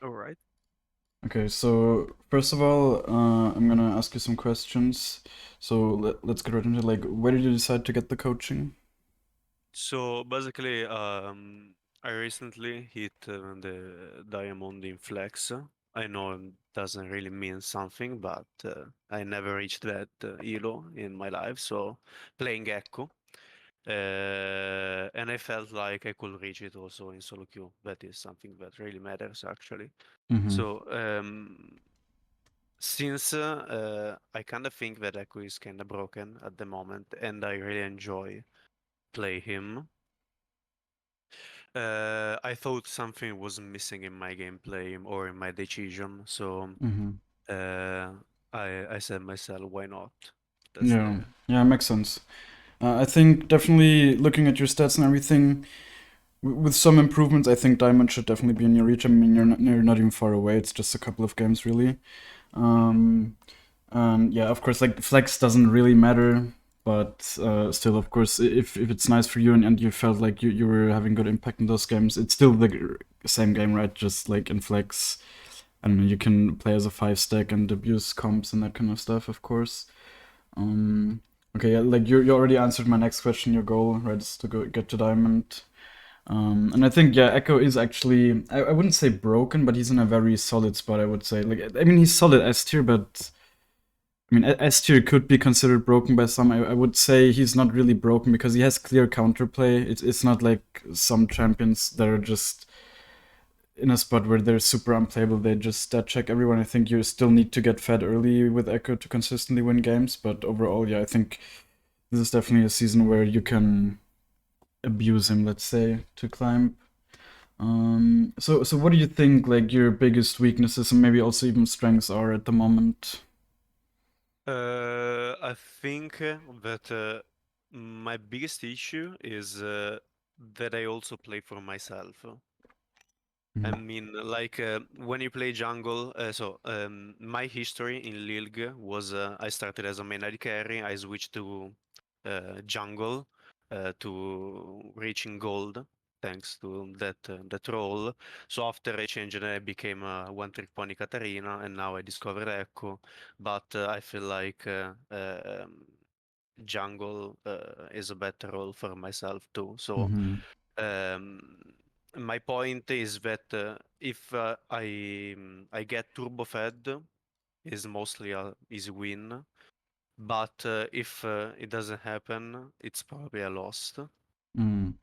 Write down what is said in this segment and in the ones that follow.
All right. Okay, so first of all, I'm gonna ask you some questions. So let's get right into it. Like, where did you decide to get the coaching? So basically, I recently hit the diamond in flex. I know it doesn't really mean something, but I never reached that elo in my life. So playing Ekko, and I felt like I could reach it also in solo queue. That is something that really matters actually. Mm-hmm. So since I kind of think that Ekko is kind of broken at the moment, and I really enjoy play him. I thought something was missing in my gameplay or in my decision, so Mm-hmm. uh, I said myself, why not? That's Yeah, the yeah, makes sense. I think definitely looking at your stats and everything, with some improvements, I think Diamond should definitely be in your reach. I mean, you're not even far away. It's just a couple of games, really. Mhm. Um, And yeah, of course, like flex doesn't really matter, but still, of course, if it's nice for you and you felt like you were having good impact in those games, it's still the same game, right? Just like in flex, I don't know, you can play as a 5 stack and abuse comps and that kind of stuff, of course. Um, okay, yeah, like you already answered my next question. Your goal, right, is to go get to diamond. And I think yeah, Echo is actually I wouldn't say broken, but he's in a very solid spot. I would say like I mean he's solid S tier, but I mean, S tier could be considered broken by some. I would say he's not really broken because he has clear counterplay. It's not like some champions that are just in a spot where they're super unplayable. They just stat check everyone. I think you still need to get fed early with Echo to consistently win games. But overall, yeah, I think this is definitely a season where you can abuse him, let's say, to climb. So what do you think like your biggest weaknesses and maybe also even strengths are at the moment? I think that my biggest issue is that I also play for myself. I Mhm. mean, like when you play jungle, my history in League was I started as a main AD carry, I switched to jungle to reaching gold thanks to that role. So after I changed, I became a one trick pony Katarina, and now I discovered Echo. But I feel like jungle is a better role for myself too. So Mhm. um, my point is that if I get turbo fed, is mostly a easy win. But if it doesn't happen, it's probably a loss. Mhm.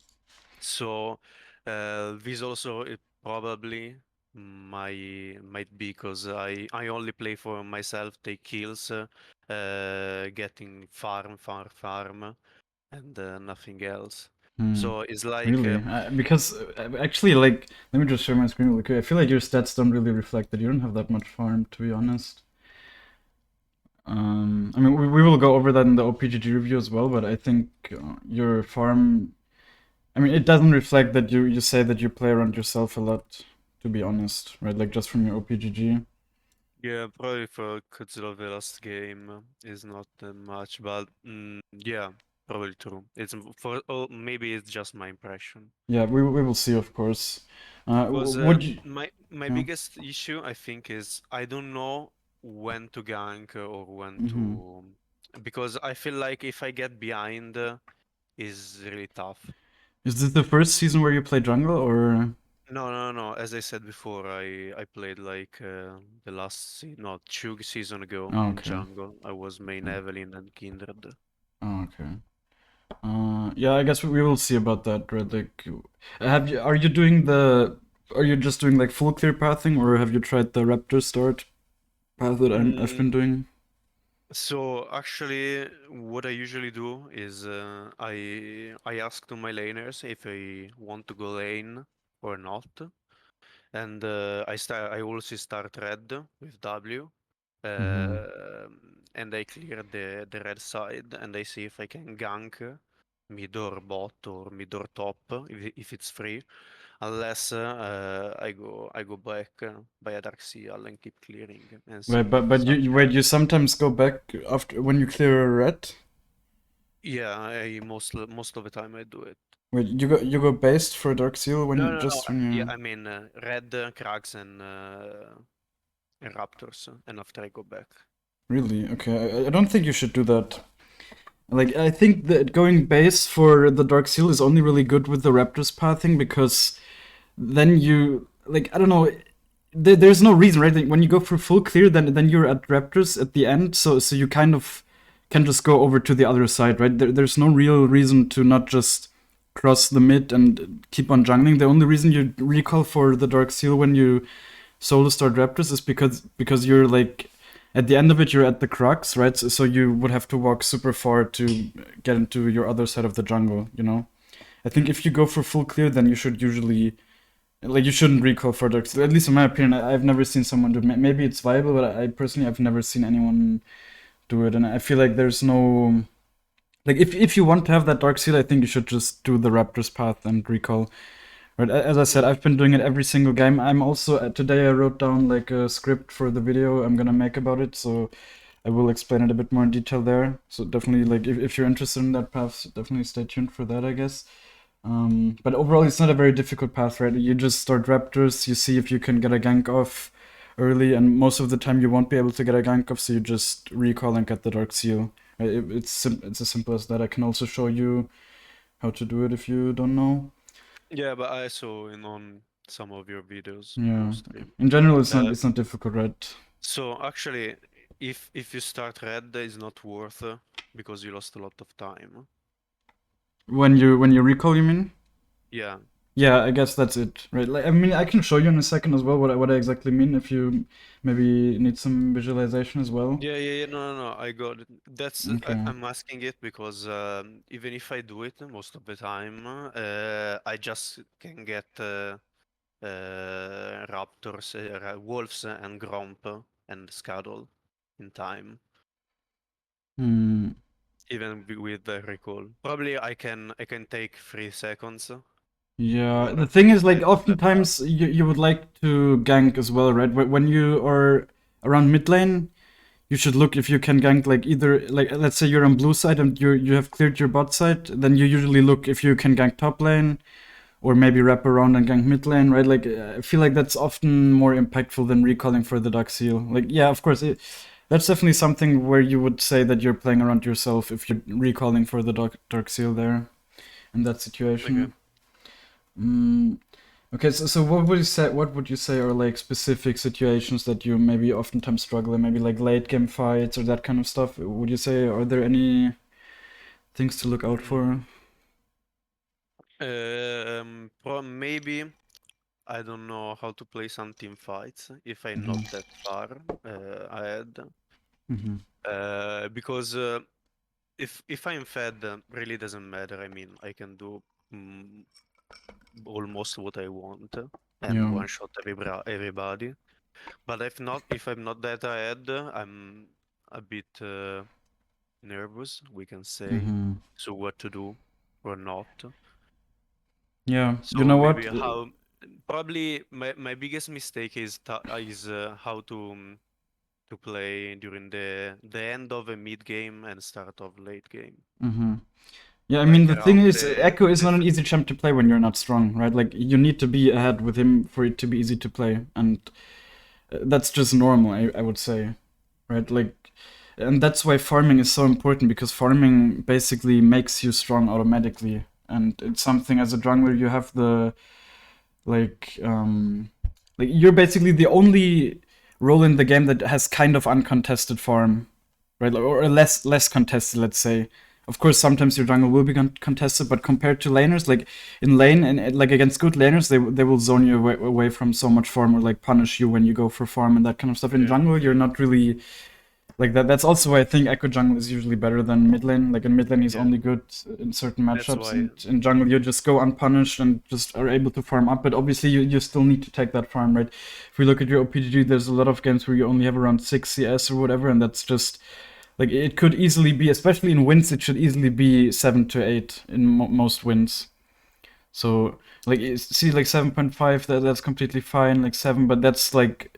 So this also it probably might be because I only play for myself, take kills, getting farm, and nothing else. Hmm. So it's like Really? Because actually, like, let me just share my screen really quick. I feel like your stats don't really reflect that. You don't have that much farm, to be honest. I mean, we will go over that in the OPGG review as well, but I think your farm. I mean, it doesn't reflect that you say that you play around yourself a lot, to be honest, right? Like, just from your OPGG. yeah, probably for Godzilla the last game is not that much, but yeah, probably true. For oh, maybe it's just my impression. Yeah, we will see, of course. Because Would you. my Yeah. biggest issue, I think, is I don't know when to gank or when Hmm. to, because I feel like if I get behind, is really tough. Is this the first season where you play jungle, or. No. As I said before, I played like the last no 2 season ago Oh, in okay. jungle. I was main Okay. Evelyn and Kindred. Oh, okay. Yeah, I guess we will see about that, right? Like, are you doing are you just doing like full clear pathing, or have you tried the Raptor start path that I've been Mm, doing? so actually, what I usually do is I ask to my laners if I want to go lane or not, and I also start red with W, Mm-hmm. and I clear the red side, and I see if I can gank mid or bot or mid or top if it's free. Unless I go back by a dark seal and keep clearing and Wait, see if but something. wait, you sometimes go back after when you clear a red. Yeah, I most of the time I do it. Wait, you go based for Dark Seal when No, you no, no. just when Yeah, you I mean red Krags and Raptors, and after I go back. really okay. I don't think you should do that. Like I think that going base for the Dark Seal is only really good with the Raptors pathing because then you like I don't know. There's no reason, right? Like, when you go for full clear, then you're at Raptors at the end, so you kind of can just go over to the other side, right? There's no real reason to not just cross the mid and keep on jungling. The only reason you recall for the Dark Seal when you solo start Raptors is because you're like at the end of it you're at the crux, right? So you would have to walk super far to get into your other side of the jungle, you know? I think Mm. if you go for full clear, then you should usually like you shouldn't recall for Dark Seal. At least in my opinion, I've never seen someone do it. Maybe it's viable, but I personally I've never seen anyone do it, and I feel like there's no like if you want to have that Dark Seal, I think you should just do the Raptors path and recall. Right, as I said, Mm. I've been doing it every single game. I'm also today I wrote down like a script for the video I'm gonna make about it, so I will explain it a bit more in detail there. So definitely, like if you're interested in that path, definitely stay tuned for that, I guess. But overall, it's not a very difficult path, right? You just start Raptors, you see if you can get a gank off early, and most of the time you won't be able to get a gank off, so you just recall and get the Dark Seal. Right? It's as simple as that. I can also show you how to do it if you don't know. Yeah, but I saw in on some of your videos on Yeah. stream. In general, Uh, it's not difficult, right? so actually, if you start red, it's not worth because you lost a lot of time. When you recall, you mean? Yeah. Yeah, I guess that's it, right? Like, I mean, I can show you in a second as well what I exactly mean if you maybe need some visualization as well. Yeah, yeah, yeah. No, no, no. I got it. That's Okay. I'm asking it because even if I do it most of the time, I just can get raptors, wolves, and gromp and scuttle in time, Hmm. even with the recall. Probably I can take 3 seconds Yeah, more the thing is, like, than that path. oftentimes you would like to gank as well, right? When you are around mid lane, you should look if you can gank, like, either, like, let's say you're on blue side and you have cleared your bot side, then you usually look if you can gank top lane, or maybe wrap around and gank mid lane, right? Like, I feel like that's often more impactful than recalling for the Dark Seal. Like, yeah, of course, that's definitely something where you would say that you're playing around yourself if you're recalling for the Dark Seal there in that Okay. situation. Mm, okay, so what would you say are like specific situations that you maybe oftentimes struggle in, maybe like late game fights or that kind of stuff? Would you say are there any things to look out for? Mm. Maybe I don't know how to play some team fights if I'm not Hmm. that far ahead. Hmm. Because if I'm fed, really doesn't matter. I mean, I can do mm, almost what I want and Yeah. one shot everybody. But if I'm not that ahead, I'm a bit nervous, we can say, Hmm. so what to do or not. Yeah. You So know maybe what? how probably my biggest mistake is how to play during the end of a mid game and start of late game. Hmm. Yeah, I mean Like the thing around is, Ekko is not an easy champ to play when you're not strong, right? Like you need to be ahead with him for it to be easy to play, and that's just normal, I would say, right? Like, and that's why farming is so important because farming basically makes you strong automatically, and it's something as a jungler you have the like like you're basically the only role in the game that has kind of uncontested farm, right? Or less contested, let's say. Of course, sometimes your jungle will be contested, but compared to laners, like in lane and like against good laners, they will zone you away from so much farm or like punish you when you go for farm and that kind of stuff. In yeah, jungle, you're not really like that. That's also why I think Ekko jungle is usually better than mid lane. Like in mid lane, he's yeah, only good in certain that's matchups, why. and in jungle, you just go unpunished and just are able to farm up. But obviously, you still need to take that farm, right? If we look at your OPGG, there's a lot of games where you only have around 6 CS or whatever, and that's just like it could easily be, especially in wins, it should easily be 7 to 8 in most wins. So like see like 7.5, that's completely fine. Like 7, but that's like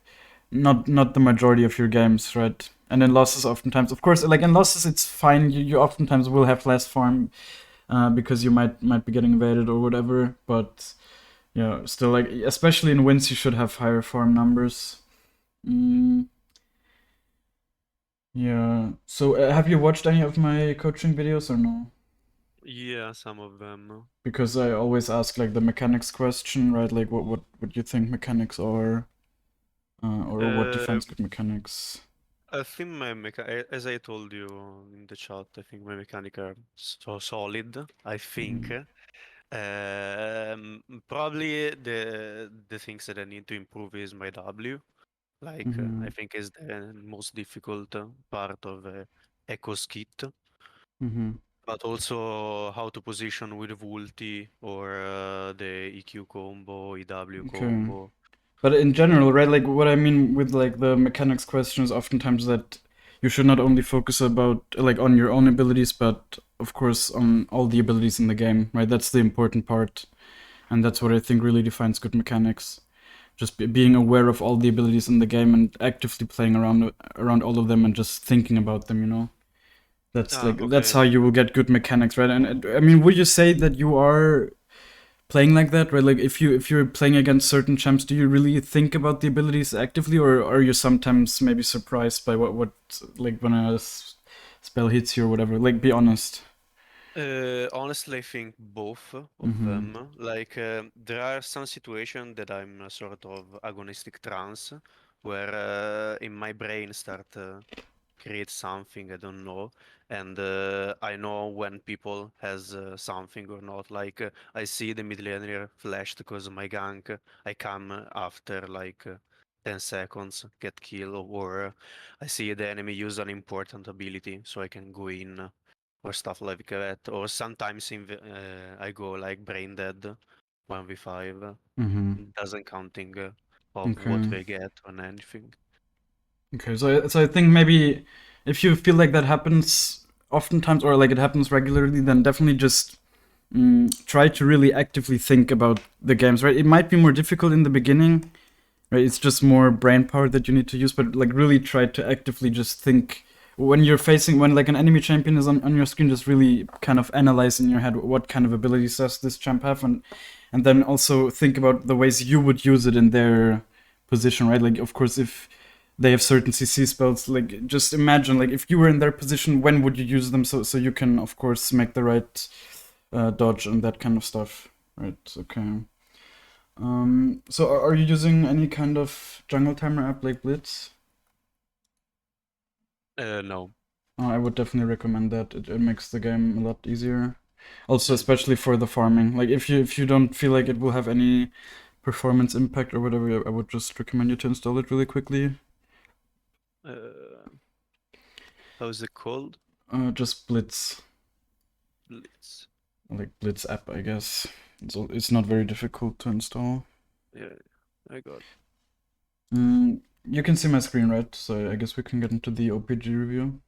not the majority of your games, right? And in losses, oftentimes, of course, like in losses, it's fine. You oftentimes will have less farm, because you might be getting invaded or whatever. But yeah, still, like, especially in wins, you should have higher farm numbers. Yeah. So have you watched any of my coaching videos or no? Yeah, some of them. Because I always ask like the mechanics question, right? Like what you think mechanics are, or what Uh, defines good mechanics. I think as I told you in the chat, I think my mechanic are so solid. I think. Mm-hmm. Probably the things that I need to improve is my W. Like Mm-hmm. I think is the most difficult part of Ekko's kit, Mm-hmm. but also how to position with Vulti or the EQ combo, EW Okay. combo. But in general, right? Like what I mean with like the mechanics question is oftentimes that you should not only focus about like on your own abilities, but of course on all the abilities in the game, right? That's the important part, and that's what I think really defines good mechanics. Just being aware of all the abilities in the game and actively playing around all of them and just thinking about them. Ah, That's okay. how you will get good mechanics, right? And I mean, would you say that you are playing like that, right? Like if you're playing against certain champs, do you really think about the abilities actively, or are you sometimes maybe surprised by what like when a spell hits you or whatever? Like, be honest. Honestly, I think both of Mm-hmm. them. Like, there are some situations that I'm a sort of agonistic trance, where in my brain start create something I don't know, and I know when people has something or not. Like, I see the mid laner flashed because of my gank. I come after like 10 seconds, get killed, or I see the enemy use an important ability, so I can go in or stuff like that. Or sometimes I go like brain dead 1v5, Mm-hmm. doesn't counting of what Okay. they get on anything. Okay, so I think maybe if you feel like that happens oftentimes or like it happens regularly, then definitely just try to really actively think about the games, right? It might be more difficult in the beginning, right? It's just more brain power that you need to use, but like really try to actively just think when you're facing when like an enemy champion is on your screen, just really kind of analyze in your head what kind of abilities does this champ have, and then also think about the ways you would use it in their position, right? Like, of course, if they have certain CC spells, like just imagine like if you were in their position, when would you use them, so you can of course make the right dodge and that kind of stuff, right? Okay. So are you using any kind of jungle timer app like Blitz? No. I would definitely recommend that. It makes the game a lot easier. Also, Mm. especially for the farming. Like if you don't feel like it will have any performance impact or whatever, I would just recommend you to install it really quickly. Uh, how's it called? Just Blitz, Blitz. like Blitz app, I guess. It's not very difficult to install. Yeah, I got. You can see my screen, right? So I guess we can get into the OPG review.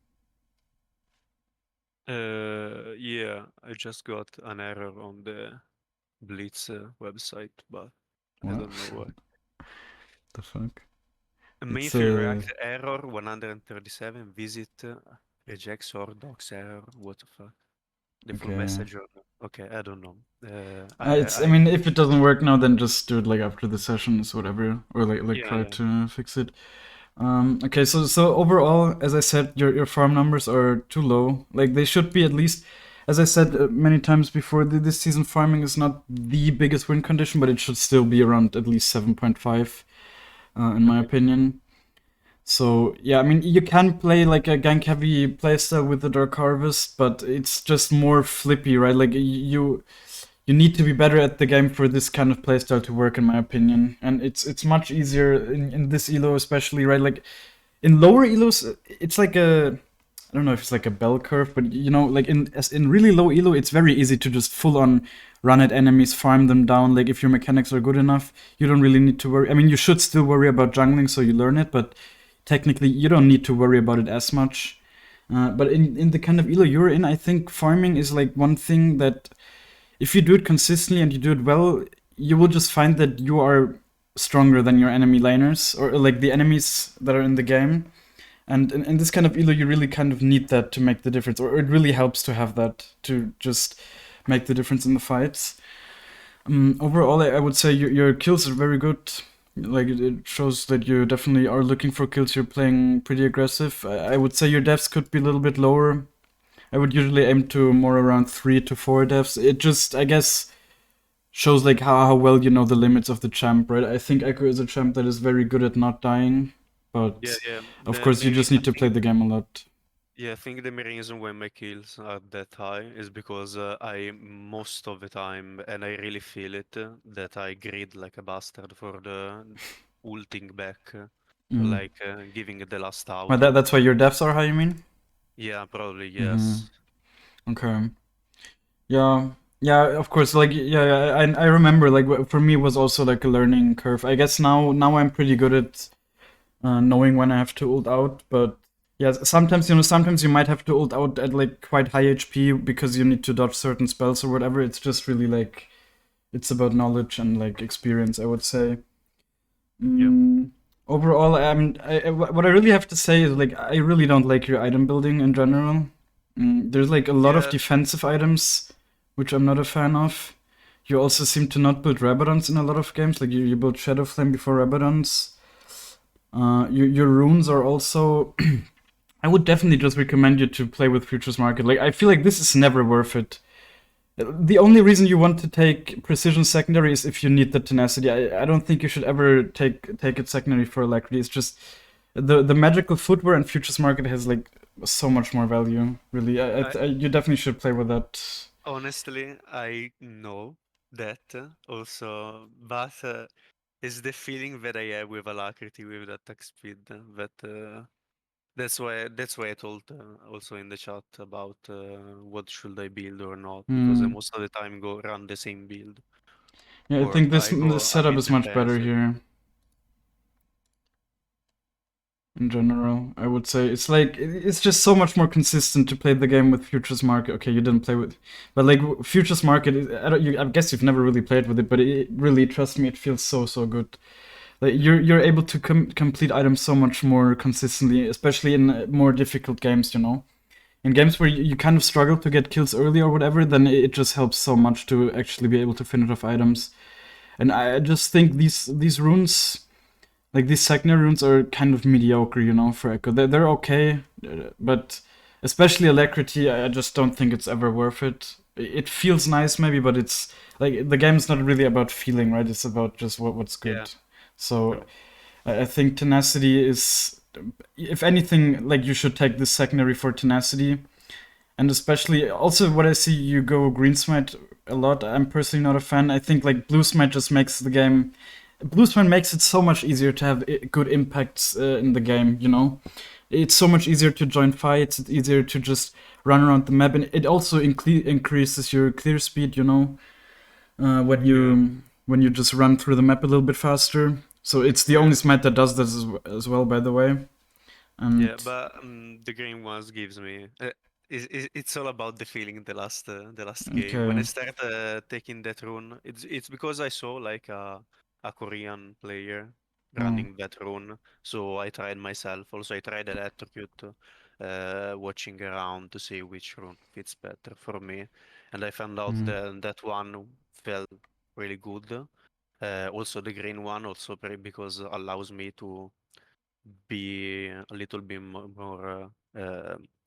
Yeah, I just got an error on the Blitz website, but I What don't know why. the fuck? Main It's field React error 137, visit regex or docs error. What the fuck? The full okay. message or okay, I don't know. I mean, if it doesn't work now, then just do it like after the sessions, whatever, or like Yeah, try yeah. to fix it. Okay, so overall, as I said, your farm numbers are too low. Like they should be at least, as I said many times before, this season farming is not the biggest win condition, but it should still be around at least 7.5, in my Okay. opinion. So yeah, I mean you can play like a gank heavy playstyle with the Dark Harvest, but it's just more flippy, right? Like you need to be better at the game for this kind of playstyle to work, in my opinion. And it's much easier in this elo, especially, right? Like in lower elos, it's like I don't know if it's like a bell curve, but like in really low elo, it's very easy to just full on run at enemies, farm them down. Like if your mechanics are good enough, you don't really need to worry. I mean, you should still worry about jungling, so you learn it, but technically you don't need to worry about it as much. But in the kind of elo you're in, I think farming is like one thing that if you do it consistently and you do it well, you will just find that you are stronger than your enemy laners or like the enemies that are in the game. And in this kind of elo, you really kind of need that to make the difference, or it really helps to have that to just make the difference in the fights. Overall, I would say your kills are very good. Like it shows that you definitely are looking for kills. You're playing pretty aggressive. I would say your deaths could be a little bit lower. I would usually aim to more around 3 to 4 deaths. It just, I guess, shows like how well you know the limits of the champ, right? I think Ekko is a champ that is very good at not dying, Yeah, but yeah. of The course you maybe just need to play the game a lot. I think the main reason why my kills are that high is because I most of the time, and I really feel it, that I grid like a bastard for the ulting back, Mm. like giving it the last Well, auto. that's why your deaths are high, you mean? Yeah, probably Mm-hmm. yes. Okay. Yeah. Yeah, of course. Like, yeah, I remember. Like, for me, it was also like a learning curve. I guess now I'm pretty good at knowing when I have to ult out. But yeah, sometimes you might have to ult out at like quite high HP because you need to dodge certain spells or whatever. It's just really like it's about knowledge and like experience, I would say. Yep. Mm, Overall, what I really have to say is like I really don't like your item building in general. There's like a lot of Yeah, defensive items, which I'm not a fan of. You also seem to not build Rabadons in a lot of games. Like you build Shadow Flame before Rabadons. Your runes are also. I would definitely just recommend you to play with Futures Market. Like I feel like this is never worth it. The only reason you want to take precision secondary is if you need the tenacity. I don't think you should ever take it secondary for alacrity. It's just the magical footwear and futures market has like so much more value. Really, I you definitely should play with that. honestly I know that also, but it's the feeling that I have with Alacrity with attack speed that that's why I told also in the chat about what should I build or not, because I Hmm. most of the time go run the same build Yeah, I or think I this go a setup bit is much better defensive. here. In general, I would say it's like it's just so much more consistent to play the game with futures market. Okay, you didn't play with, but like futures market, I guess you've never really played with it, but it really, trust me, it feels so good. Like you're able to complete items so much more consistently, especially in more difficult games. You know, in games where you kind of struggle to get kills early or whatever, then it just helps so much to actually be able to finish off items. And I just think these runes, like these secondary runes, are kind of mediocre, you know, for Echo. They're okay, but especially Alacrity, I just don't think it's ever worth it. It feels nice maybe, but it's like the game's not really about feeling, right? It's about just what's Yeah, good. So true. I think Tenacity is, if anything, like you should take this secondary for Tenacity. And especially, also what I see you go Green Smite a lot. I'm personally not a fan. I think like Blue Smite just makes the game. Blue Smite makes it so much easier to have good impacts in the game. You know, it's so much easier to join fights. It's easier to just run around the map, and it also increases your clear speed. You know, Yeah. when you just run through the map a little bit faster. So it's the Yeah. only smite that does this as well, by the way. Yeah, And but the green ones gives me it's all about the feeling in the last game. When I okay. start taking that rune, it's because I saw like a Korean player Oh. running that rune, so I tried myself. Also, I tried electrocute, watching around to see which rune fits better for me, and I found out Mm, that that one felt really good. Also, the green one also because allows me to be a little bit more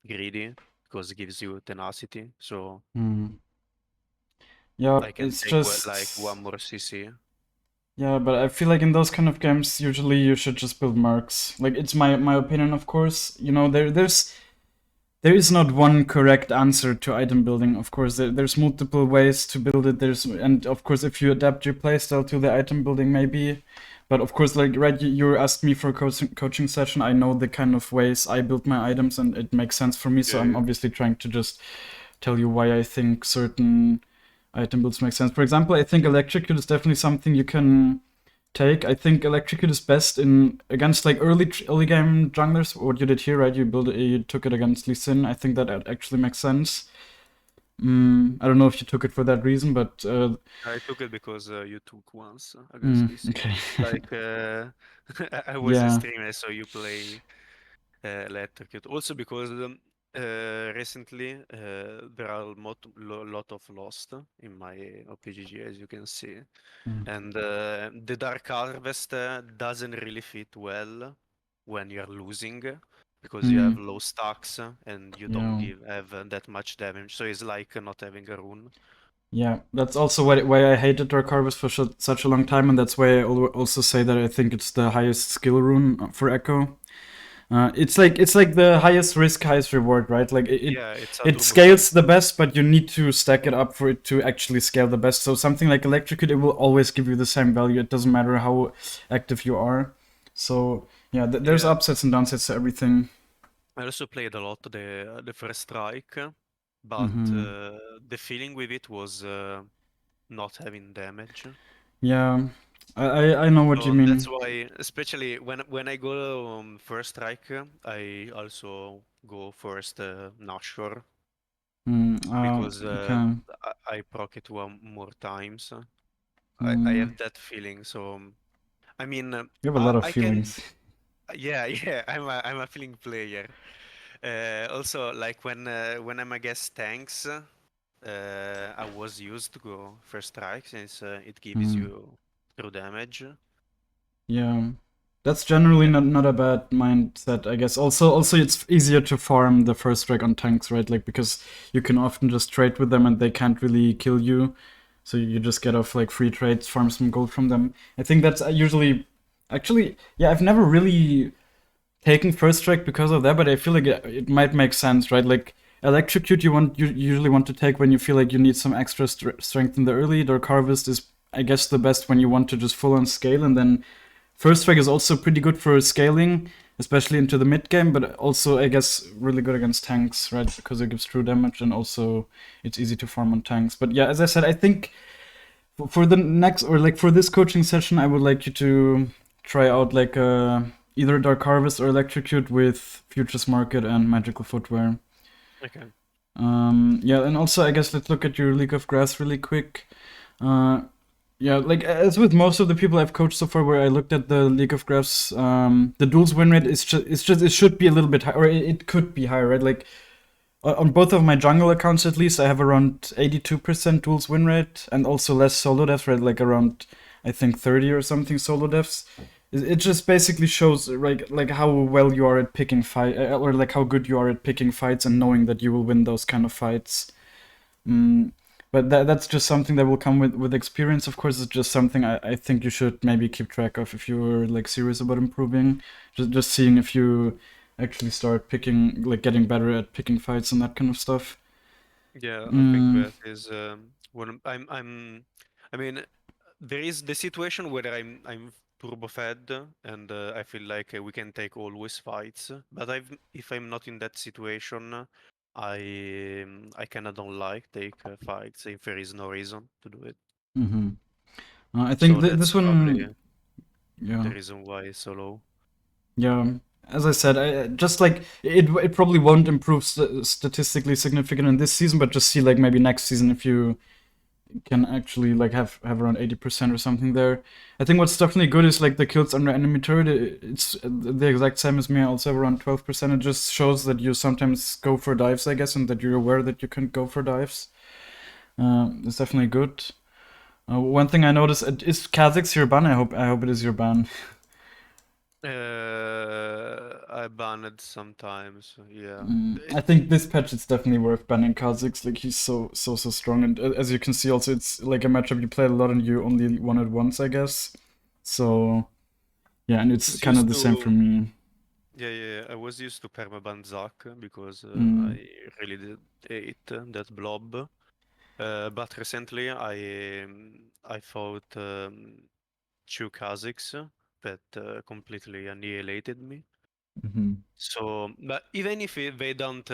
greedy because it gives you tenacity. So mm. Yeah, I can it's take like one just. more CC. Yeah, but I feel like in those kind of games, usually you should just build marks. Like it's my opinion, of course. You know, there is not one correct answer to item building. Of course, there's multiple ways to build it. And of course, if you adapt your playstyle to the item building, maybe. But of course, like right, you asked me for a coaching session. I know the kind of ways I build my items, and it makes sense for me. So I'm Yeah, obviously trying to just tell you why I think certain item builds make sense. For example, I think electrocute is definitely something you can take. I think electrocute is best in against like early game junglers. What you did here, right? You took it against Lee Sin. I think that actually makes sense. I don't know if you took it for that reason, but I took it because you took once against Lee Sin. okay. Like I was Yeah. streaming, I saw you play Electrocute. Also because Recently, there are lot of lost in my OPGG, as you can see, Mm. and the Dark Harvest doesn't really fit well when you're losing because you have Mm. low stacks and you don't Yeah. have that much damage. So it's like not having a rune. Yeah, that's also why I hated Dark Harvest for such a long time, and that's why I also say that I think it's the highest skill rune for Echo. It's like the highest risk, highest reward, right? Like Yeah, it's a it turbo set. scales the best, but you need to stack it up for it to actually scale the best. So something like Electrocute, it will always give you the same value. It doesn't matter how active you are. So yeah, there's Yeah, upsides and downsides to everything. I also played a lot the first strike, but Hmm. the feeling with it was not having damage. Yeah, I know what you So that's mean. why, especially when I go first strike, I also go first Nashor Mm, because okay. I proc it one more times. I Mm, have that feeling. So I mean, you have a lot of I can, feelings. yeah, yeah. I'm a feeling player. Also, like when I'm against tanks, I was used to go first strike since it gives Mm. you true damage. Yeah, that's generally And not a bad mindset, I guess. Also, it's easier to farm the first strike on tanks, right? Like because you can often just trade with them and they can't really kill you, so you just get off like free trades, farm some gold from them. I think that's usually, actually, yeah. I've never really taking first strike because of that, but I feel like it might make sense, right? Like electrocute, you usually want to take when you feel like you need some extra strength in the early. Dark harvest is, I guess, the best when you want to just full on scale, and then first strike is also pretty good for scaling, especially into the mid game, but also I guess really good against tanks, right? Because it gives true damage and also it's easy to farm on tanks. But yeah, as I said, I think for the next or like for this coaching session, I would like you to try out like either Dark Harvest or Electrocute with Futures Market and Magical Footwear. okay. Yeah, and also I guess let's look at your League of Grass really quick. Uh, yeah, like as with most of the people I've coached so far, where I looked at the League of Graphs, the duels win rate is just it should be a little bit higher, or it could be higher, right? Like on both of my jungle accounts at least, I have around 82% duels win rate, and also less solo deaths, right? Like around I think 30 or something solo deaths. It just basically shows like how well you are at picking fight, or like how good you are at picking fights and knowing that you will win those kind of fights. Mm, but that's just something that will come with experience. Of course, it's just something I think you should maybe keep track of if you're like serious about improving. Just seeing if you actually start picking, like getting better at picking fights and that kind of stuff. Yeah, I think Mm, that is when I mean, there is the situation where I'm turbo fed and I feel like we can take always fights. But if I'm not in that situation, I kind of don't like take fights if there is no reason to do it. hmm I think So this that's probably one, yeah, the reason why it's so low. yeah. As I said, just like it probably won't improve statistically significant in this season, but just see like maybe next season if you can actually like have around 80% or something there. I think what's definitely good is like the kills under enemy turret. It's the exact same as me. I also have around 12%. It just shows that you sometimes go for dives, I guess, and that you're aware that you can go for dives. It's definitely good. One thing I noticed is Kazakh's your ban. I hope it is your ban. I banned sometimes, yeah. I think this patch it's definitely worth banning Kha'Zix. Like he's so strong, and as you can see, also it's like a matchup you play a lot and you only won it once, I guess. So yeah, and it's Was kind of used the same for to me. Yeah, yeah, yeah. I was used to permaban Zac because Mm, I really did hate that blob. But recently I fought two Kazakhs that completely annihilated me. hmm. So, but even if they don't,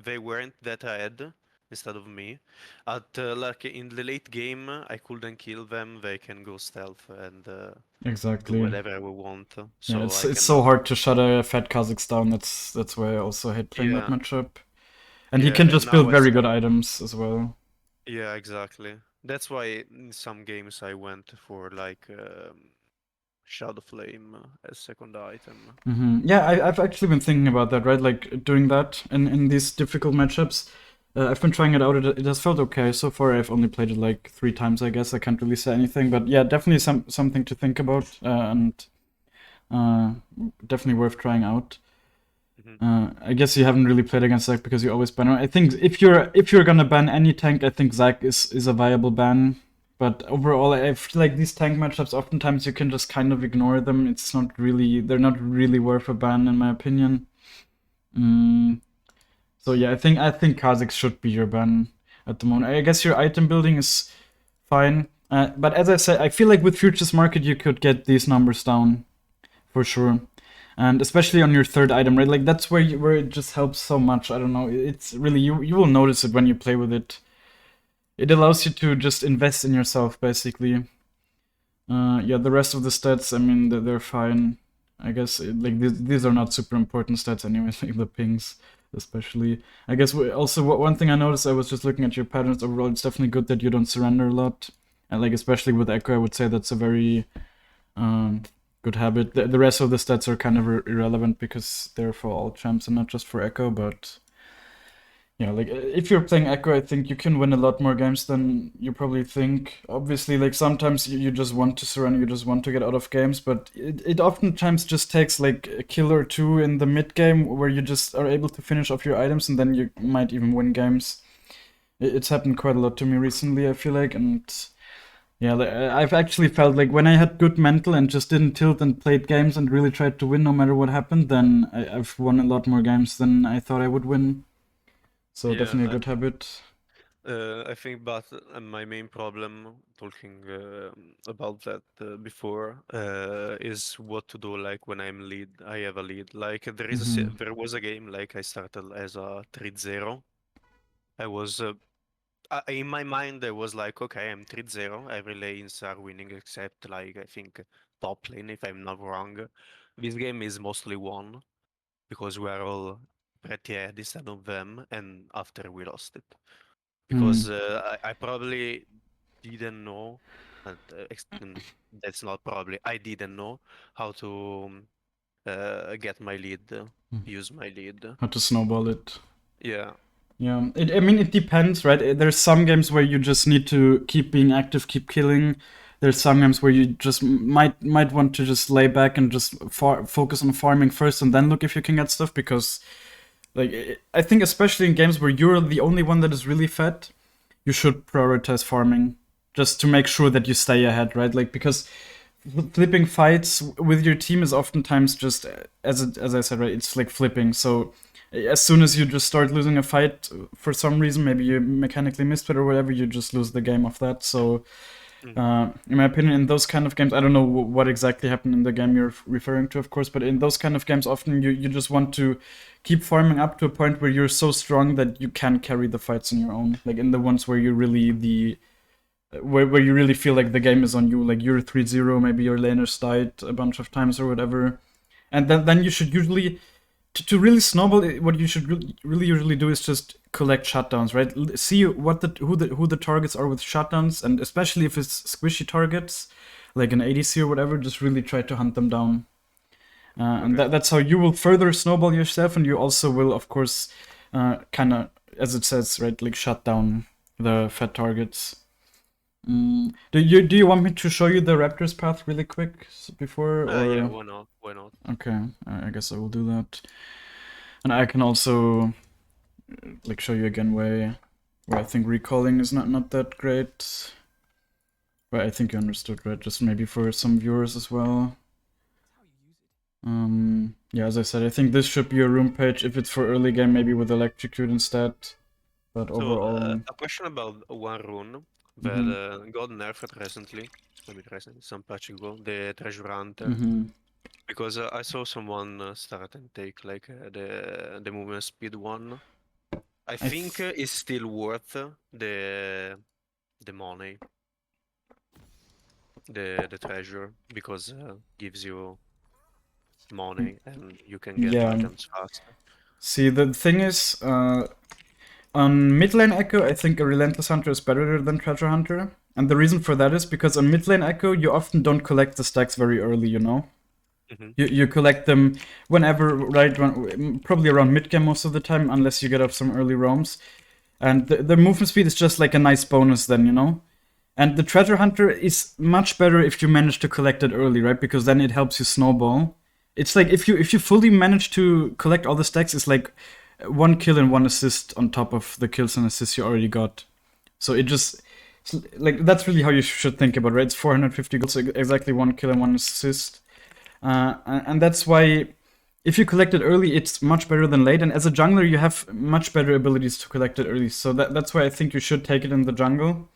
they weren't that ahead instead of me. At like in the late game, I couldn't kill them. They can go stealth and do Exactly. whatever I want. Yeah, So I it's so cannot. hard to shut a fat Kha'Zix down. That's why I also hate playing that Yeah, matchup. And he yeah. can And just build now I very good start. items as well. Yeah, exactly. That's why in some games I went for like Shadow Flame as second item. Yeah, I've actually been thinking about that, right? Like doing that in these difficult matchups. I've been trying it out. It has felt okay so far. I've only played it like 3 times, I guess. I can't really say anything, but yeah, definitely something to think about, and uh, definitely worth trying out. Mhm. I guess you haven't really played against Zac because you always ban him. I think if you're gonna ban any tank, I think Zac is a viable ban. But overall, I feel like these tank matchups, oftentimes you can just kind of ignore them. They're not really worth a ban in my opinion. Mm, so yeah, I think Kha'Zix should be your ban at the moment. I guess your item building is fine. But as I said, I feel like with Futures Market you could get these numbers down for sure, and especially on your third item, right? Like that's where it just helps so much. I don't know. It's really you will notice it when you play with it. It allows you to just invest in yourself, basically. Yeah, the rest of the stats, I mean, they're fine. I guess like these are not super important stats anyway, like the pings, especially. I guess also one thing I noticed, I was just looking at your patterns overall. It's definitely good that you don't surrender a lot, and like especially with Ekko, I would say that's a very um, good habit. The rest of the stats are kind of irrelevant because they're for all champs and not just for Ekko, but yeah, like if you're playing Echo, I think you can win a lot more games than you probably think. Obviously, like sometimes you just want to surrender, you just want to get out of games, but it oftentimes just takes like a kill or two in the mid game where you just are able to finish off your items and then you might even win games. It's happened quite a lot to me recently, I feel like, and yeah, like, I've actually felt like when I had good mental and just didn't tilt and played games and really tried to win no matter what happened, then I've won a lot more games than I thought I would win. So Yeah, definitely a good habit. I think, but my main problem, talking about that before, is what to do. Like when I'm lead, I have a lead. Like Hmm. there was a game like I started as a 3-0. I was in my mind, I was like, okay, I'm 3-0. Every lanes are winning except like I think top lane, if I'm not wrong. This game is mostly won because we are all pretty ahead instead of them, and after we lost it because Hmm. I probably didn't know, and that's not probably, I didn't know how to get my lead, use my lead. How to snowball it. Yeah. Yeah, I mean, it depends, right? There's some games where you just need to keep being active, keep killing. There's some games where you just might want to just lay back and just focus on farming first, and then look if you can get stuff. Because, like, I think especially in games where you're the only one that is really fed, you should prioritize farming just to make sure that you stay ahead, right? Like because flipping fights with your team is oftentimes just as I said, right? It's like flipping. So as soon as you just start losing a fight for some reason, maybe you mechanically missed it or whatever, you just lose the game of that. So Mhm. in my opinion, in those kind of games, I don't know what exactly happened in the game you're referring to, of course, but in those kind of games, often you just want to keep farming up to a point where you're so strong that you can carry the fights on your own. Like in the ones where you're really where you really feel like the game is on you, like you're 3-0, maybe your laners died a bunch of times or whatever. And then you should usually, to really snowball, what you should really usually do is just collect shutdowns, right? See what who the targets are with shutdowns, and especially if it's squishy targets, like an ADC or whatever, just really try to hunt them down. And Okay. that's how you will further snowball yourself, and you also will, of course, kind of, as it says, right, like shut down the fed targets. Do you want me to show you the Raptors path really quick before Yeah, or why not? Why not? okay? I guess I will do that, and I can also like show you again where I think recalling is not that great. But I think you understood, right? Just maybe for some viewers as well. Yeah, as I said, I think this should be a room page if it's for early game, maybe with electrocute instead. But So, overall, a question about one rune that mm-hmm, got nerfed recently. I mean, recently, some patch ago, the Treasure Hunter. mm-hmm. Because I saw someone start and take like the movement speed one. I I think it's still worth the money, the treasure, because gives you money and you can get yeah. items faster. See, the thing is, on mid lane Echo, I think a Relentless Hunter is better than Treasure Hunter. And the reason for that is because on mid lane Echo, you often don't collect the stacks very early, you know? Mm-hmm. You collect them whenever, right? Probably around mid game most of the time, unless you get off some early roams. And the movement speed is just like a nice bonus then, you know? And the treasure hunter is much better if you manage to collect it early, right? Because then it helps you snowball. It's like if you fully manage to collect all the stacks, it's like 1 kill and 1 assist on top of the kills and assists you already got. So it just like that's really how you should think about it, right? It's 450 gold, so exactly 1 kill and 1 assist. And that's why if you collect it early, it's much better than late. And as a jungler, you have much better abilities to collect it early. So that's why I think you should take it in the jungle.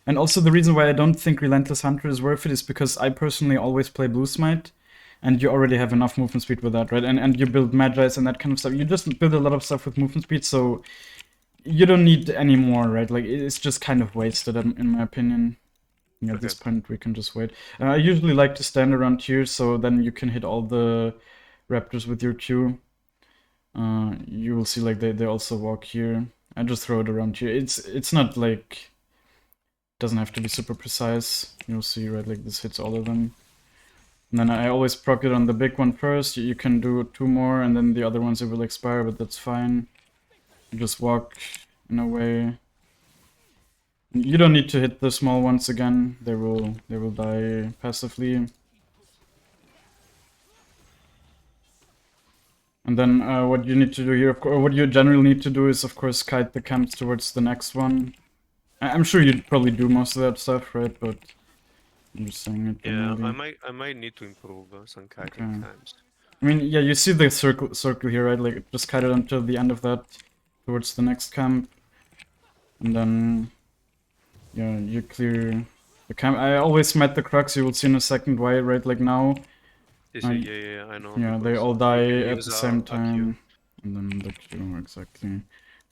And also the reason why I don't think Relentless Hunter is worth it is because I personally always play Blue Smite, and you already have enough movement speed with that, right? And you build Magi's and that kind of stuff. You just build a lot of stuff with movement speed, so you don't need any more, right? Like it's just kind of wasted, in my opinion. Yeah, at this point we can just wait. I usually like to stand around here, so then you can hit all the Raptors with your Q. You will see like they also walk here. I just throw it around here. It's not like doesn't have to be super precise. You'll see, right? Like this hits all of them. And then I always proc it on the big one first. You can do 2 more, and then the other ones it will expire, but that's fine. You just walk in a way. You don't need to hit the small ones again. They will die passively. And then what you need to do here, or what you generally need to do, is of course kite the camps towards the next one. I'm sure you'd probably do most of that stuff, right? But I'm just saying it. Yeah, Generally. I might need to improve some kiting Okay. times. I mean, yeah, you see the circle here, right? Like just kite it until the end of that, towards the next camp, and then yeah, you clear the camp. I always met the crux. You will see in a second why, right? Like now. Yeah, I know, Yeah, they because all you die can at use the same a Q. time. And then the Q, exactly.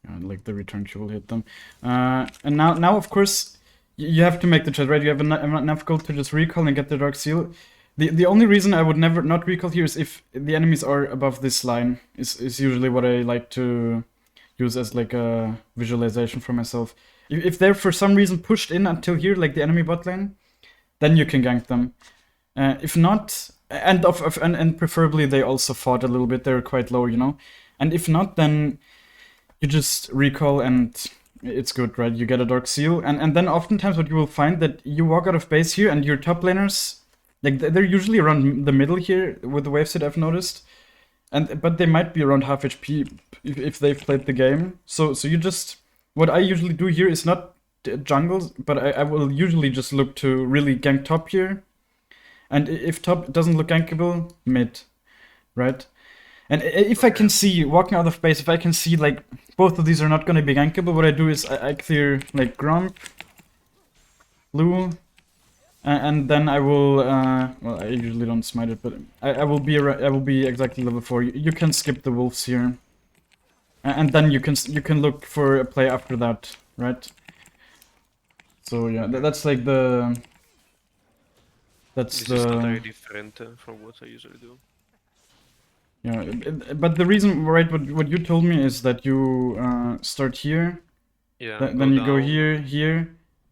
Yeah, like the return Q will hit them. And now of course, you have to make the choice, right? You have enough gold to just recall and get the Dark Seal. The only reason I would never not recall here is if the enemies are above this line. Is usually what I like to use as like a visualization for myself. If they're for some reason pushed in until here, like the enemy bot lane, then you can gank them. If not, and preferably they also fought a little bit. They're quite low, you know. And if not, then you just recall and it's good, right? You get a Dark Seal, and then oftentimes what you will find that you walk out of base here, and your top laners, like they're usually around the middle here with the wave set I've noticed, but they might be around half HP if they've played the game. So you just what I usually do here is not jungle, but I will usually just look to really gank top here. And if top doesn't look gankable, mid, right? And if I can see, walking out of base, if I can see, like, both of these are not going to be gankable, what I do is I clear, like, Grump, Blue, and then I will, well, I usually don't smite it, but I will be exactly level 4. You can skip the wolves here. And then you can look for a play after that, right? So yeah, that's like the... That's This the... is totally different from what I usually do. Yeah, but the reason, right, what you told me is that you start here, Yeah, go then you go down. here,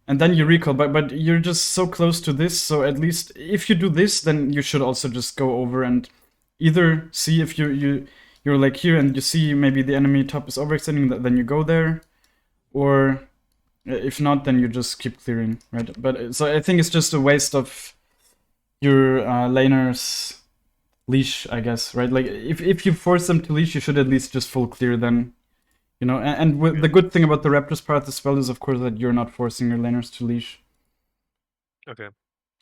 and then you recall. But you're just so close to this, so at least if you do this, then you should also just go over and either see if you're like here and you see maybe the enemy top is overextending, then you go there, or if not, then you just keep clearing, right? But so I think it's just a waste of your laner's leash, I guess, right? Like if you force them to leash, you should at least just full clear then, you know. And the good thing about the Raptors part as well is, of course, that you're not forcing your laners to leash. Okay.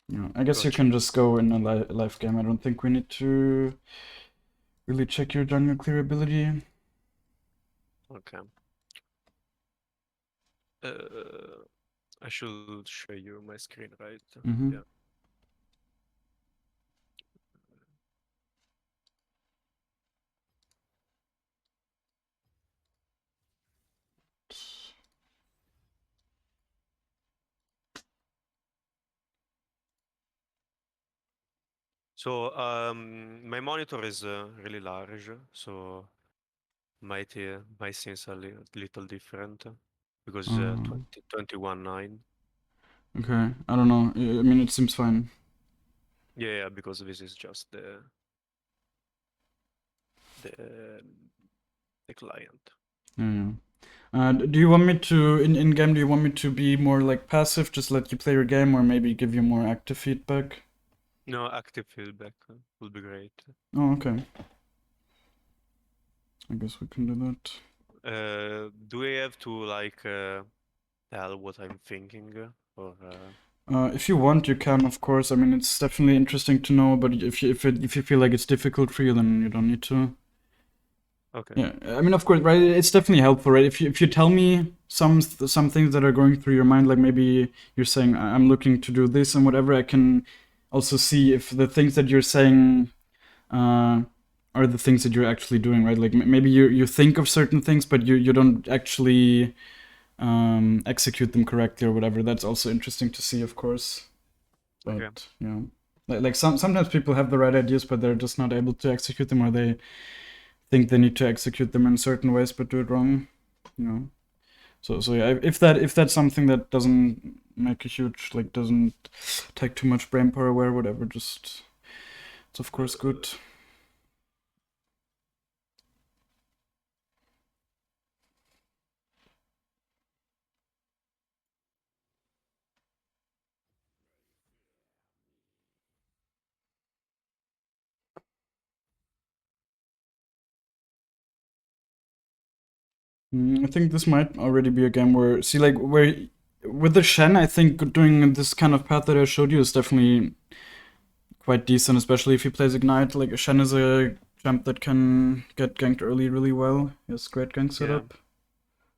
You know, I guess you Gotcha. can just go in a live game. I don't think we need to really check your jungle clear ability. Okay. I should show you my screen, right? Mm-hmm. Yeah. So my monitor is really large, so might seem a little different because 20, 21.9. Okay, I don't know. I mean, it seems fine. Yeah, because this is just the the client. Yeah, yeah. Do you want me to in game? Do you want me to be more like passive, just let you play your game, or maybe give you more active feedback? No, active feedback would be great. Oh, okay. I guess we can do that. Do I have to like tell what I'm thinking or If you want, you can, of course. I mean, it's definitely interesting to know, but if you feel like it's difficult for you, then you don't need to. okay. Yeah, I mean, of course, right? It's definitely helpful, right? If you tell me some things that are going through your mind, like maybe you're saying I'm looking to do this and whatever, I can also see if the things that you're saying uh, are the things that you're actually doing, right? Like maybe you think of certain things, but you don't actually execute them correctly or whatever. That's also interesting to see, of course. Okay. But yeah, like sometimes people have the right ideas, but they're just not able to execute them, or they think they need to execute them in certain ways but do it wrong. You know. So yeah, if that's something that doesn't make a huge like doesn't take too much brain power away or whatever, just it's of course good. I think this might already be a game where see like where with the Shen, I think doing this kind of path that I showed you is definitely quite decent, especially if he plays Ignite. Like Shen is a champ that can get ganked early really well. He has great gank Yeah, setup.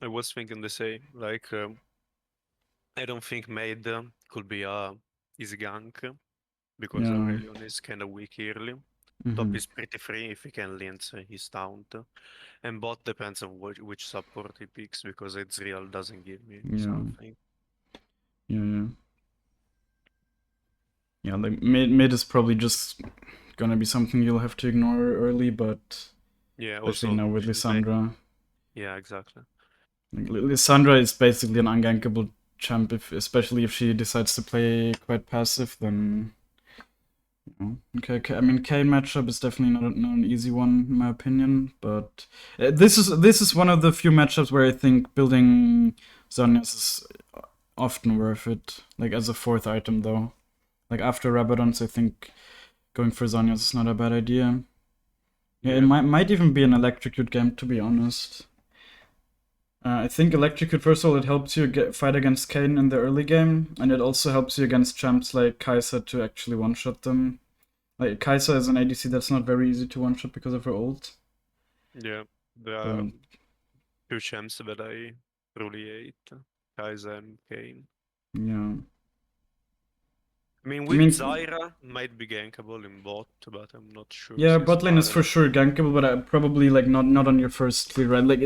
I was thinking the same. Like I don't think Maid could be a easy gank because Yeah. Aurelion is kind of weak early. Top Mm-hmm. is pretty free if he can link his taunt. And bot depends on which support he picks because Ezreal doesn't give me Yeah. something. Yeah. Yeah. Yeah. Like mid is probably just gonna be something you'll have to ignore early, but Yeah, especially also, now with Lissandra. yeah, exactly. Like, Lissandra is basically an ungankable champ, especially if she decides to play quite passive, then. Okay, I mean, K matchup is definitely not an easy one, in my opinion, but this is one of the few matchups where I think building Zhonya's is often worth it, like as a fourth item, though. Like after Rabadon's, I think going for Zhonya's is not a bad idea. Yeah, it Yeah, might even be an electrocute game, to be honest. I think electrocute, first of all, it helps you fight against Kayn in the early game, and it also helps you against champs like Kai'Sa to actually one-shot them. Like Kai'Sa is an ADC that's not very easy to one-shot because of her ult. yeah. There are But two champs that I really hate, Kai'Sa and Kane. yeah, I mean, I with mean, Zyra, might be gankable in bot, but I'm not sure yeah, she's bot lane is far for enough. sure gankable, but probably like not on your first clear, right? Like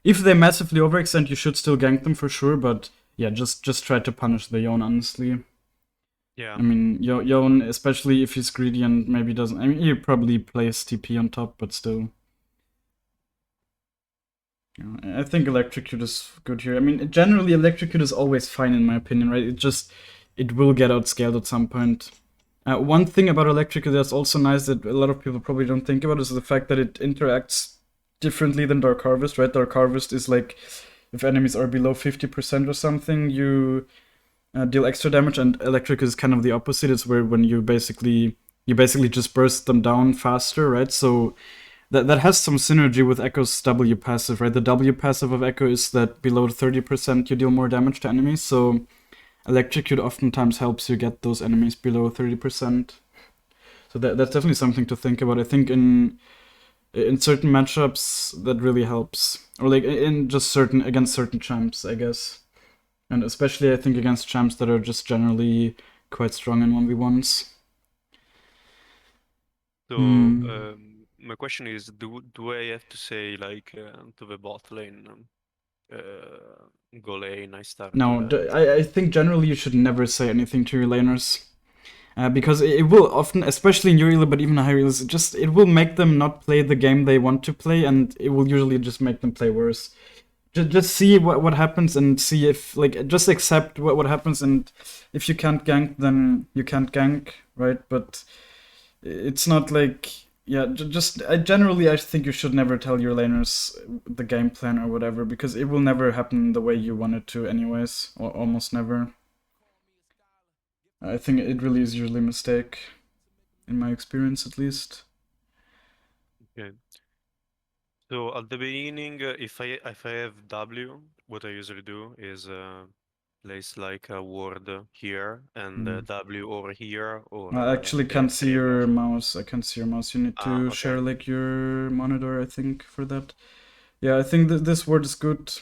if they massively overextend, you should still gank them for sure. But yeah, just try to punish the Yone, honestly. Yeah, I mean, Yone, especially if he's greedy and maybe doesn't. I mean, he probably plays TP on top, but still. I think Electrocute is good here. I mean, generally, Electrocute is always fine in my opinion, right? It will get outscaled at some point. One thing about Electrocute that's also nice that a lot of people probably don't think about is the fact that it interacts differently than Dark Harvest, right? Dark Harvest is like if enemies are below 50% or something, you deal extra damage, and Electric is kind of the opposite. It's where when you basically just burst them down faster, right? So that has some synergy with Ekko's W passive, right? The W passive of Ekko is that below 30% you deal more damage to enemies, so Electrocute oftentimes helps you get those enemies below 30%. So that's definitely something to think about. I think in certain matchups that really helps. Or like in just certain against certain champs, I guess. And especially I think against champs that are just generally quite strong in 1v1s. so Hmm. my question is, do I have to say like to the bot lane, go lane, I start No, I think generally you should never say anything to your laners. Because it will often, especially in Uriel, but even higher Uriel, it will make them not play the game they want to play, and it will usually just make them play worse. Just see what happens and see if like just accept what happens, and if you can't gank then you can't gank, right? But it's not like, yeah, just I think you should never tell your laners the game plan or whatever, because it will never happen the way you want it to anyways, or almost never. I think it really is usually a mistake, in my experience at least. Okay. So at the beginning, if I have W, what I usually do is place like a word here and Mm. W over here or I actually the can't see same. your mouse. I can't see your mouse. You need Ah, to okay. share like your monitor, I think, for that. Yeah, I think this word is good.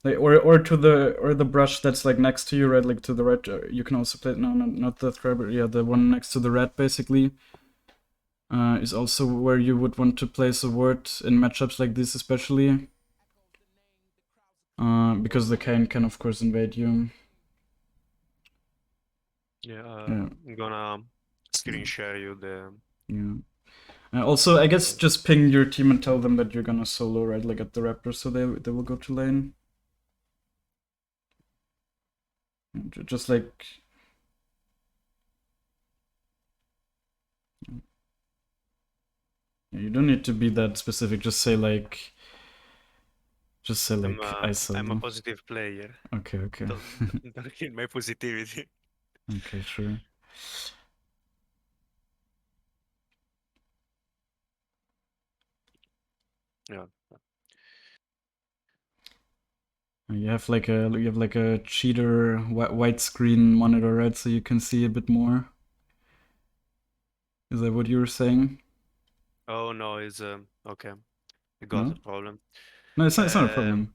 Like, or to the brush that's like next to you, right? Like to the right. You can also play. No, not the thread, but yeah, the one next to the red, basically. Is also where you would want to place a word in matchups like this, especially. Because the cane can, of course, invade you. Yeah, Yeah, I'm gonna screen share you the. yeah. Also, I guess just ping your team and tell them that you're gonna solo, right? Like at the Raptors, so they will go to lane. Just like, you don't need to be that specific. Just say like I I'm a solo. positive player. Okay, okay, Don't kill my positivity. okay, sure. Yeah. You have like a cheater white screen monitor, right? So you can see a bit more. Is that what you were saying? Oh no, it's okay. I got No, a problem. no, it's not a Um. problem.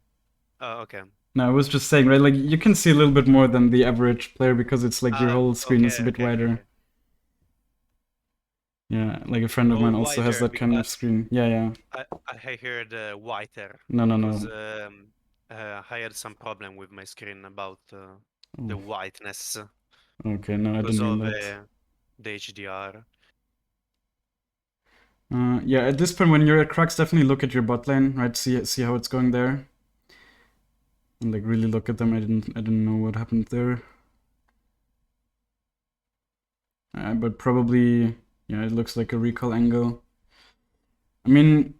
Okay. No, I was just saying, right? Like you can see a little bit more than the average player because it's like your Uh. whole screen is a Okay. bit Okay. Okay. wider. Okay. Yeah, like a friend of Oh, mine also has whiter. that kind of screen. Yeah, yeah. I heard whiter No, no, because no. I had some problem with my screen about the Oh, whiteness okay, no, I because didn't mean of that. the HDR. Yeah, at this point when you're at Crux, definitely look at your bot lane, right? See how it's going there, and like really look at them. I didn't know what happened there, but probably, yeah, it looks like a recall angle. I mean,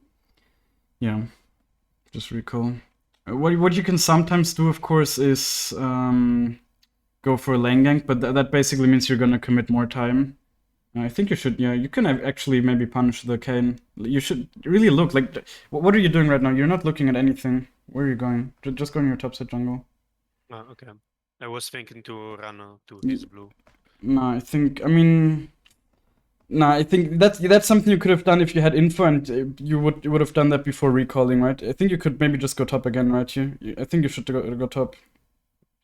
yeah, just recall. What you can sometimes do, of course, is go for a lane gank, but that basically means you're gonna commit more time. I think you should, yeah, you can actually maybe punish the cane. You should really look, like, what are you doing right now? You're not looking at anything. Where are you going? Just go in your topside jungle. Okay. I was thinking to run to his You, blue. no, I mean, no, I think that's something you could have done if you had info, and you would have done that before recalling, right? I think you could maybe just go top again, right? I think you should go top.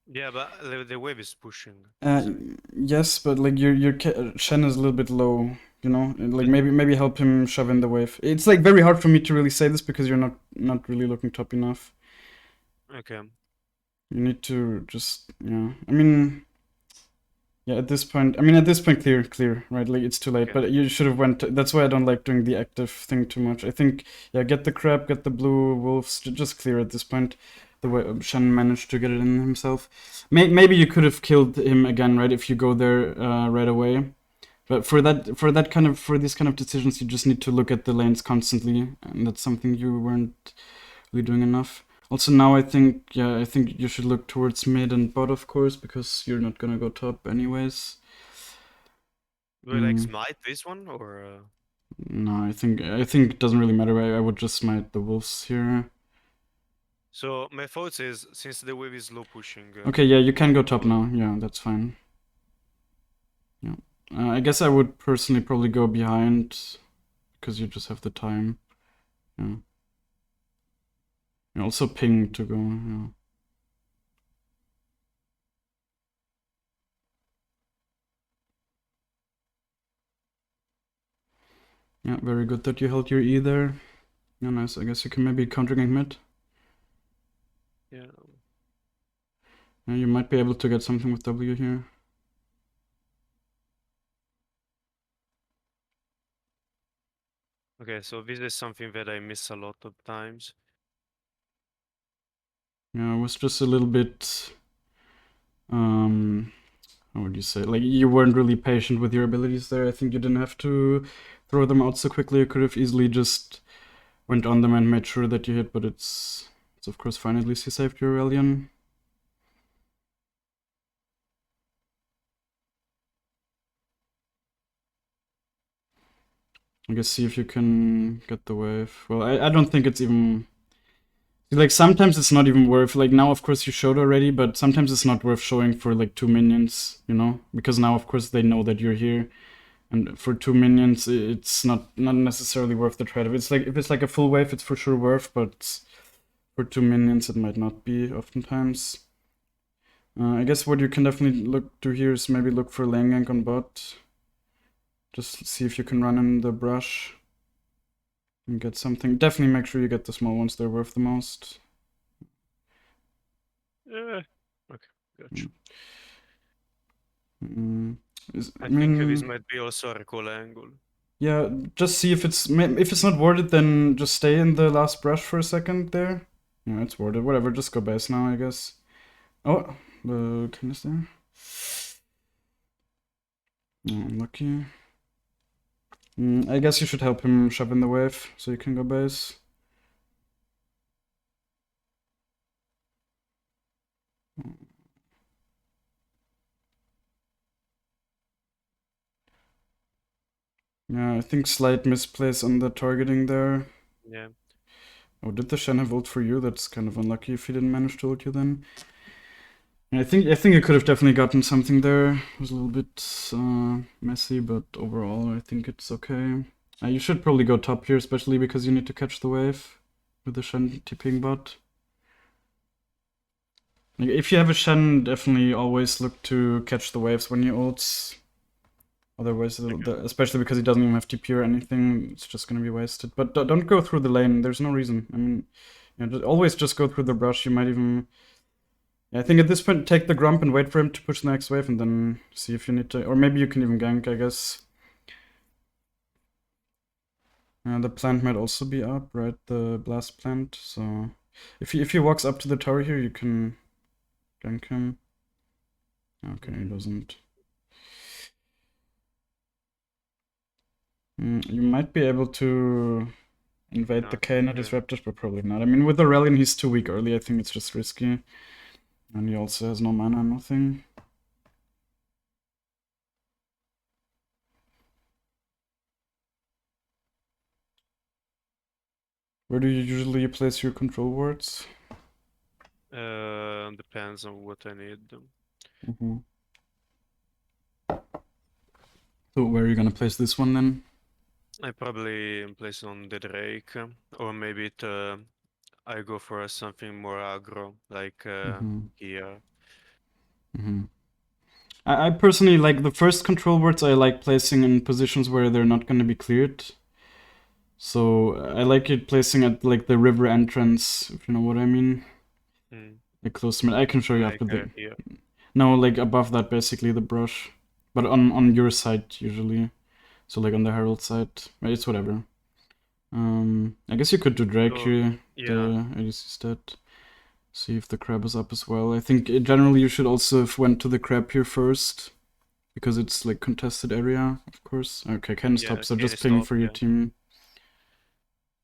Yeah, but the wave is pushing, Uh, isn't it? yes, but like Shen is a little bit low, you know. And, like But maybe help him shove in the wave. It's like very hard for me to really say this because you're not really looking top enough. okay. You need to just, yeah. I mean, yeah. At this point, clear, right? Like it's too late. Okay. But you should have went. That's why I don't like doing the active thing too much. I think, yeah, get the crab, get the blue wolves, just clear at this point. The way Shen managed to get it in himself. Maybe you could have killed him again, right? If you go there right away. But for these kind of decisions, you just need to look at the lanes constantly, and that's something you weren't really doing enough. Also, now I think you should look towards mid and bot, of course, because you're not gonna go top anyways. Do I like Mm, smite this one or? no, I think it doesn't really matter. I would just smite the wolves here. So my thoughts is since the wave is low pushing, Okay, yeah, you can try go top to. now. Yeah, that's fine. Yeah, I guess I would personally probably go behind because you just have the time. Yeah, and also ping to go. Yeah. Yeah, very good that you held your E there. Yeah, nice. I guess you can maybe counter gank mid. Yeah. Yeah, you might be able to get something with W here. Okay, so this is something that I miss a lot of times. Yeah, it was just a little bit, how would you say? Like, you weren't really patient with your abilities there. I think you didn't have to throw them out so quickly. You could have easily just went on them and made sure that you hit, but it's of course fine. At least you saved your Aurelion. I guess see if you can get the wave. Well, I don't think it's even... Like, sometimes it's not even worth... Like, now, of course, you showed already, but sometimes it's not worth showing for, like, 2 minions, you know? Because now, of course, they know that you're here. And for 2 minions, it's not necessarily worth the trade-off. It's like, if it's like a full wave, it's for sure worth, but for 2 minions, it might not be oftentimes. I guess what you can definitely look to here is maybe look for lane gank on bot. Just see if you can run in the brush and get something. Definitely make sure you get the small ones, they're worth the most. Okay, gotcha. I think this mean, might be also a recall angle. yeah, just see if it's not warded, then just stay in the last brush for a second there. Yeah, it's warded. Whatever, just go base now, I guess. Oh, the canister. Oh, unlucky. I guess you should help him shove in the wave so you can go base. Yeah, I think slight misplace on the targeting there. Yeah. Oh, did the Shen have ult for you? That's kind of unlucky if he didn't manage to ult you then. Yeah, I think you could have definitely gotten something there. It was a little bit messy, but overall I think it's okay. You should probably go top here, especially because you need to catch the wave with the Shen TPing bot. Like, if you have a Shen, definitely always look to catch the waves when you ults. Otherwise, especially because he doesn't even have TP or anything, it's just gonna be wasted. But don't go through the lane, there's no reason. I mean, always just go through the brush. You might even... Yeah, I think at this point, take the Grump and wait for him to push the next wave and then see if you need to... Or maybe you can even gank, I guess. The plant might also be up, right? The blast plant, so... If he walks up to the tower here, you can gank him. Okay, he doesn't. You might be able to invade the Kayn at his Raptors, but probably not. I mean, with Aurelion, he's too weak early. I think it's just risky. And he also has no mana, nothing. Where do you usually place your control wards? Depends on what I need. So where are you gonna place this one then? I probably place it on the Drake, or maybe I go for something more aggro, like here. I personally like the first control wards. I like placing in positions where they're not gonna be cleared. So I like it placing at like the river entrance, if you know what I mean. Like close to mid. I can show you after the... Here. No, like above that, basically the brush, but on your side usually. So like on the Herald side, it's whatever. I guess you could do Drake here. The ADC stat. See if the crab is up as well. I think generally you should also have went to the crab here first, because it's like contested area, of course. Okay, Kayn stop, so just ping for your team.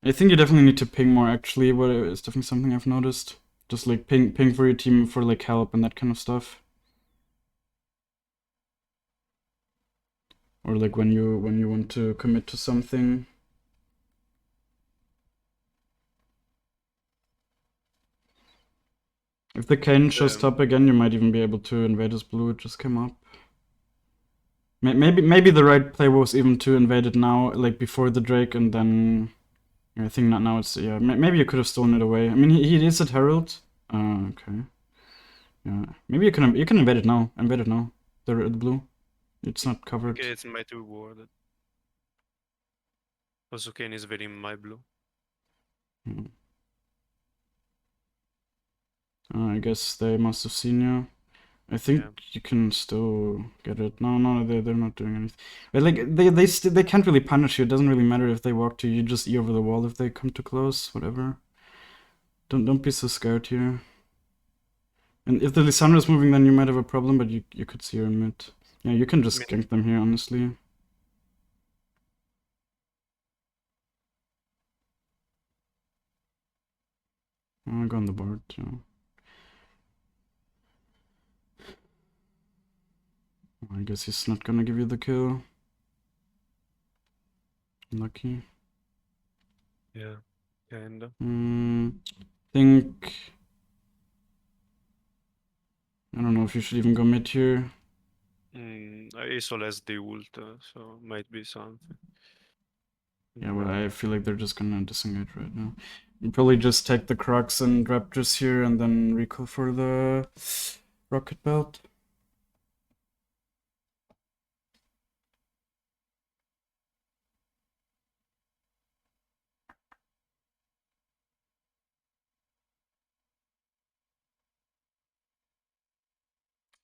I think you definitely need to ping more actually, but it's definitely something I've noticed. Just like ping for your team for like help and that kind of stuff. Or like when you want to commit to something. If the Kayn shows top again, you might even be able to invade his blue. It just came up. Maybe the right play was even to invade it now, like before the Drake, and then I think not now. It's maybe you could have stolen it away. I mean, he is at Herald. Okay. Yeah, maybe you can invade it now. Invade it now. The blue. It's not covered. Okay, it's might be warded. Also, Kayn is invading my blue. I guess they must have seen you. I think you can still get it. No, they're not doing anything. But like they can't really punish you. It doesn't really matter if they walk to you. You just E over the wall if they come too close. Whatever. Don't be so scared here. And if the Lissandra's moving, then you might have a problem, but you could see her in mid. Yeah, you can just Mid. gank them here, honestly. I'll go on the board, yeah. I guess he's not gonna give you the kill. Lucky. Yeah, kinda. Think... I don't know if you should even go mid here. Isol has the ult, so might be something. Yeah, well, I feel like they're just gonna disengage right now. You probably just take the Crocs and Raptors here and then recall for the Rocket Belt.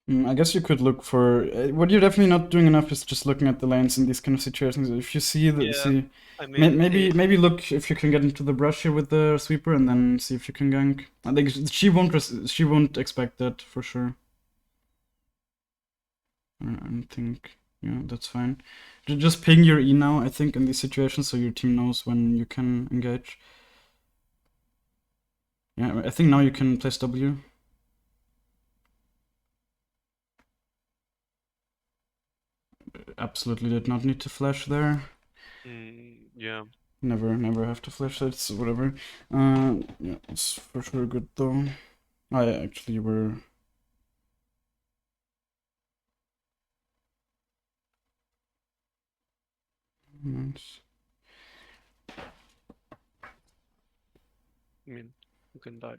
I guess you could look for... what you're definitely not doing enough is just looking at the lanes in these kind of situations. If you see the... Yeah, I mean, maybe look if you can get into the brush here with the sweeper and then see if you can gank. I think she won't expect that for sure. I think... yeah, that's fine. Just ping your E now, I think, in these situations so your team knows when you can engage. Yeah, I think now you can place W. Absolutely did not need to flash there. yeah. Never have to flash, it's whatever. Yeah, it's for sure good though. I actually were... nice. I mean, you can die.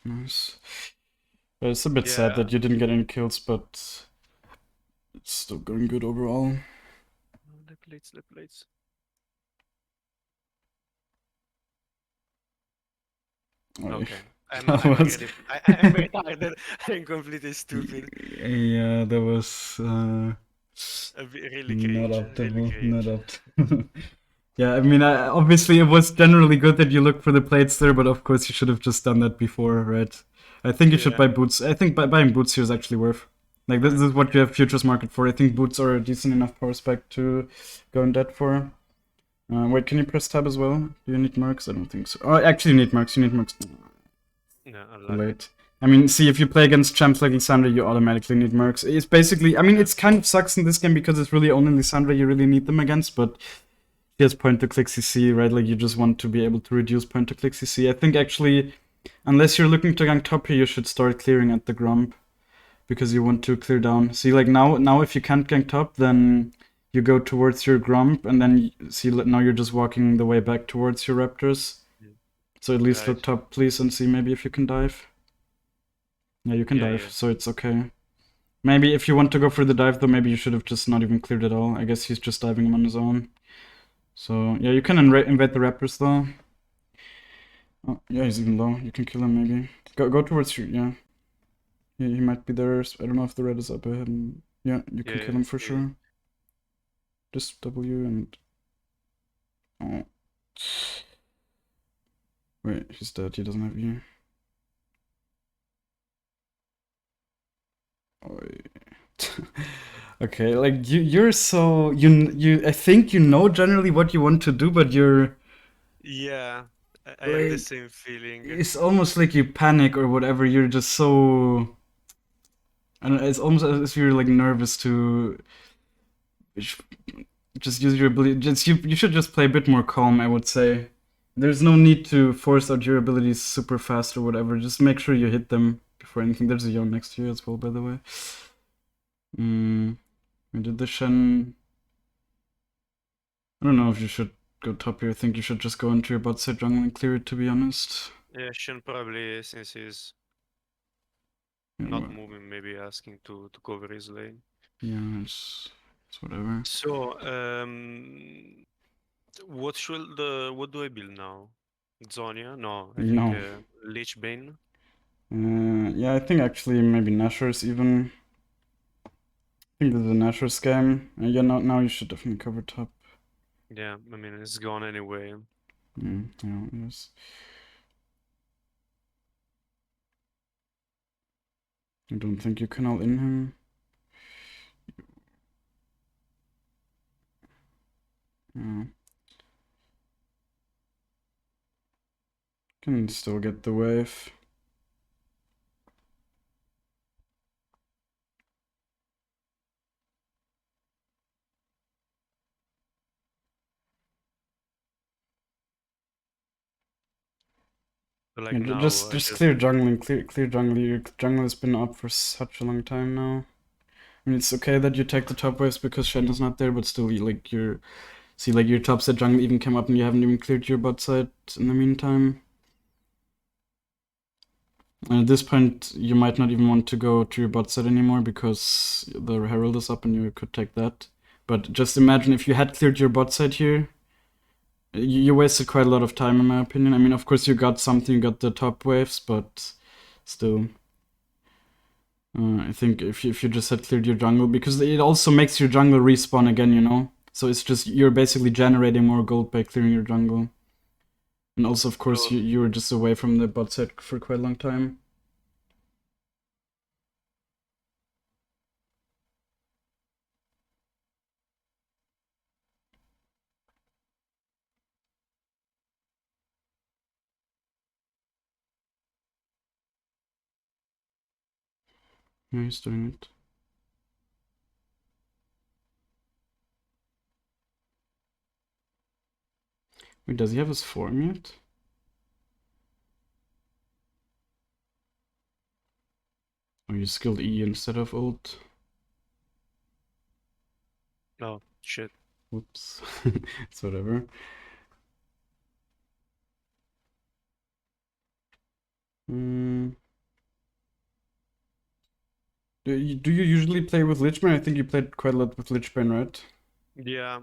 Nice. It's a bit sad Yeah, that you didn't get any kills, but it's still going good overall. the plates. Oh, Okay. that I'm was... already I'm very tired. I'm completely stupid. yeah, that was Really not cringe. Really optimal, not cringe. optimal. Yeah, I mean, obviously it was generally good that you looked for the plates there, but of course you should have just done that before, right? I think you should Yeah. buy boots. I think buying boots here is actually worth. Like, this is what you have futures market for. I think boots are a decent enough power spec to go in debt for. Wait, can you press tab as well? Do you need marks? I don't think so. Oh, actually you need marks. You need marks. Yeah, Too unlucky. late. I mean, see, if you play against champs like Lissandra, you automatically need mercs. It's basically, I mean, Yeah. it's kind of sucks in this game because it's really only Lissandra you really need them against, but he has point-to-click CC, right? Like, you just want to be able to reduce point-to-click CC. I think, actually, unless you're looking to gank top here, you should start clearing at the Grump, because you want to clear down. See, like, now if you can't gank top, then you go towards your Grump, and then, see, now you're just walking the way back towards your Raptors. So at least look Right. top, please, and see maybe if you can dive. Yeah, you can dive, Yeah. so it's okay. Maybe if you want to go for the dive, though, maybe you should have just not even cleared at all. I guess he's just diving him on his own. So, yeah, you can invade the Raptors, though. Oh, yeah, he's even low. You can kill him, maybe. Go towards you, yeah. He might be there. I don't know if the red is up ahead. Yeah, you can kill him for sure. Just W and... oh. Wait, he's dead. He doesn't have E. Oh, okay, like you're so I think you know generally what you want to do, but you're Yeah. I have the like, same feeling. it's almost like you panic or whatever. You're just so, I don't know, it's almost as if you're like nervous to just use your ability. Just you should just play a bit more calm, I would say. There's no need to force out your abilities super fast or whatever. Just make sure you hit them before anything. There's a Yon next to you as well, by the way. We did the Shen. I don't know if you should go top here. I think you should just go into your bot side jungle and clear it, to be honest. Yeah, Shen probably, since he's not moving, maybe asking to cover his lane. Yeah, it's whatever. So, what do I build now? Zonia? No, I think No. Lich Bane. Yeah, I think actually maybe Nashor's even. I think this is a Nashor's game. Yeah, now you should definitely cover top. Yeah, I mean, it's gone anyway. Yeah, yes. I don't think you can all in him. Yeah. Can still get the wave. But like Yeah, now, just clear jungle and clear jungle. Your jungle has been up for such a long time now. I mean, it's okay that you take the top waves because Shen's not there, but still, like your see, like your top side jungle even came up and you haven't even cleared your bot side in the meantime. And at this point, you might not even want to go to your bot side anymore because the herald is up and you could take that. But just imagine if you had cleared your bot side here, you wasted quite a lot of time in my opinion. I mean, of course you got something, you got the top waves, but still. I think if you just had cleared your jungle, because it also makes your jungle respawn again, you know? So it's just, you're basically generating more gold by clearing your jungle. And also, of course, so you were just away from the bot side for quite a long time. Yeah, he's doing it. Wait, does he have his form yet? Or you skilled E instead of ult? oh shit. Whoops. It's whatever. Mm. Do you usually play with Lichbane? I think you played quite a lot with Lichbane, right? Yeah,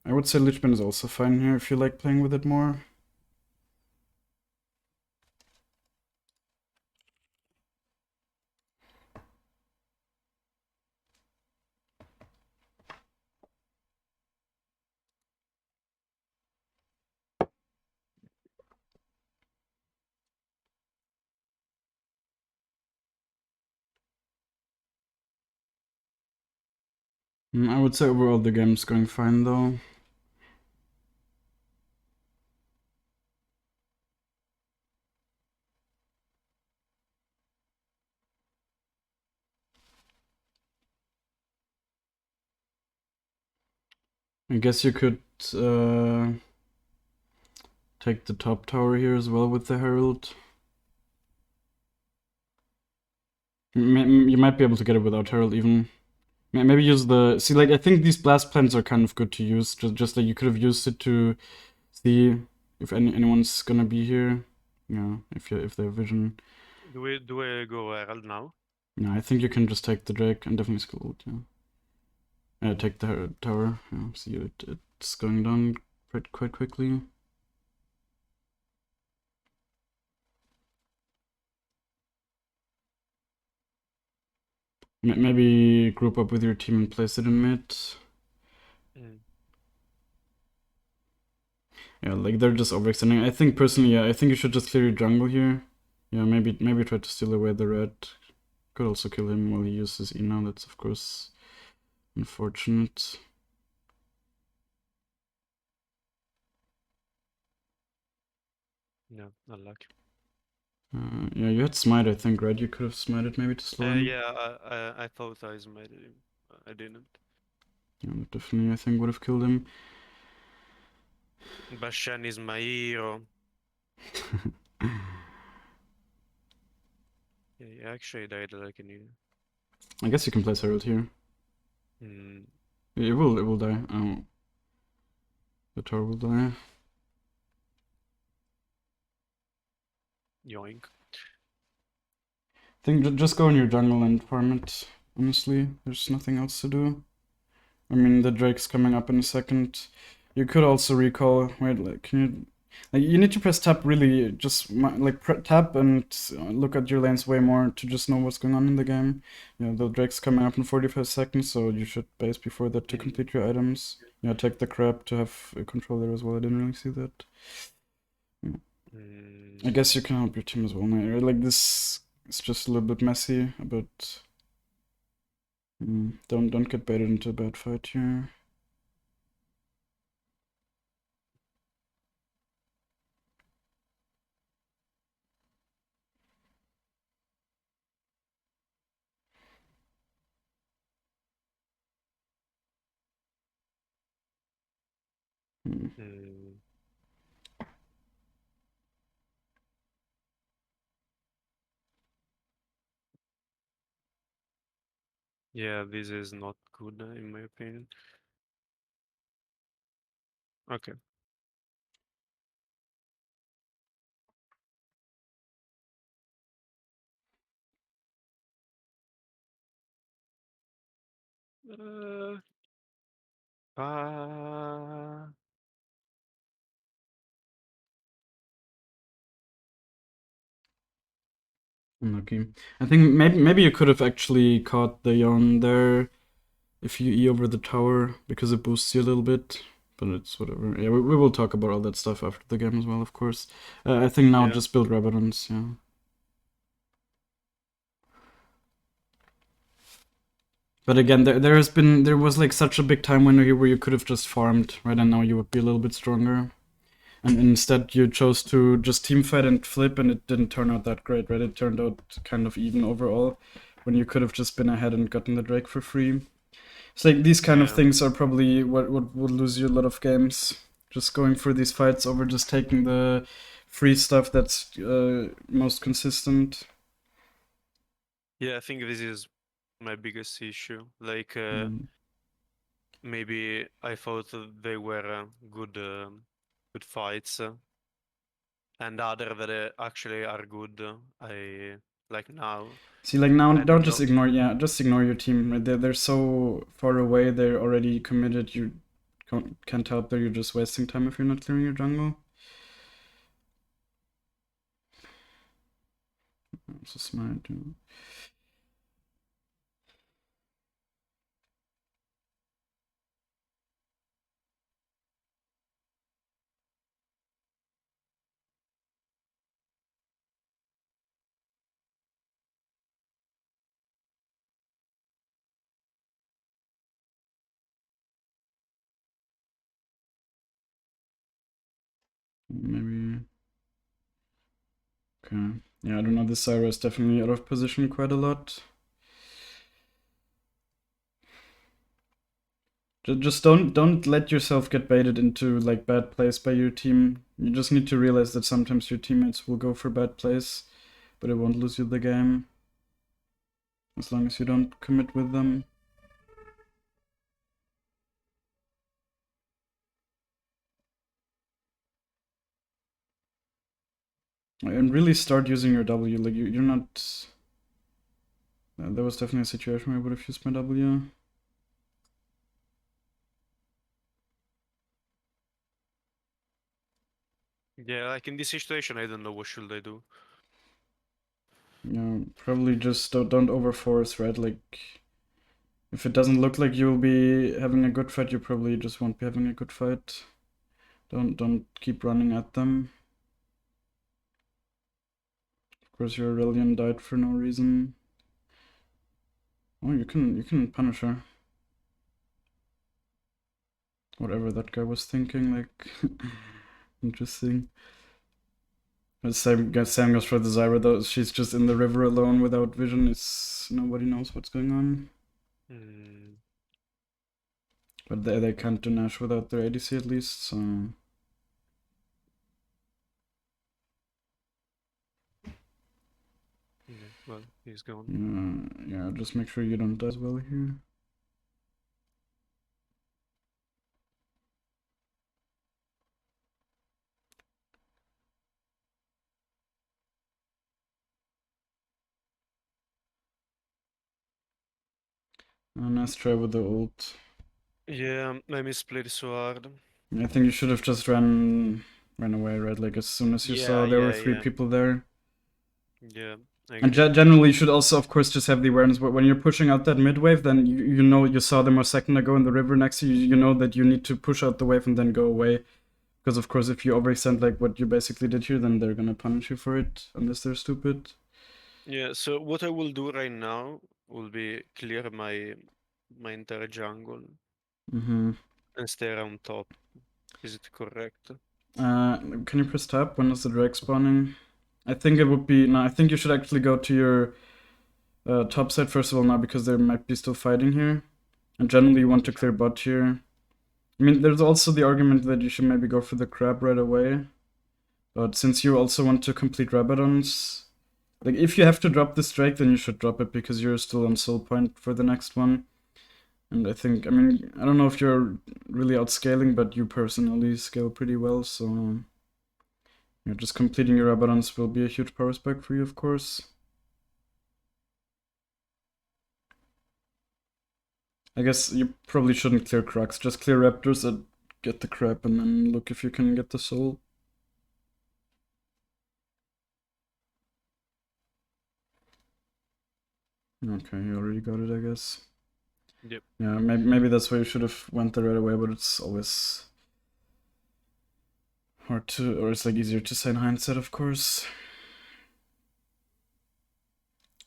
I would say Lichbane is also fine here if you like playing with it more. I would say overall the game's going fine though. I guess you could take the top tower here as well with the Herald. You might be able to get it without Herald even. Maybe use the... See, like, I think these blast plans are kind of good to use. Just like you could have used it to see if anyone's gonna be here. Yeah, if they have vision. do I go Herald now? No, I think you can just take the Drake and definitely skill ult, yeah. Take the tower. Yeah, see, it's going down quite quickly. Maybe group up with your team and place it in mid. Mm. Yeah, like they're just overextending. I think personally, yeah, I think you should just clear your jungle here. Yeah, maybe try to steal away the red. Could also kill him while he uses E now. That's of course unfortunate. Yeah, not lucky. Yeah, you had smite, I think, right? You could have smited maybe to slow him. Yeah, I thought I smited him. I didn't. Yeah, that definitely, I think, would have killed him. But Shen is my hero. Yeah, he actually died like an idiot. I guess you can place Herald here. Mm. It will die. Oh, the tower will die. Yoink. I think just go in your jungle and farm it. Honestly, there's nothing else to do. I mean, the Drake's coming up in a second. You could also recall. Wait, like, can you? Like, you need to press tab really. Just like tab and look at your lanes way more to just know what's going on in the game. You know, the Drake's coming up in 45 seconds, so you should base before that to complete your items. Yeah, take the crab to have a control there as well. I didn't really see that. I guess you can help your team as well. Now. Like this, it's just a little bit messy, but don't get baited into a bad fight here. Yeah, this is not good in my opinion. Okay. Uh, uh, Unlucky. I think maybe you could have actually caught the yawn there if you E over the tower because it boosts you a little bit. But it's whatever. Yeah, we will talk about all that stuff after the game as well, of course. I think now yeah. just build Rabadons, yeah. But again, there was like such a big time window here where you could have just farmed, right? And now you would be a little bit stronger. And instead you chose to just team fight and flip, and it didn't turn out that great, right? It turned out kind of even overall, when you could have just been ahead and gotten the Drake for free. It's like these kind of Yeah. things are probably what would lose you a lot of games. Just going for these fights over just taking the free stuff that's most consistent. Yeah, I think this is my biggest issue. Like, maybe I thought that they were good fights, and other that actually are good. I like now. See, like now, I don't don't just know. ignore. Yeah, just ignore your team. Right? They're so far away. They're already committed. You can't help that you're just wasting time if you're not clearing your jungle. So smart. Yeah. Maybe. Okay. Yeah, I don't know. This Syra is definitely out of position quite a lot. Just don't let yourself get baited into like bad plays by your team. You just need to realize that sometimes your teammates will go for bad plays, but it won't lose you the game as long as you don't commit with them. And really start using your W. Like you're not. There was definitely a situation where I would have used my W. Yeah, like in this situation, I don't know what should I do. Yeah, probably just don't overforce, right? Like if it doesn't look like you'll be having a good fight, you probably just won't be having a good fight. Don't keep running at them. Of course, your Aurelion died for no reason. Oh, you can punish her. Whatever that guy was thinking, like interesting. Same goes for the Zyra though. She's just in the river alone without vision. It's nobody knows what's going on. But they can't do Nash without their ADC at least, so Yeah, well, he's gone. yeah, just make sure you don't die as well here. Nice try with the ult. Yeah, I misplayed so hard. I think you should have just ran away, right? Like as soon as you Yeah, saw there were yeah, three yeah. people there. Yeah, And generally, you should also, of course, just have the awareness. But when you're pushing out that mid wave, then you know you saw them a second ago in the river next to you. You know that you need to push out the wave and then go away. Because of course, if you overextend like what you basically did here, then they're gonna punish you for it unless they're stupid. Yeah, so what I will do right now will be clear my entire jungle Mm-hmm. and stay around top. Is it correct? Can you press tab? When is the drag spawning? I think it would be... No, I think you should actually go to your top side first of all now, because they might be still fighting here. And generally you want to clear bot here. I mean, there's also the argument that you should maybe go for the crab right away. But since you also want to complete Rabadons... Like, if you have to drop this Drake, then you should drop it, because you're still on soul point for the next one. And I think, I mean, I don't know if you're really outscaling, but you personally scale pretty well, so... Yeah, just completing your Rabadons will be a huge power spike for you, of course. I guess you probably shouldn't clear Crux, just clear Raptors and get the crap, and then look if you can get the soul. Okay, you already got it, I guess. Yep. Yeah, maybe that's why you should have went there right away, but it's always hard to, or it's like easier to say in hindsight, of course.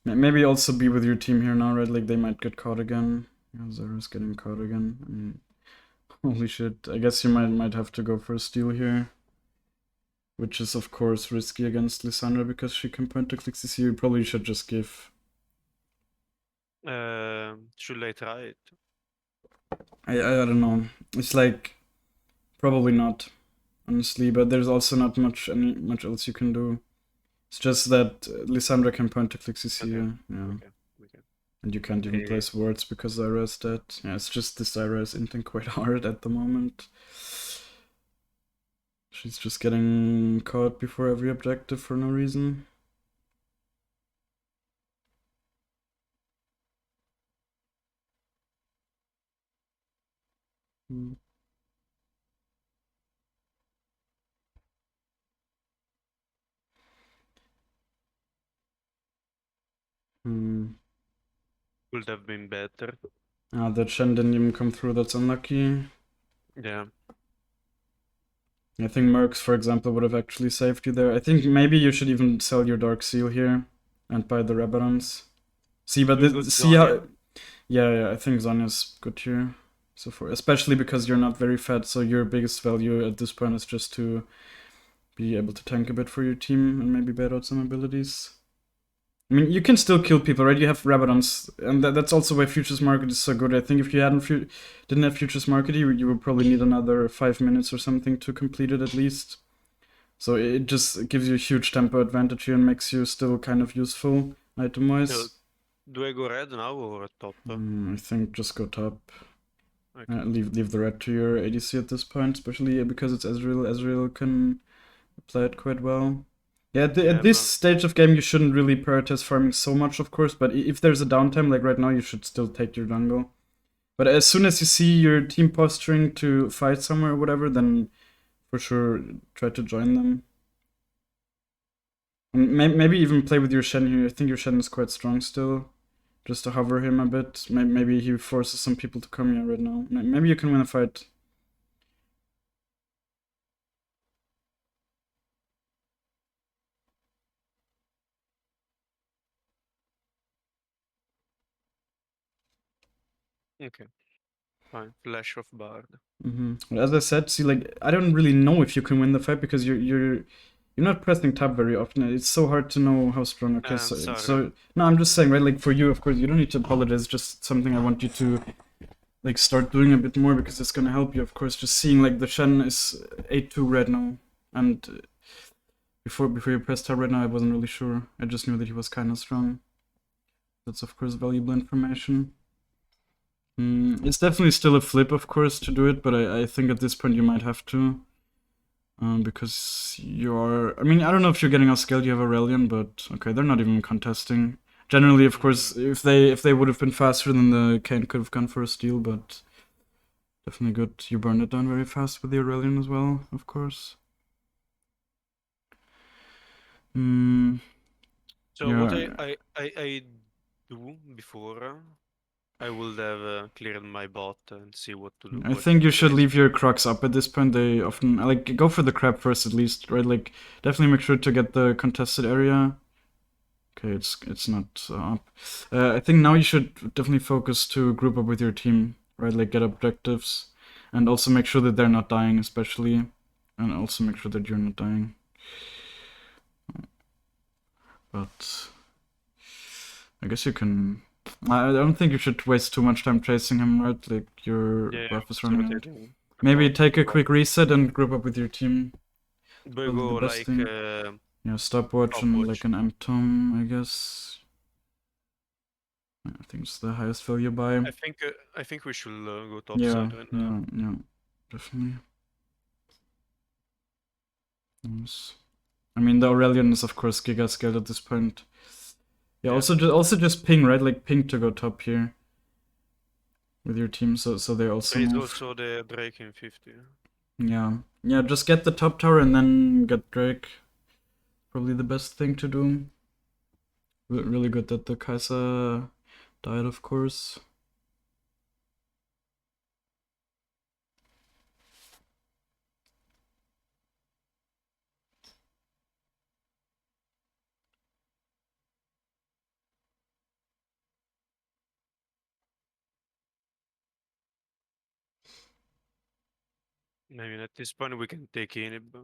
Maybe also be with your team here now, right? Like they might get caught again. Yeah, Zera's getting caught again. I mean, holy shit. I guess you might have to go for a steal here. Which is of course risky against Lissandra because she can point to click CC. You probably should just give. Should I try it? I don't know. It's like probably not, honestly, but there's also not much else you can do. It's just that Lissandra can point to click CC. Okay. Yeah. Okay. And you can't even place wards because Zyra is dead. Yeah, it's just this Zyra is inting quite hard at the moment. She's just getting caught before every objective for no reason. Hmm. Would have been better. Ah, that Shen didn't even come through, that's unlucky. Yeah. I think Mercs, for example, would have actually saved you there. I think maybe you should even sell your Dark Seal here and buy the Rabadons. See, but see how... Yeah, I think Zonya's good here. So especially because you're not very fat, so your biggest value at this point is just to be able to tank a bit for your team and maybe bait out some abilities. I mean, you can still kill people, right? You have Rabadons, and that's also why Futures Market is so good. I think if you didn't have Futures Market, you would probably need another 5 minutes or something to complete it at least. So it just gives you a huge tempo advantage here and makes you still kind of useful item-wise. So, do I go red now or top? I think just go top. Okay. Leave the red to your ADC at this point, especially because it's Ezreal. Ezreal can play it quite well. Yeah, at this stage of game, you shouldn't really prioritize farming so much, of course, but if there's a downtime, like right now, you should still take your jungle. But as soon as you see your team posturing to fight somewhere or whatever, then for sure try to join them. And maybe even play with your Shen here. I think your Shen is quite strong still. Just to hover him a bit. Maybe he forces some people to come here right now. Maybe you can win a fight. Okay. Fine. Flash of Bard. As I said, see, like, I don't really know if you can win the fight because you're not pressing tab very often. It's so hard to know how strong. Okay, so no, I'm just saying, right? Like for you, of course, you don't need to apologize. Just something I want you to like start doing a bit more because it's gonna help you. Of course, just seeing like the Shen is 8-2 right now, and before you pressed tab right now, I wasn't really sure. I just knew that he was kind of strong. That's of course valuable information. It's definitely still a flip, of course, to do it, but I think at this point you might have to. Because you're... I mean, I don't know if you're getting outscaled, you have Aurelion, but okay, they're not even contesting. Generally, of course, if they would have been faster, then the Kayn could have gone for a steal, but definitely good. You burned it down very fast with the Aurelion as well, of course. So what Yeah, I do before, I would have cleared my bot and see what to do, I what think you should plays. leave your crocs up at this point. They often like go for the crab first at least, right? Like definitely make sure to get the contested area. Okay, it's not up. I think now you should definitely focus to group up with your team, right? Like get objectives, and also make sure that they're not dying, especially, and also make sure that you're not dying. But I guess you can. I don't think you should waste too much time chasing him, right? Like your Yeah, buff is what's running out. rotating the Maybe bot. take a Right. quick reset and group up with your team. Do I Probably the go best like thing. Yeah, stopwatch and like stopwatch? an M-Tom, I guess. I think it's the highest value buy. I think we should go top Yeah, side right now. yeah, definitely. Nice. I mean, the Aurelion is of course giga scaled at this point. Yeah, Yeah. also just ping, right? Like ping to go top here with your team, so they also There is move. also the Drake in 50. Yeah, yeah. Just get the top tower and then get Drake. Probably the best thing to do. Really good that the Kai'Sa died, of course. I mean, at this point we can take Inib,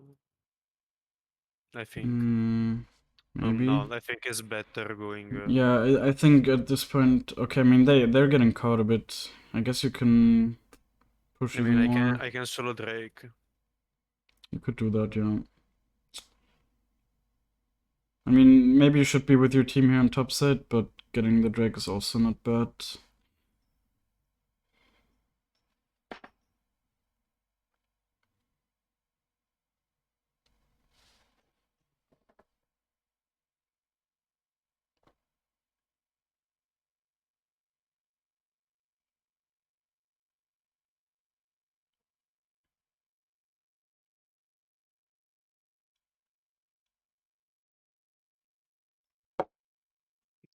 I think. Maybe. No, I think it's better going. Yeah, I think at this point, okay. I mean, they're getting caught a bit. I guess you can push I even mean, more. I can solo Drake. You could do that, yeah. I mean, maybe you should be with your team here on top side, but getting the Drake is also not bad.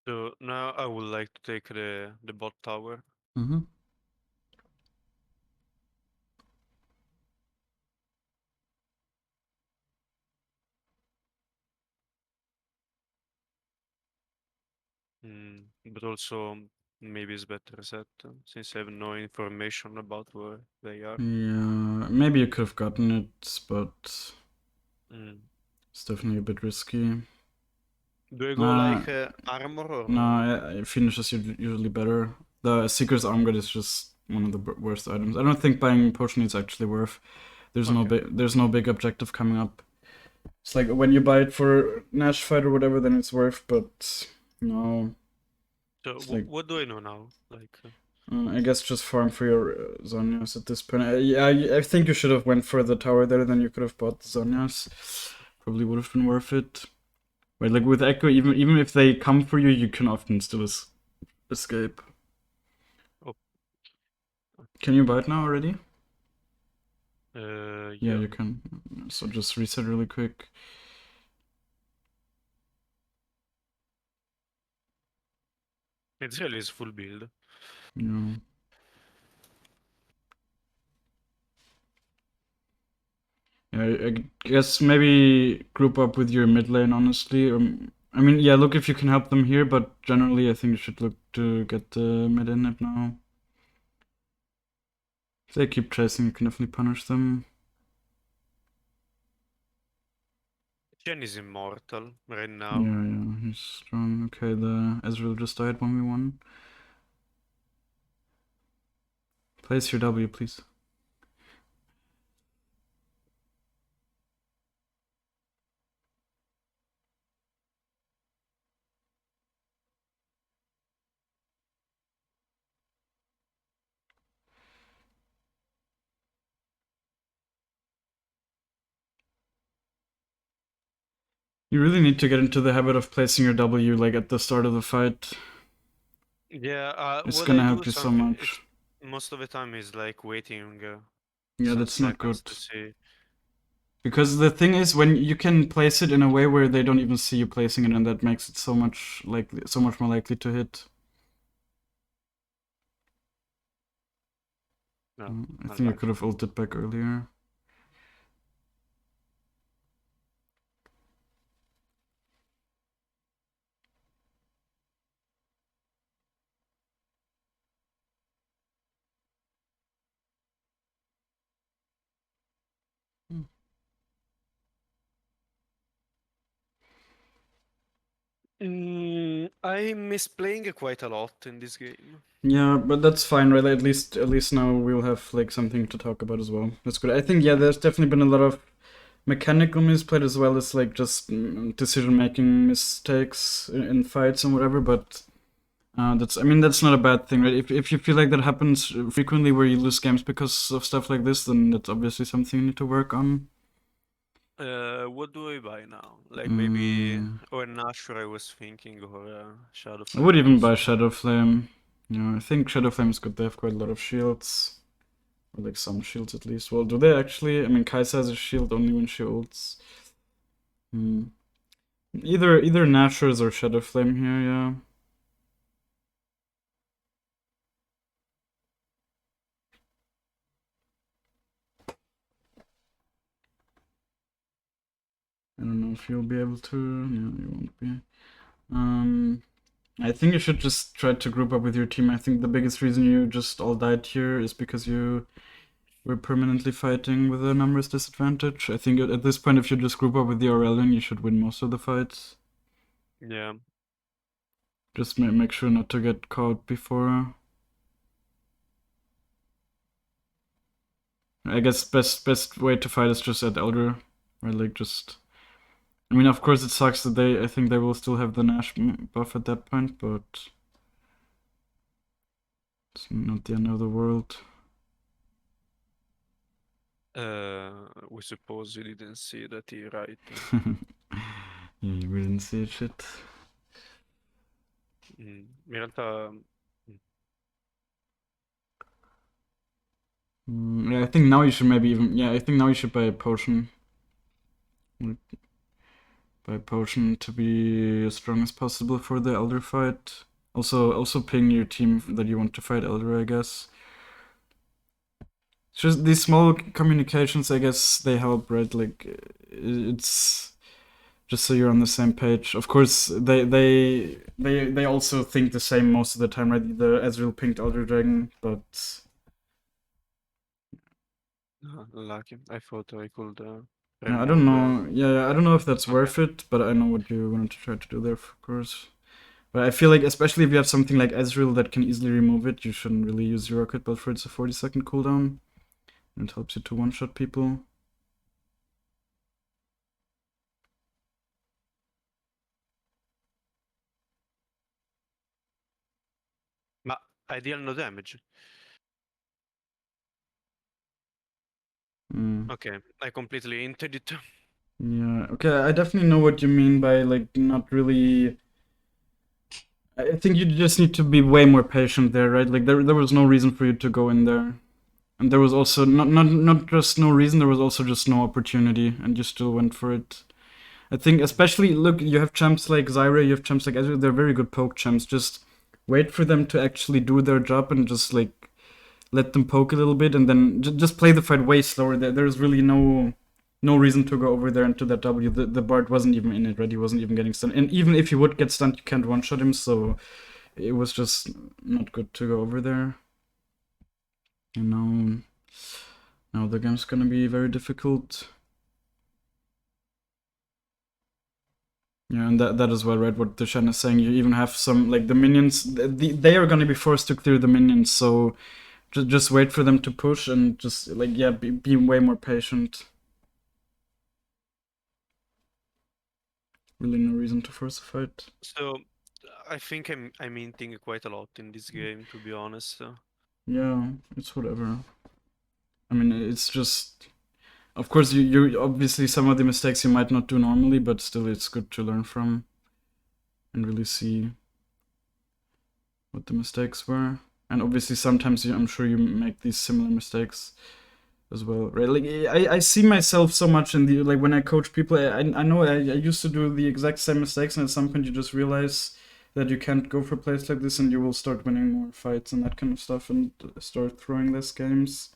So now I would like to take the bot tower. Mm-hmm. But also maybe it's better set since I have no information about where they are. Yeah, maybe you could have gotten it, but Mm. it's definitely a bit risky. Do I go Uh, like armor or no, no? it finishes usually better. The Seeker's Armguard is just one of the worst items. I don't think buying potion is actually worth. Okay. There's no big objective coming up. It's like when you buy it for Nash fight or whatever, then it's worth. But no, So it's like what do I know now? Like I guess just farm for your Zonias at this point. Yeah, I think you should have went for the tower there. Then you could have bought the Zonias. Probably would have been worth it. But like with Ekko, even if they come for you, you can often still escape. oh, Can you buy it now already? Yeah, yeah. you can. So just reset really quick. It's really is full build. Yeah. Yeah, I guess maybe group up with your mid lane, honestly. I mean, yeah, look if you can help them here, but generally I think you should look to get the mid inhib now. If they keep chasing, you can definitely punish them. Chen is immortal right Yeah, now. yeah, he's strong. Okay, the Ezreal just died 1v1. Place your W, please. You really need to get into the habit of placing your W like at the start of the fight. Yeah, It's what I gonna do help you so some it's much. most of the time is like waiting Yeah, some that's not seconds good. to see. Because the thing is, when you can place it in a way where they don't even see you placing it, and that makes it so much more likely to hit. No, I think I could unlucky. have ulted back earlier. I miss playing quite a lot in this game. Yeah, but that's fine, right? At least now we'll have like something to talk about as well. That's good. I think yeah, there's definitely been a lot of mechanical misplayed as well as like just decision making mistakes in fights and whatever. But that's not a bad thing, right? If you feel like that happens frequently where you lose games because of stuff like this, then that's obviously something you need to work on. What do I buy now? Like maybe Mm, or Nashor I was thinking, or Shadow I would Flame even buy also. Shadow Flame. I think Shadow Flame is good. They have quite a lot of shields. Or like some shields at least. Well, do they actually? I mean, Kai'Sa has a shield only when she ults. Hmm. Either Nashor's or Shadow Flame here, yeah. I don't know if you'll be able to. No, you won't be. Um, I think you should just try to group up with your team. I think the biggest reason you just all died here is because you were permanently fighting with a numbers disadvantage. I think at this point, if you just group up with the Aurelion, you should win most of the fights. Yeah. Just make sure not to get caught before. I guess best way to fight is just at Elder, right? Like just. I mean, of course, it sucks that I think they will still have the Nash buff at that point, but it's not the end of the world. We suppose you didn't see that he right. Yeah, you didn't see shit. In realtà Yeah, I think now you should maybe even. Yeah, I think now you should buy a potion. Buy a potion to be as strong as possible for the Elder fight. Also ping your team that you want to fight Elder, I guess. It's just these small communications, I guess, they help, right? Like, it's just so you're on the same page. Of course, they also think the same most of the time, right? The Ezreal pinged Elder Dragon, but lucky. I thought I could I don't remove. know. Yeah, I don't know if that's Okay. worth it, but I know what you wanted to try to do there, of course. But I feel like, especially if you have something like Ezreal that can easily remove it, you shouldn't really use your Rocket Belt for it's a 40-second cooldown. It helps you to one-shot people. Ma I deal no damage. Mm. Okay, I completely entered it. Yeah, okay, I definitely know what you mean by, like, not really. I think you just need to be way more patient there, right? Like, there was no reason for you to go in there. And there was also not just no reason, there was also just no opportunity, and you still went for it. I think especially look, you have champs like Zyra, you have champs like Ezreal, they're very good poke champs. Just wait for them to actually do their job and just like let them poke a little bit, and then just play the fight way slower. There's really no reason to go over there into that W. The Bard wasn't even in it, right? He wasn't even getting stunned, and even if he would get stunned, you can't one shot him. So it was just not good to go over there. You know, now the game's gonna be very difficult. Yeah, and that as well, right? What Dushan is saying, you even have some like the minions. They are gonna be forced to clear the minions, so just wait for them to push and just like yeah, be way more patient. Really, no reason to force a fight. So I think I'm hinting quite a lot in this game, to be honest. Yeah, it's whatever. I mean, it's just. Of course, you obviously some of the mistakes you might not do normally, but still, it's good to learn from and really see what the mistakes were. And obviously, sometimes I'm sure you make these similar mistakes as well, right? Like I see myself so much in the like when I coach people. I know I used to do the exact same mistakes, and at some point you just realize that you can't go for plays like this, and you will start winning more fights and that kind of stuff, and start throwing less games.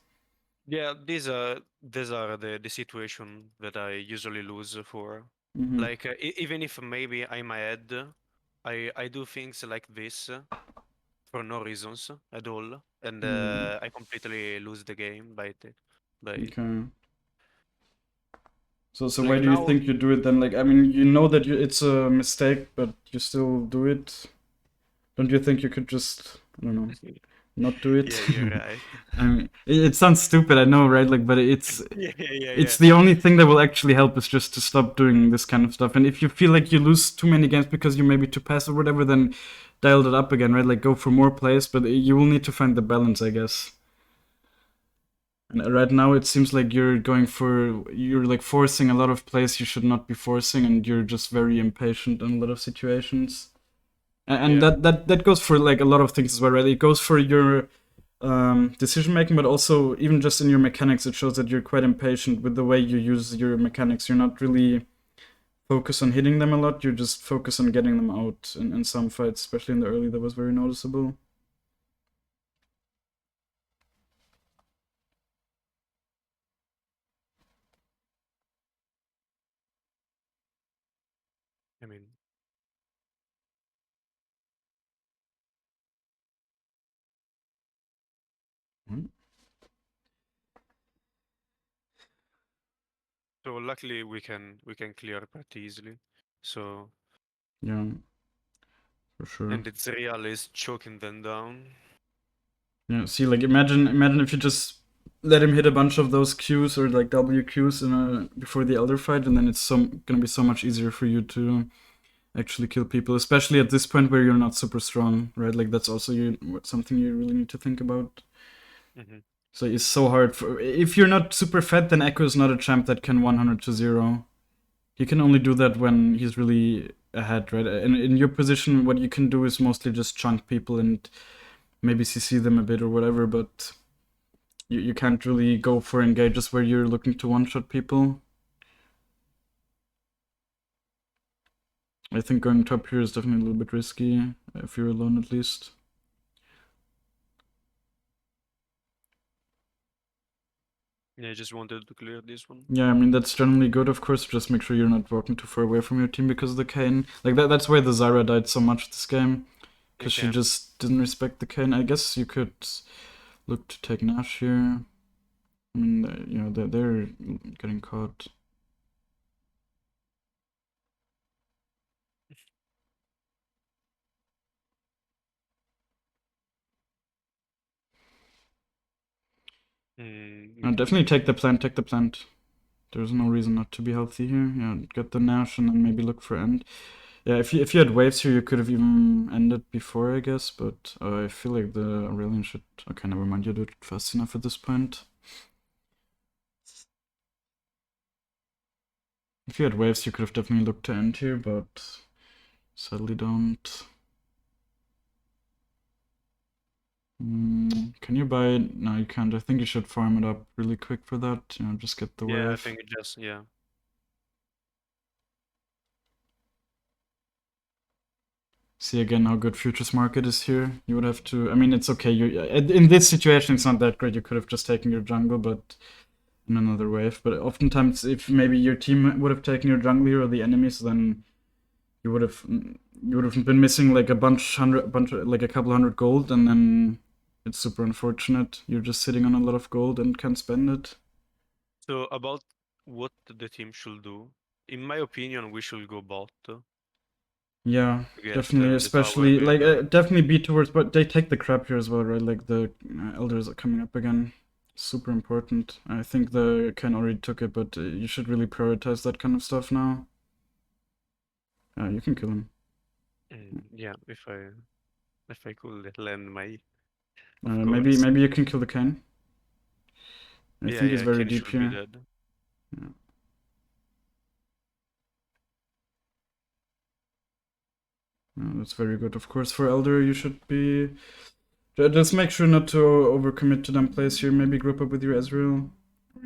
Yeah, these are the situation that I usually lose for. Mm-hmm. Like even if maybe I'm ahead, I do things like this for no reasons at all, and Yeah. I completely lose the game by Okay. So why like do you now. think you do it then? Like I mean, you know that it's a mistake, but you still do it. Don't you think you could just, I don't know, not do Yeah, it? you're right. I mean, it sounds stupid, I know, right? Like, but Yeah, yeah, it's yeah. the only thing that will actually help is just to stop doing this kind of stuff. And if you feel like you lose too many games because you're maybe too passive or whatever, then dial it up again, right? Like, go for more plays, but you will need to find the balance, I guess. And right now, it seems like you're like forcing a lot of plays you should not be forcing, and you're just very impatient in a lot of situations. And Yeah. that goes for like a lot of things as well, right? It goes for your decision making, but also even just in your mechanics, it shows that you're quite impatient with the way you use your mechanics. You're not really focused on hitting them a lot. You're just focused on getting them out in some fights, especially in the early. That was very noticeable. I mean, Mm. so luckily we can clear pretty easily. So Yeah, for sure. and it's real is choking them down. Yeah, see, like imagine if you just let him hit a bunch of those Qs or like W Qs before the elder fight, and then it's gonna be so much easier for you to actually kill people, especially at this point where you're not super strong, right? Like that's also something you really need to think about. Hmm. So it's so hard for if you're not super fat, then Ekko is not a champ that can 100 to 0. He can only do that when he's really ahead, right? And in your position, what you can do is mostly just chunk people and maybe CC them a bit or whatever, but you can't really go for engages where you're looking to one-shot people. I think going top here is definitely a little bit risky, if you're alone at least. Yeah, I just wanted to clear this one. Yeah, I mean that's generally good, of course. Just make sure you're not walking too far away from your team because of the Kane. Like that's why the Zyra died so much this game, because she Okay. just didn't respect the Kane. I guess you could look to take Nash here. I mean, you know, they're getting caught. We No, can definitely take. take the plant. Take the plant. There's no reason not to be healthy here. Yeah, get the Nash and then maybe look for end. Yeah, if you had waves here, you could have even ended before, I guess. But I feel like the Aurelian should. Okay, never mind. You do it fast enough at this point. If you had waves, you could have definitely looked to end here, but sadly don't. Can you buy it? No, you can't. I think you should farm it up really quick for that. You know, just get the Yeah, I wave. think it just yeah. See again how good futures market is here. You would have to. I mean, it's okay. You in this situation, it's not that great. You could have just taken your jungle, but in another wave. But oftentimes, if maybe your team would have taken your jungle here or the enemies, then you would have been missing like like a couple hundred gold, and then it's super unfortunate. You're just sitting on a lot of gold and can't spend it. So about what the team should do, in my opinion, we should go bot to Yeah, get definitely. the tower Especially like bigger. definitely be towards, but they take the crap here as well, right? Like the elders are coming up again. Super important. I think the Ken already took it, but you should really prioritize that kind of stuff now. You can kill him. Yeah, if I could land my, of Maybe course. maybe you can kill the Ken. I Yeah, think he's yeah, very Kenny deep should be here. dead. Yeah. That's very good. Of course, for Elder, you should be. Just make sure not to overcommit to dumb plays here. Maybe group up with your Ezreal.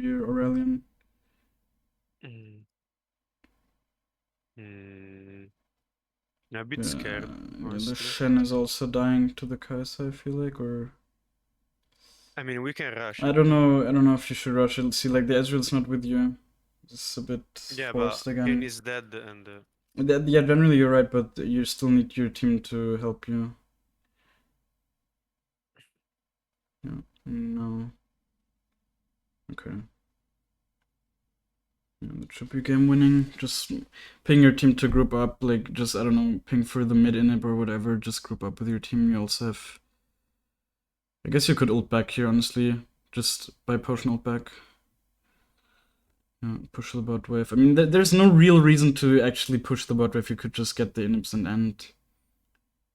your Aurelion? Mm. Mm. I'm a bit Yeah, scared, yeah, the honestly. Shen is also dying to the Kai'Sa, I feel like, or I mean, we can rush I it. don't know. I don't know if you should rush it. See, like the Ezreal's not with you. It's a bit Yeah, but forced Kane again. is dead, and Yeah, generally you're right, but you still need your team to help you. Yeah. No. Okay. Yeah, that should be game winning. Just ping your team to group up. Like, just, I don't know, ping for the mid inhib or whatever. Just group up with your team. You also have. I guess you could ult back here, honestly. Just buy potion ult back. Yeah, push the bot wave. I mean, there's no real reason to actually push the bot wave. You could just get the inhibs and end.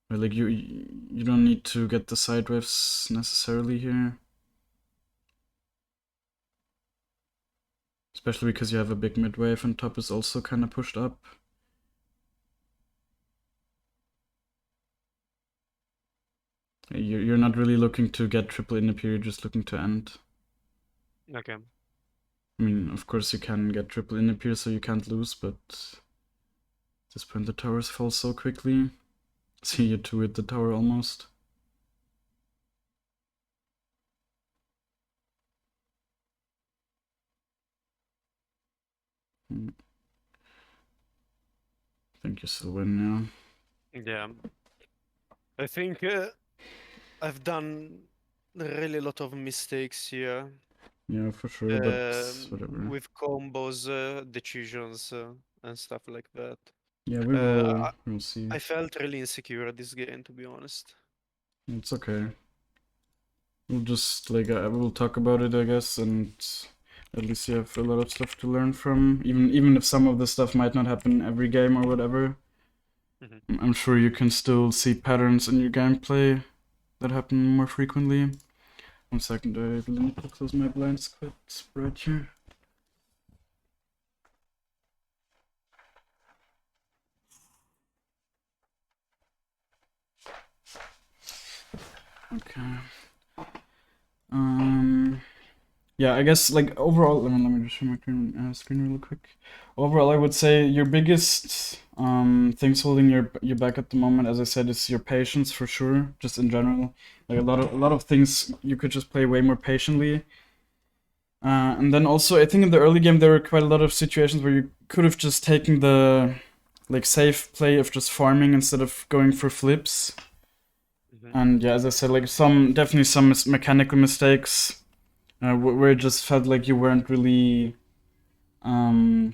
But like, you don't need to get the side waves necessarily here. Especially because you have a big mid wave and top is also kind of pushed up. You're not really looking to get triple inhib here, you're just looking to end. okay. I mean, of course you can get triple inhib here, so you can't lose, but at this point the towers fall so quickly. See you two hit the tower almost. I think you still win now. Yeah. I think I've done really a lot of mistakes here. Yeah, for sure, but whatever. With combos, decisions, and stuff like that. Yeah, we'll see. I felt really insecure at this game, to be honest. It's okay. We'll just, like, we'll talk about it, I guess, and at least you have a lot of stuff to learn from. Even if some of the stuff might not happen every game or whatever. Mm-hmm. I'm sure you can still see patterns in your gameplay that happen more frequently. 1 second, I really need to close my blinds quite bright here. Okay. Yeah, I guess, like, overall, let me just show my screen real quick. Overall, I would say your biggest things holding you back at the moment, as I said, is your patience for sure. Just in general, like a lot of things you could just play way more patiently. And then also, I think in the early game there were quite a lot of situations where you could have just taken the like safe play of just farming instead of going for flips. Mm-hmm. And yeah, as I said, like definitely some mechanical mistakes. Where it just felt like you weren't really, yeah,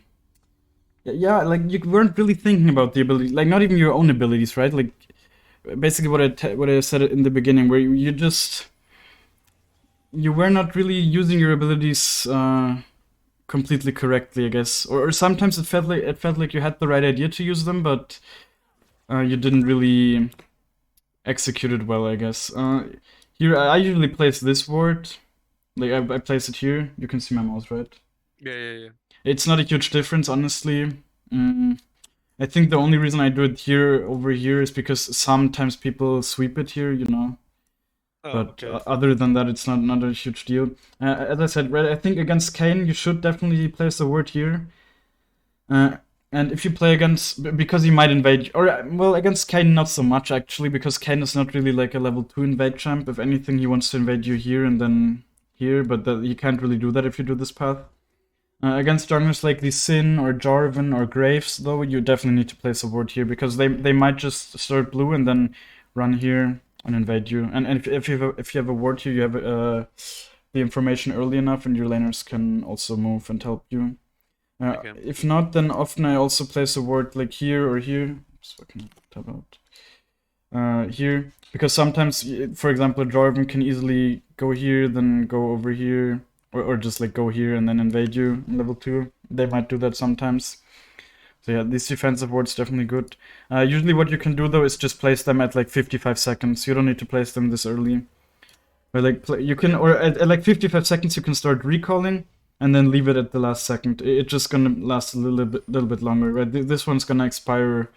like you weren't really thinking about the ability, like not even your own abilities, right? Like basically what I said in the beginning, where you were not really using your abilities completely correctly, I guess, or sometimes it felt like you had the right idea to use them, but you didn't really execute it well, I guess. Here I usually place this ward. Like, I place it here. You can see my mouse, right? Yeah. It's not a huge difference, honestly. I think the only reason I do it here over here is because sometimes people sweep it here, you know. Oh, But okay. other than that, it's not a huge deal. As I said, right, I think against Kayn, you should definitely place the ward here. And if you play against, because he might invade, or well, against Kayn not so much actually, because Kayn is not really like a level 2 invade champ. If anything, he wants to invade you here and then here, but he can't really do that if you do this path. Against junglers like Lee Sin or Jarvan or Graves, though, you definitely need to place a ward here, because they might just start blue and then run here and invade you. And if you have a ward here, you have the information early enough, and your laners can also move and help you. Okay. If not, then often I also place a ward like here or here. Just fucking tab out. Here, because sometimes, for example, Jarvan can easily go here, then go over here, or just like go here and then invade you in level 2. They might do that sometimes. So yeah, these defensive wards definitely good. Usually what you can do though is just place them at like 55 seconds. You don't need to place them this early. Or like you can, or at like 55 seconds you can start recalling and then leave it at the last second. It's just gonna last a little bit longer, right? This one's gonna expire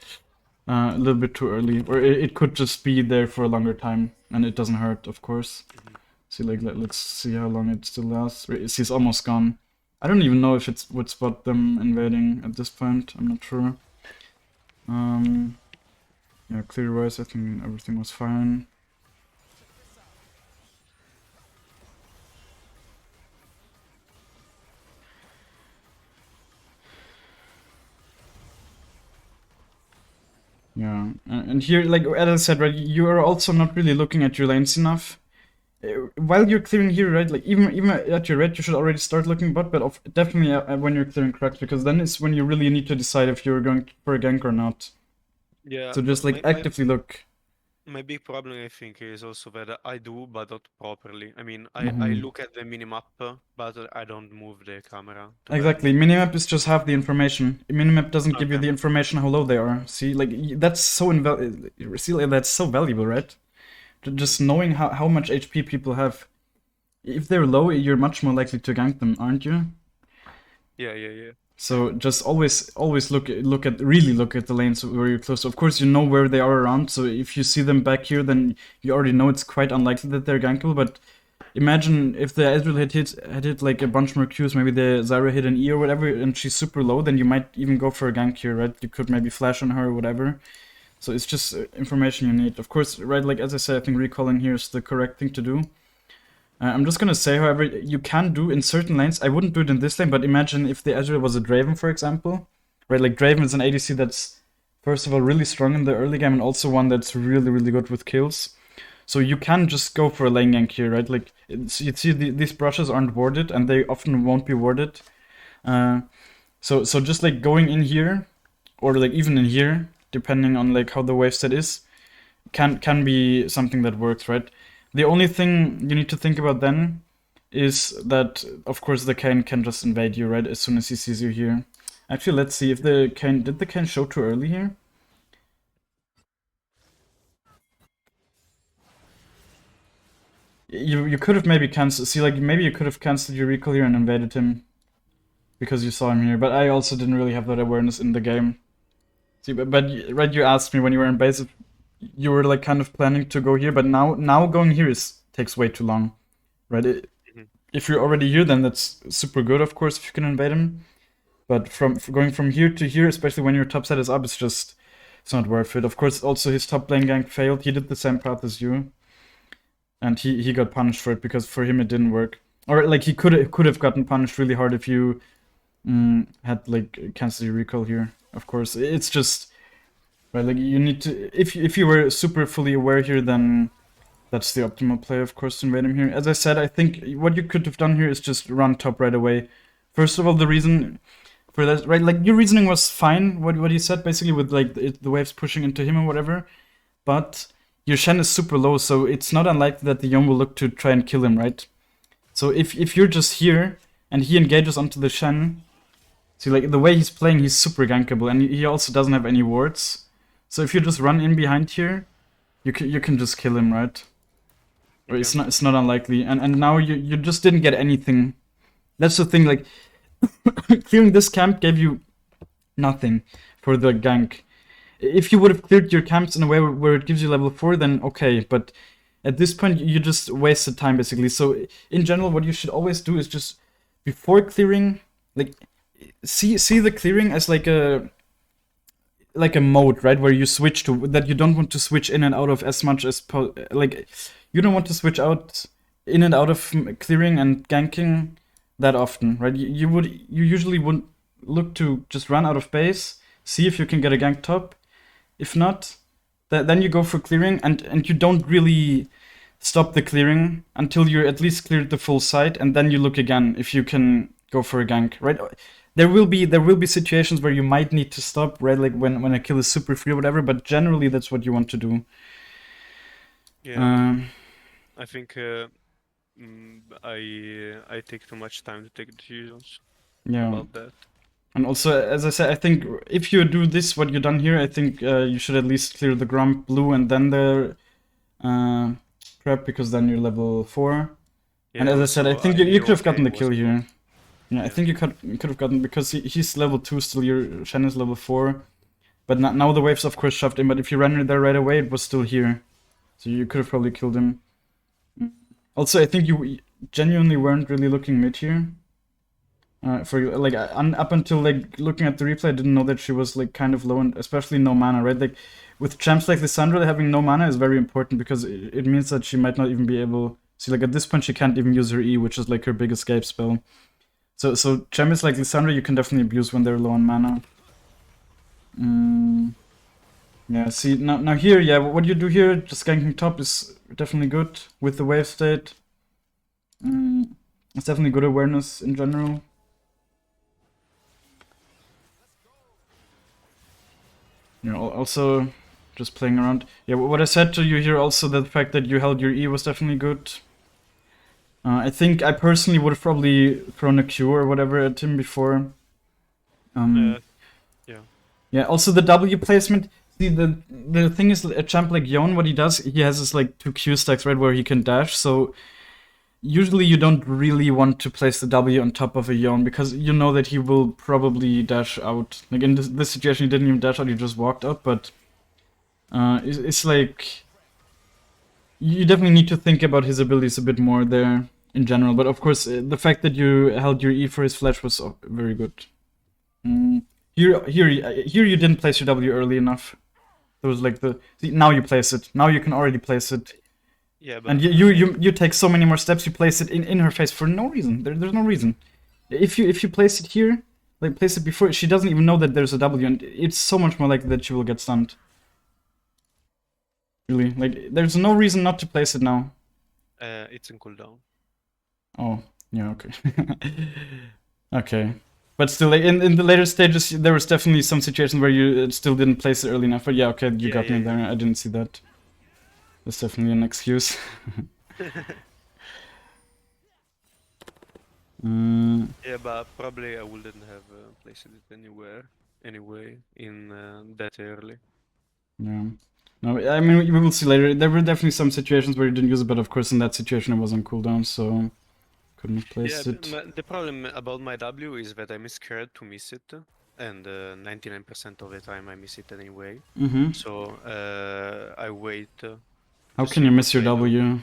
a little bit too early, or it could just be there for a longer time, and it doesn't hurt, of course. Mm-hmm. See, like let's see how long it still lasts. See, it's almost gone. I don't even know if it would spot them invading at this point. I'm not sure. Yeah, clear-wise, I think everything was fine. Yeah, and here, like as I said, right, you are also not really looking at your lanes enough. While you're clearing here, right, like even at your red, you should already start looking bot, but definitely when you're clearing cracks, because then it's when you really need to decide if you're going for a gank or not. Yeah, So just like my actively look. my big problem, I think, is also that I do, but not properly. I mean, I Mhm. look at the minimap, but I don't move the camera to that. Exactly. Minimap is just half the information. Minimap doesn't give you Okay. the information how low they are. See, like that's so see, like, that's so valuable, right? Mm. Just knowing how much HP people have. If they're low, you're much more likely to gank them, aren't you? Yeah, yeah, yeah. So just always really look at the lanes where you're close. Of course, you know where they are around. So if you see them back here, then you already know it's quite unlikely that they're gankable. But imagine if the Ezreal had hit like a bunch more Qs, maybe the Zyra hit an E or whatever, and she's super low, then you might even go for a gank here, right? You could maybe flash on her or whatever. So it's just information you need. Of course, right? Like as I said, I think recalling here is the correct thing to do. I'm just gonna say, however, you can do in certain lanes. I wouldn't do it in this lane, but imagine if the Ezreal was a Draven, for example. Right, like Draven is an ADC that's, first of all, really strong in the early game, and also one that's really good with kills. So you can just go for a lane gank here, right? Like, you see, these brushes aren't warded, and they often won't be warded. So just like going in here, or like even in here, depending on like how the wave set is, can be something that works, right? The only thing you need to think about then is that, of course, the Kayn can just invade you, right, as soon as he sees you here. Actually, let's see if the Kayn... Did the Kayn show too early here? You could have maybe cancelled... See, like, maybe you could have cancelled your recall here and invaded him. Because you saw him here, but I also didn't really have that awareness in the game. See, but right, you asked me when you were in base, you were, like, kind of planning to go here, but now going here takes way too long, right? Mhm. If you're already here, then that's super good, of course, if you can invade him. But going from here to here, especially when your top set is up, it's not worth it. Of course, also his top lane gank failed. He did the same path as you, and he got punished for it because for him it didn't work. Or like he could have gotten punished really hard if you had like cancel your recall here. Of course, it's just right. Like you need to if you were super fully aware here, then that's the optimal play, of course, to invade him here. As I said, I think what you could have done here is just run top right away. First of all, the reason for that, right? Like your reasoning was fine. What you said basically with like the waves pushing into him or whatever, but your Shen is super low, so it's not unlikely that the Yone will look to try and kill him, right? So if you're just here and he engages onto the Shen, see like the way he's playing, he's super gankable, and he also doesn't have any wards. So if you just run in behind here, you can just kill him, right? Or Okay. it's not unlikely. And now you just didn't get anything. That's the thing. Like clearing this camp gave you nothing for the gank. If you would have cleared your camps in a way where it gives you level 4, then okay. But at this point, you just wasted time basically. So in general, what you should always do is just before clearing, like see the clearing as like a mode, right, where you switch to that you don't want to switch in and out of as much as like you don't want to switch out in and out of clearing and ganking that often, right? You usually would look to just run out of base, see if you can get a gank top. If not, then you go for clearing, and you don't really stop the clearing until you're at least cleared the full site, and then you look again if you can go for a gank, right? There will be situations where you might need to stop, right? Like when a kill is super free or whatever, but generally that's what you want to do. Yeah, I think I take too much time to take decisions Yeah. about that. And also, as I said, I think if you do this, what you've done here, I think you should at least clear the Grump blue and then the prep, because then you're level 4. Yeah, And as I said, I also think I you knew could have gotten the okay kill was here. good. Yeah, I Yeah. think you could have gotten, because he's level 2 still, your Shen is level 4. But now the waves, of course, shoved in, but if you ran there right away, it was still here. So you could have probably killed him. Also, I think you genuinely weren't really looking mid here. For like up until like looking at the replay, I didn't know that she was like kind of low, and especially no mana, right? Like with champs like Lissandra, having no mana is very important because it means that she might not even be able. See, like at this point, she can't even use her E, which is like her big escape spell. So champions like Lissandra, you can definitely abuse when they're low on mana. Yeah. See now here, yeah, what you do here, just ganking top is definitely good with the wave state. It's definitely good awareness in general. You know, also just playing around. Yeah, what I said to you here also, the fact that you held your E was definitely good. I think I personally would have probably thrown a Q or whatever at him before. Yeah. Yeah, also the W placement. See, the thing is, a champ like Yon, what he does, he has this like 2 Q stacks, right, where he can dash, so usually you don't really want to place the W on top of a Yon because you know that he will probably dash out. Like in this situation, he didn't even dash out; he just walked up. But it's like you definitely need to think about his abilities a bit more there in general. But of course, the fact that you held your E for his flash was very good. Here you didn't place your W early enough. There was like see, now you place it. Now you can already place it. Yeah, but And you take so many more steps. You place it in her face for no reason. There's no reason. If you place it here, like place it before, she doesn't even know that there's a W, and it's so much more likely that she will get stunned. Really, like there's no reason not to place it now. it's in cooldown. Oh, yeah, okay. Okay. But still, like, in the later stages, there was definitely some situations where you still didn't place it early enough. But yeah, okay, you got me there. I didn't see that. That's definitely an excuse. Yeah, but probably I wouldn't have placed it anywhere anyway in that early. Yeah. No, I mean, we will see later. There were definitely some situations where you didn't use it, but of course in that situation it was on cooldown, so couldn't have placed it. The problem about my W is that I'm scared to miss it, and 99% of the time I miss it anyway. So I wait. How can you miss your W?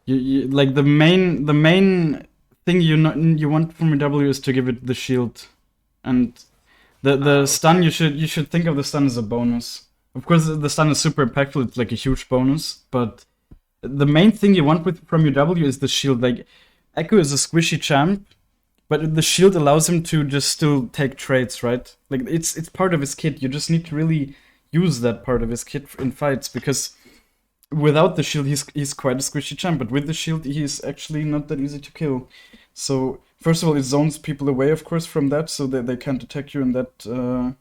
You like the main thing you want from your W is to give it the shield, and the stun you should think of the stun as a bonus. Of course, the stun is super impactful. It's like a huge bonus, but the main thing you want from your W is the shield. Like Ekko is a squishy champ, but the shield allows him to just still take trades, right? Like it's part of his kit. You just need to really use that part of his kit in fights because without the shield he's quite a squishy champ, but with the shield he's actually not that easy to kill. So first of all, it zones people away, of course, from that, so that they can't attack you in that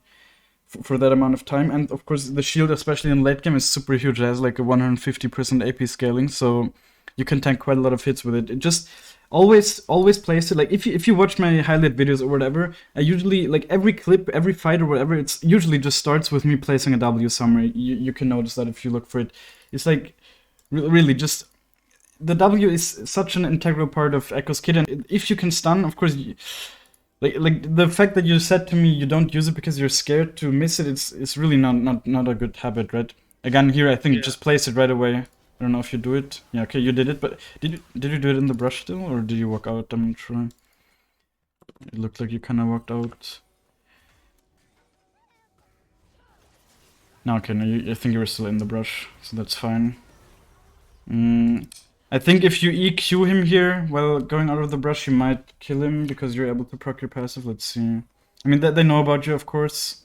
for that amount of time. And of course, the shield, especially in late game, is super huge. It has like a 150% AP scaling, so you can tank quite a lot of hits with it. It just always place it. Like if you watch my highlight videos or whatever, I usually, like, every clip, every fight or whatever, it's usually just starts with me placing a W somewhere. You can notice that if you look for it. It's like really just the W is such an integral part of Ekko's kit, and if you can stun, of course. Like the fact that you said to me you don't use it because you're scared to miss it, it's really not a good habit, right? Again, here I think just place it right away. I don't know if you do it. Yeah, okay, you did it, but did you do it in the brush still, or did you walk out? I'm not sure. It looked like you kind of walked out. No, okay, no, I think you were still in the brush, so that's fine. I think if you EQ him here while going out of the brush, you might kill him because you're able to proc your passive. Let's see. I mean, they know about you, of course.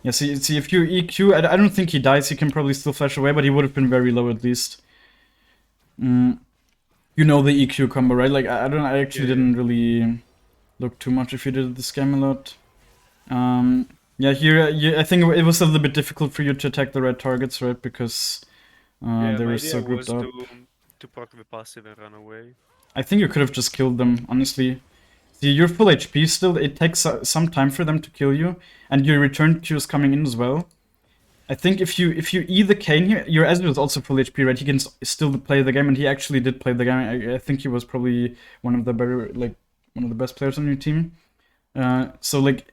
Yeah, see, if you EQ, I don't think he dies. He can probably still flash away, but he would have been very low at least. You know the EQ combo, right? Like, I actually didn't really look too much if you did this game a lot. Yeah, here I think it was a little bit difficult for you to attack the right targets, right? Because they were so grouped up. To proc the passive and run away. I think you could have just killed them, honestly. See, you're full HP still. It takes some time for them to kill you, and your return Q is coming in as well. I think if you E the Kane here, your Ezreal is also full HP, right? He can still play the game, and he actually did play the game. I think he was probably one of the best players on your team. So like,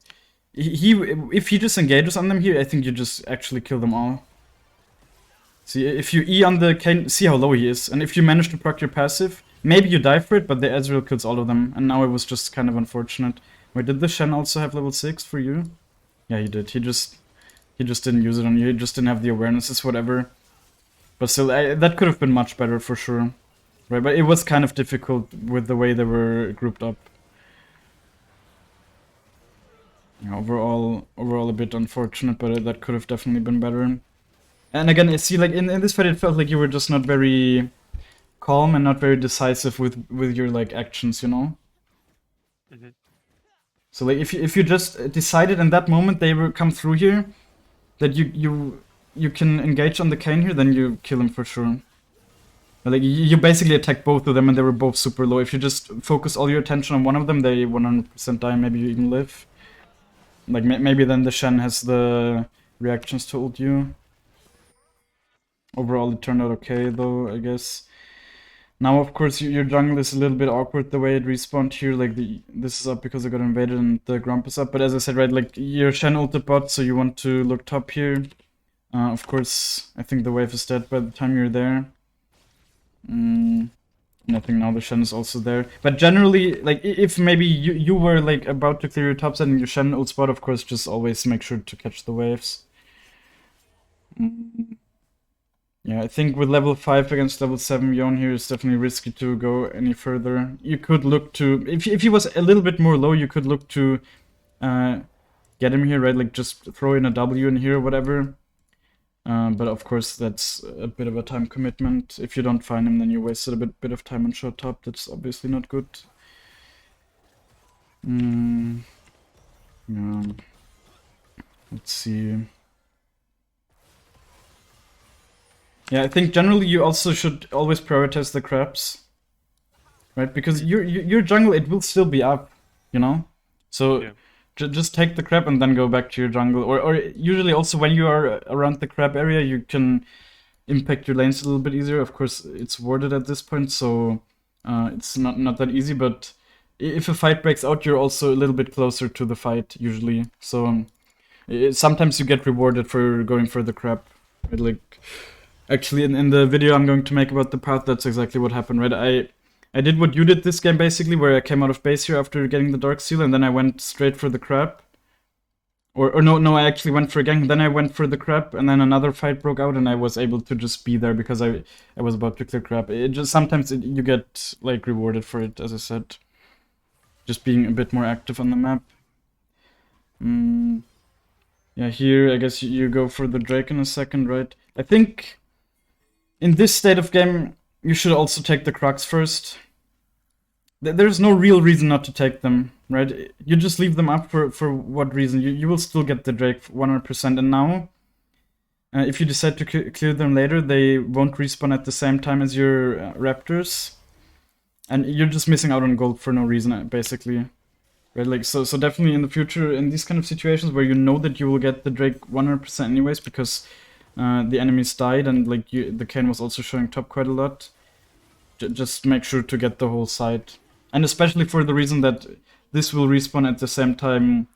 if he just engages on them here, I think you just actually kill them all. See, if you E on the Kayn, see how low he is, and if you manage to proc your passive, maybe you die for it, but the Ezreal kills all of them, and now it was just kind of unfortunate. Wait, did the Shen also have level 6 for you? Yeah, he did. He just didn't use it on you. He just didn't have the awarenesses, whatever. But still, that could have been much better for sure. Right, but it was kind of difficult with the way they were grouped up. Yeah, overall a bit unfortunate, but that could have definitely been better. And again, I see, like, in this fight, it felt like you were just not very calm and not very decisive with your, like, actions, you know? Mm-hmm. So, like, if you just decided in that moment they will come through here, that you can engage on the Kayn here, then you kill him for sure. But, like, you basically attacked both of them and they were both super low. If you just focus all your attention on one of them, they 100% die, maybe you even live. Like, maybe then the Shen has the reactions to ult you. Overall, it turned out okay, though, I guess. Now, of course, your jungle is a little bit awkward the way it respawned here. Like, this is up because I got invaded and the Grump is up. But as I said, right, like, your Shen ulted bot, so you want to look top here. Of course, I think the wave is dead by the time you're there. I think now the Shen is also there. But generally, like, if maybe you were, like, about to clear your top side and your Shen ult spot, of course, just always make sure to catch the waves. Yeah, I think with level 5 against level 7 Yon here, it's definitely risky to go any further. You could look to... If he was a little bit more low, you could look to get him here, right? Like, just throw in a W in here or whatever. But of course, that's a bit of a time commitment. If you don't find him, then you wasted a bit of time on short top. That's obviously not good. Yeah. Let's see. Yeah, I think generally you also should always prioritize the crabs, right? Because your jungle, it will still be up, you know? So Yeah. just take the crab and then go back to your jungle. Or usually also when you are around the crab area, you can impact your lanes a little bit easier. Of course, it's warded at this point, so it's not that easy. But if a fight breaks out, you're also a little bit closer to the fight usually. So sometimes you get rewarded for going for the crab. Right? Like, actually, in the video I'm going to make about the path, that's exactly what happened, right? I did what you did this game, basically, where I came out of base here after getting the Dark Seal, and then I went straight for the crab. Or no, I actually went for a gank, then I went for the crab, and then another fight broke out, and I was able to just be there because I was about to clear crab. It just sometimes you get, like, rewarded for it, as I said. Just being a bit more active on the map. Yeah, here, I guess you go for the Drake in a second, right? I think in this state of game, you should also take the Crux first. There's no real reason not to take them, right? You just leave them up for what reason? You will still get the Drake 100%, and now, if you decide to clear them later, they won't respawn at the same time as your Raptors. And you're just missing out on gold for no reason, basically. Right, like, so definitely in the future, in these kind of situations where you know that you will get the Drake 100% anyways, because the enemies died and, like, the Kayn was also showing top quite a lot, just make sure to get the whole side. And especially for the reason that this will respawn at the same time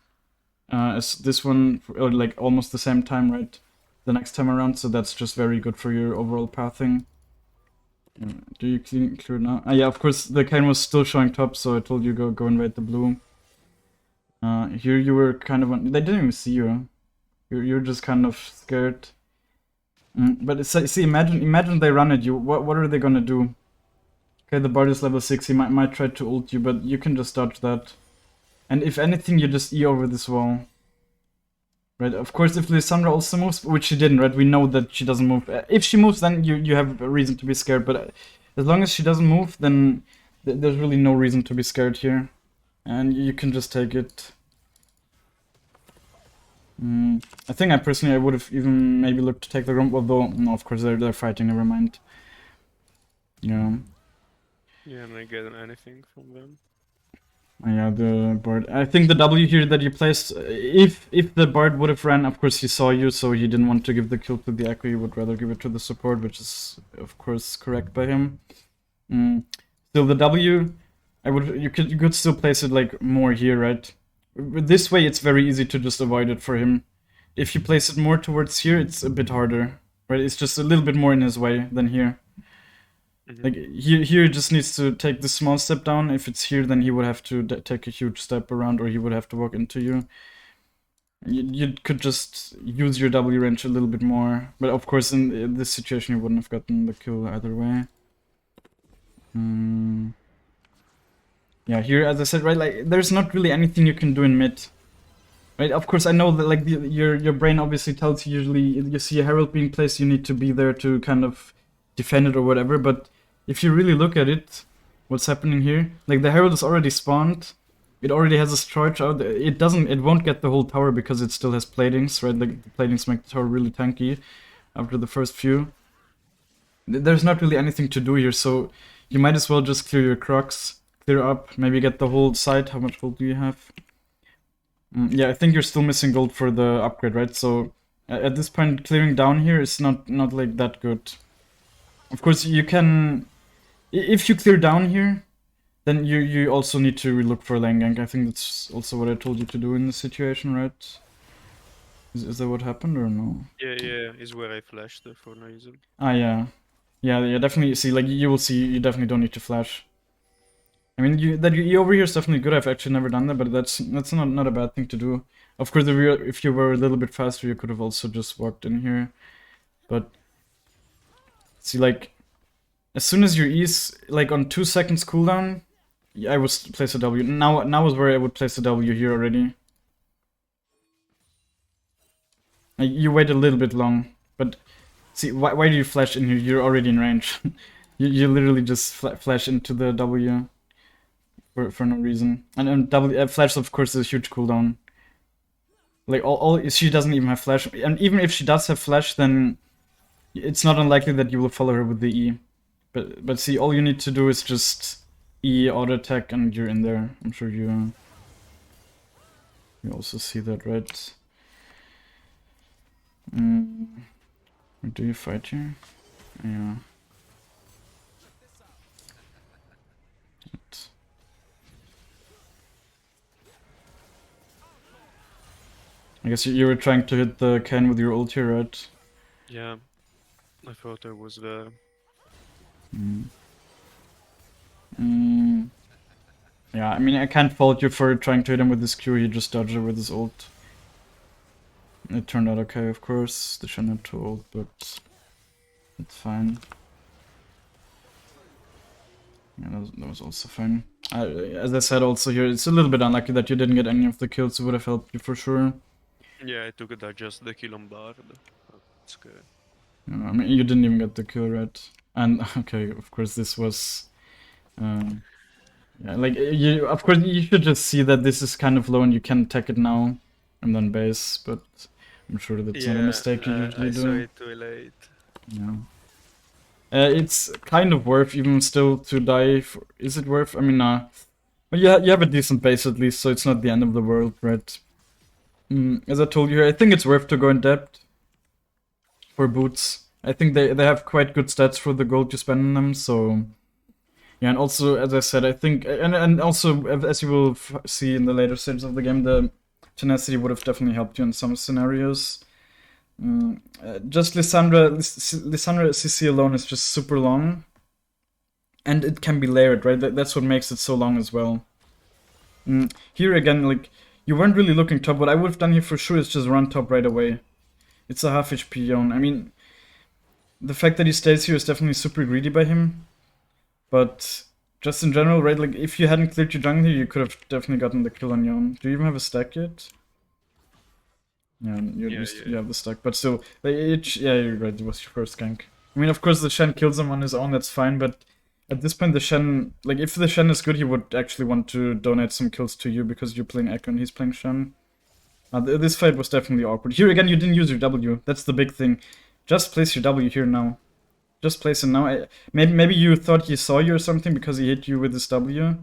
as this one, or, like, almost the same time, right? The next time around, so that's just very good for your overall pathing. Do you clear now? Yeah, of course, the Kayn was still showing top, so I told you go invade the blue. Here you were kind of... They didn't even see you. You're just kind of scared. But see, imagine they run at you. What are they gonna do? Okay, the Bard is level 6. He might try to ult you, but you can just dodge that. And if anything, you just E over this wall. Right, of course, if Lysandra also moves, which she didn't, right? We know that she doesn't move. If she moves, then you have a reason to be scared. But as long as she doesn't move, then there's really no reason to be scared here. And you can just take it. I think I would have even maybe looked to take the Grump, although, no, of course, they're fighting, never mind. Yeah. Yeah, I'm not getting anything from them. Yeah, the Bard. I think the W here that you placed, if the Bard would have ran, of course he saw you, so he didn't want to give the kill to the Ekko, he would rather give it to the support, which is, of course, correct by him. Still, the W, you could still place it, like, more here, right? This way, it's very easy to just avoid it for him. If you place it more towards here, it's a bit harder. right? It's just a little bit more in his way than here. Like here he just needs to take this small step down. If it's here, then he would have to take a huge step around, or he would have to walk into you. You could just use your W range a little bit more, but of course in this situation you wouldn't have gotten the kill either way. Yeah, here, as I said, right, like there's not really anything you can do in mid. Right, of course I know that like your brain obviously tells you usually you see a herald being placed, you need to be there to kind of defend it or whatever, but if you really look at it, what's happening here, like the herald is already spawned, it already has a charge out, it won't get the whole tower because it still has platings, right? Like the platings make the tower really tanky after the first few. There's not really anything to do here, so you might as well just clear your crocs, clear up, maybe get the whole side. How much gold do you have? Yeah, I think you're still missing gold for the upgrade, right? So at this point, clearing down here is not like that good. Of course, you can, if you clear down here, then you also need to look for lane gank. I think that's also what I told you to do in this situation, right? Is that what happened or no? Yeah, is where I flashed for no reason. Ah, yeah. Yeah, definitely. See, like, you will see, you definitely don't need to flash. I mean, you over here is definitely good. I've actually never done that, but that's not a bad thing to do. Of course, if you were a little bit faster, you could have also just walked in here. But see, like, as soon as your E's like on 2 seconds cooldown, I would place a W. Now is where I would place a W here already. Like, you wait a little bit long, but see, why do you flash in here? You're already in range. you literally just flash into the W. For no reason. And W flash of course is a huge cooldown. Like all she doesn't even have flash, and even if she does have flash, then it's not unlikely that you will follow her with the E. But see, all you need to do is just E auto attack, and you're in there. I'm sure you also see that, right? Where do you fight here? Yeah. I guess you were trying to hit the can with your ult here, right? Yeah, I thought I was there. Yeah, I mean, I can't fault you for trying to hit him with this Q, he just dodged it with his ult. It turned out okay, of course. The Shen had 2 ult, but it's fine. Yeah, that was also fine. As I said also here, it's a little bit unlucky that you didn't get any of the kills, it would have helped you for sure. Yeah, I took that just the kill on Bard. That's good. I mean, you didn't even get the kill, right? And, okay, of course this was... yeah, like, of course you should just see that this is kind of low and you can attack it now and then base, but I'm sure that's not a mistake you usually do. I saw it too late. Yeah. It's kind of worth even still to die. Is it worth? I mean, nah. But you have a decent base at least, so it's not the end of the world, right? As I told you, I think it's worth to go in depth for boots. I think they have quite good stats for the gold you spend on them, so... Yeah, and also, as I said, I think... And also, as you will see in the later stages of the game, the tenacity would have definitely helped you in some scenarios. Just Lissandra CC alone is just super long. And it can be layered, right? That's what makes it so long as well. Here again, like, you weren't really looking top. What I would have done here for sure is just run top right away. It's a half HP Yone. I mean, the fact that he stays here is definitely super greedy by him. But just in general, right, like, if you hadn't cleared your jungle here, you could have definitely gotten the kill on Yone. Do you even have a stack yet? Yeah, you have the stack, but still, yeah, you're right, it was your first gank. I mean, of course, the Shen kills him on his own, that's fine, but at this point, the Shen, like, if the Shen is good, he would actually want to donate some kills to you because you're playing Ekko and he's playing Shen. This fight was definitely awkward. Here again, you didn't use your W, that's the big thing. Just place your W here now. Just place it now. Maybe you thought he saw you or something because he hit you with his W.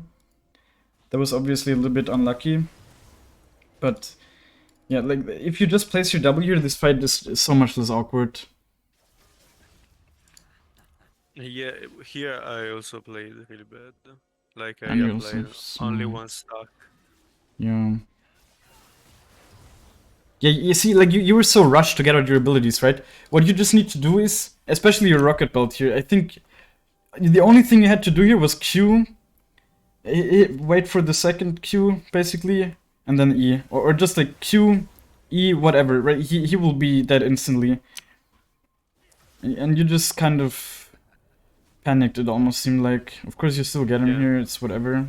That was obviously a little bit unlucky. But... yeah, like, if you just place your W, this fight is so much less awkward. Yeah, here I also played really bad. Like, I And you applied also only one stack. Yeah. Yeah, you see, like, you were so rushed to get out your abilities, right? What you just need to do is, especially your rocket belt here, I think the only thing you had to do here was Q, wait for the second Q, basically, and then E. Or just like Q, E, whatever, right? He will be dead instantly. And you just kind of panicked, it almost seemed like. Of course, you still get him here, it's whatever.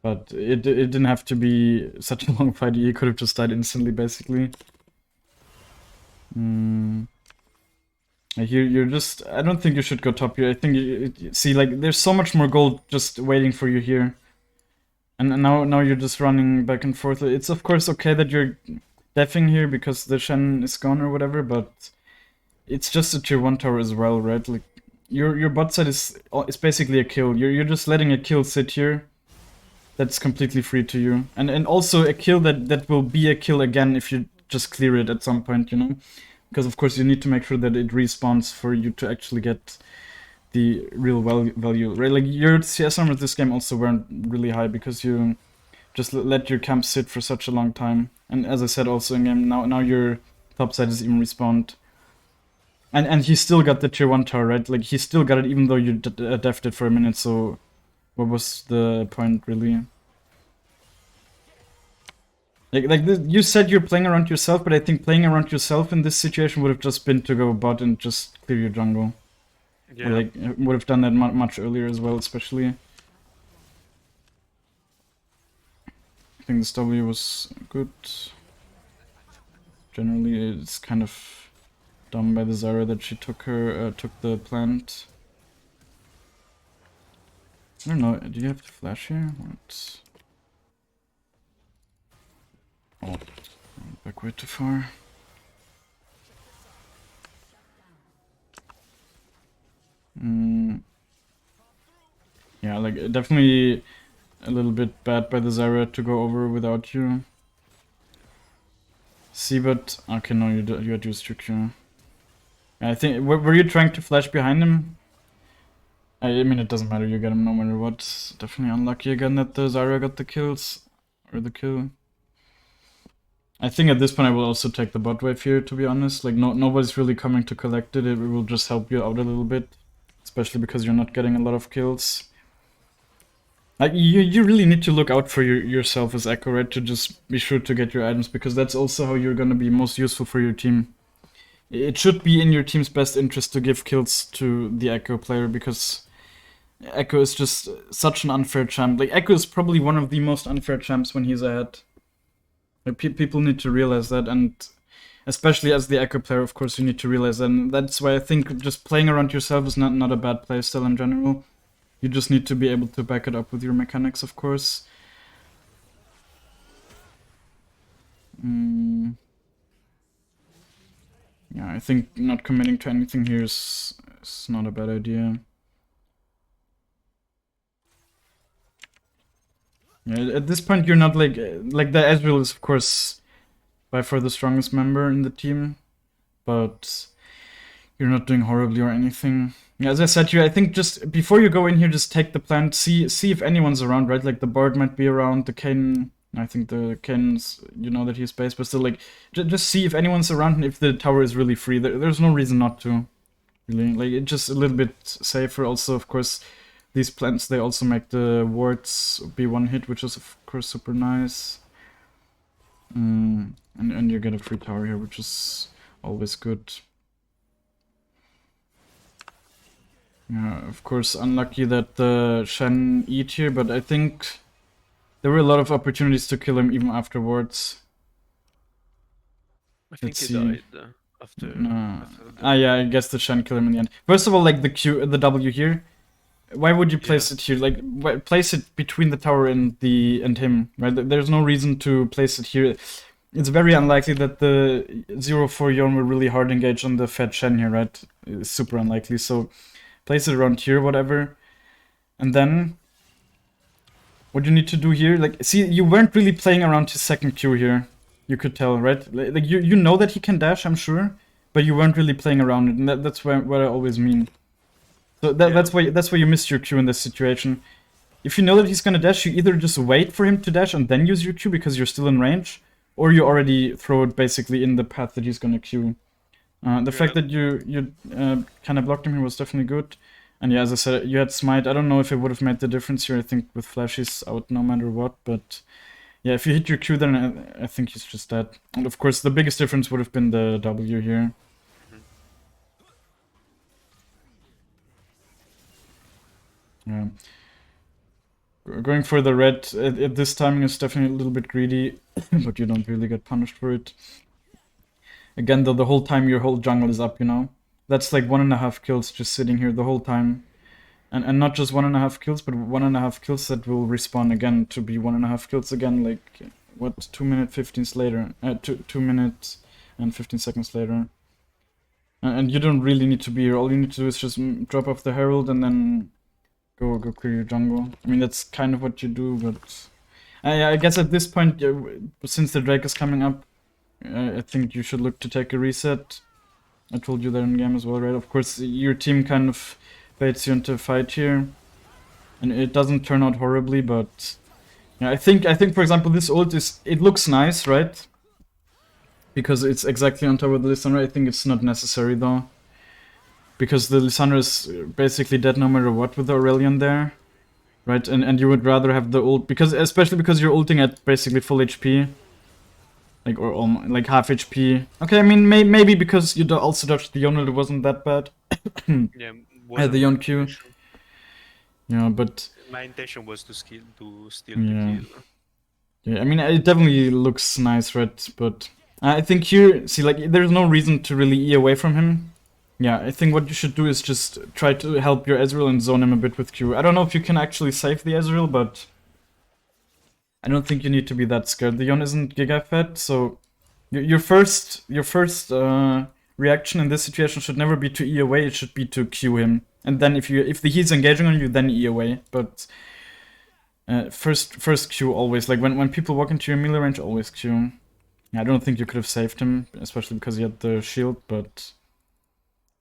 But it didn't have to be such a long fight. He could have just died instantly, basically. Here, you're just... I don't think you should go top here. I think see, like, there's so much more gold just waiting for you here. And now you're just running back and forth. It's of course okay that you're deffing here because the Shen is gone or whatever, but it's just a tier 1 tower as well, right? Like, your bot side is basically a kill. You're just letting a kill sit here. That's completely free to you. And also a kill that will be a kill again if you just clear it at some point, you know? Because of course you need to make sure that it respawns for you to actually get the real value, right? Like, your CS numbers this game also weren't really high because you just let your camp sit for such a long time. And as I said also in game, now your top side is even respawned. And he still got the tier 1 tower, right? Like, he still got it even though you deffed it for a minute, so what was the point, really? Like this, you said you're playing around yourself, but I think playing around yourself in this situation would have just been to go bot and just clear your jungle. Yeah. Or like, would have done that much earlier as well, especially. I think this W was good. Generally, it's kind of dumb by the Zarya that she took the plant. I don't know, do you have to flash here? What? Oh, back way too far. Yeah, like, definitely a little bit bad by the Zarya to go over without you. See, but okay, no, you had used your Q. I think, were you trying to flash behind him? I mean, it doesn't matter, you get him no matter what. Definitely unlucky again that the Zarya got the kills. Or the kill. I think at this point I will also take the bot wave here, to be honest. Like, nobody's really coming to collect it. It will just help you out a little bit. Especially because you're not getting a lot of kills. Like, you really need to look out for yourself as Ekko, right? To just be sure to get your items, because that's also how you're gonna be most useful for your team. It should be in your team's best interest to give kills to the Ekko player, because Ekko is just such an unfair champ. Like, Ekko is probably one of the most unfair champs when he's ahead. Like, people need to realize that, and especially as the Ekko player, of course, you need to realize that. And that's why I think just playing around yourself is not a bad playstyle in general. You just need to be able to back it up with your mechanics, of course. Yeah, I think not committing to anything here is not a bad idea. Yeah, at this point you're not like the Ezreal is of course by far the strongest member in the team, but you're not doing horribly or anything. Yeah, as I said to you, I think just before you go in here, just take the plant, see if anyone's around, right? Like, the Bard might be around, the Kayn, I think the Kayn's, you know that he's based, but still, like, just see if anyone's around and if the tower is really free. There's no reason not to, really. Like, it's just a little bit safer. Also, of course, these plants, they also make the wards be one hit, which is, of course, super nice. And you get a free tower here, which is always good. Yeah, of course, unlucky that the Shen eat here, but I think there were a lot of opportunities to kill him even afterwards. I think he died after. Yeah, I guess the Shen killed him in the end. First of all, like, the W here, why would you place it here? Like, place it between the tower and him, right? There's no reason to place it here. It's very unlikely that the 0-4 Yon will really hard engage on the fed Shen here, right? It's super unlikely, so place it around here, whatever. And then what you need to do here, like, see, you weren't really playing around his second Q here. You could tell, right? Like, you know that he can dash, I'm sure, but you weren't really playing around it, and that's what I always mean. So that's why you missed your Q in this situation. If you know that he's gonna dash, you either just wait for him to dash and then use your Q because you're still in range, or you already throw it basically in the path that he's gonna queue. The fact that you kind of blocked him here was definitely good. And yeah, as I said, you had Smite. I don't know if it would have made the difference here. I think with Flash he's out no matter what, but yeah, if you hit your Q, then I think he's just dead. And of course, the biggest difference would have been the W here. Yeah. Going for the red at this timing is definitely a little bit greedy, but you don't really get punished for it. Again, though, the whole time your whole jungle is up, you know? That's like 1.5 kills just sitting here the whole time. And not just 1.5 kills, but 1.5 kills that will respawn again to be 1.5 kills again, like, what, 2 minutes 15 later? 2 minutes and 15 seconds later. And you don't really need to be here. All you need to do is just drop off the Herald and then go clear your jungle. I mean, that's kind of what you do, but I guess at this point, since the Drake is coming up, I think you should look to take a reset. I told you that in game as well, right? Of course, your team kind of baits you into a fight here, and it doesn't turn out horribly, but yeah, I think for example, this ult it looks nice, right? Because it's exactly on top of the Lissandra. I think it's not necessary though, because the Lissandra is basically dead no matter what with the Aurelion there, right? And you would rather have the ult, especially because you're ulting at basically full HP. Like, or like half HP. Okay, I mean, maybe because you also dodged the Yone, it wasn't that bad. Yeah, The Yone Q. Yeah, but my intention was to steal the yeah. kill. Yeah, I mean, it definitely looks nice, right? But I think here, see, like, there's no reason to really E away from him. Yeah, I think what you should do is just try to help your Ezreal and zone him a bit with Q. I don't know if you can actually save the Ezreal, but I don't think you need to be that scared. The Yone isn't Giga fed, so your first reaction in this situation should never be to E away. It should be to Q him, and then if he's engaging on you, then E away. But first Q always. Like when people walk into your melee range, always Q. I don't think you could have saved him, especially because he had the shield, but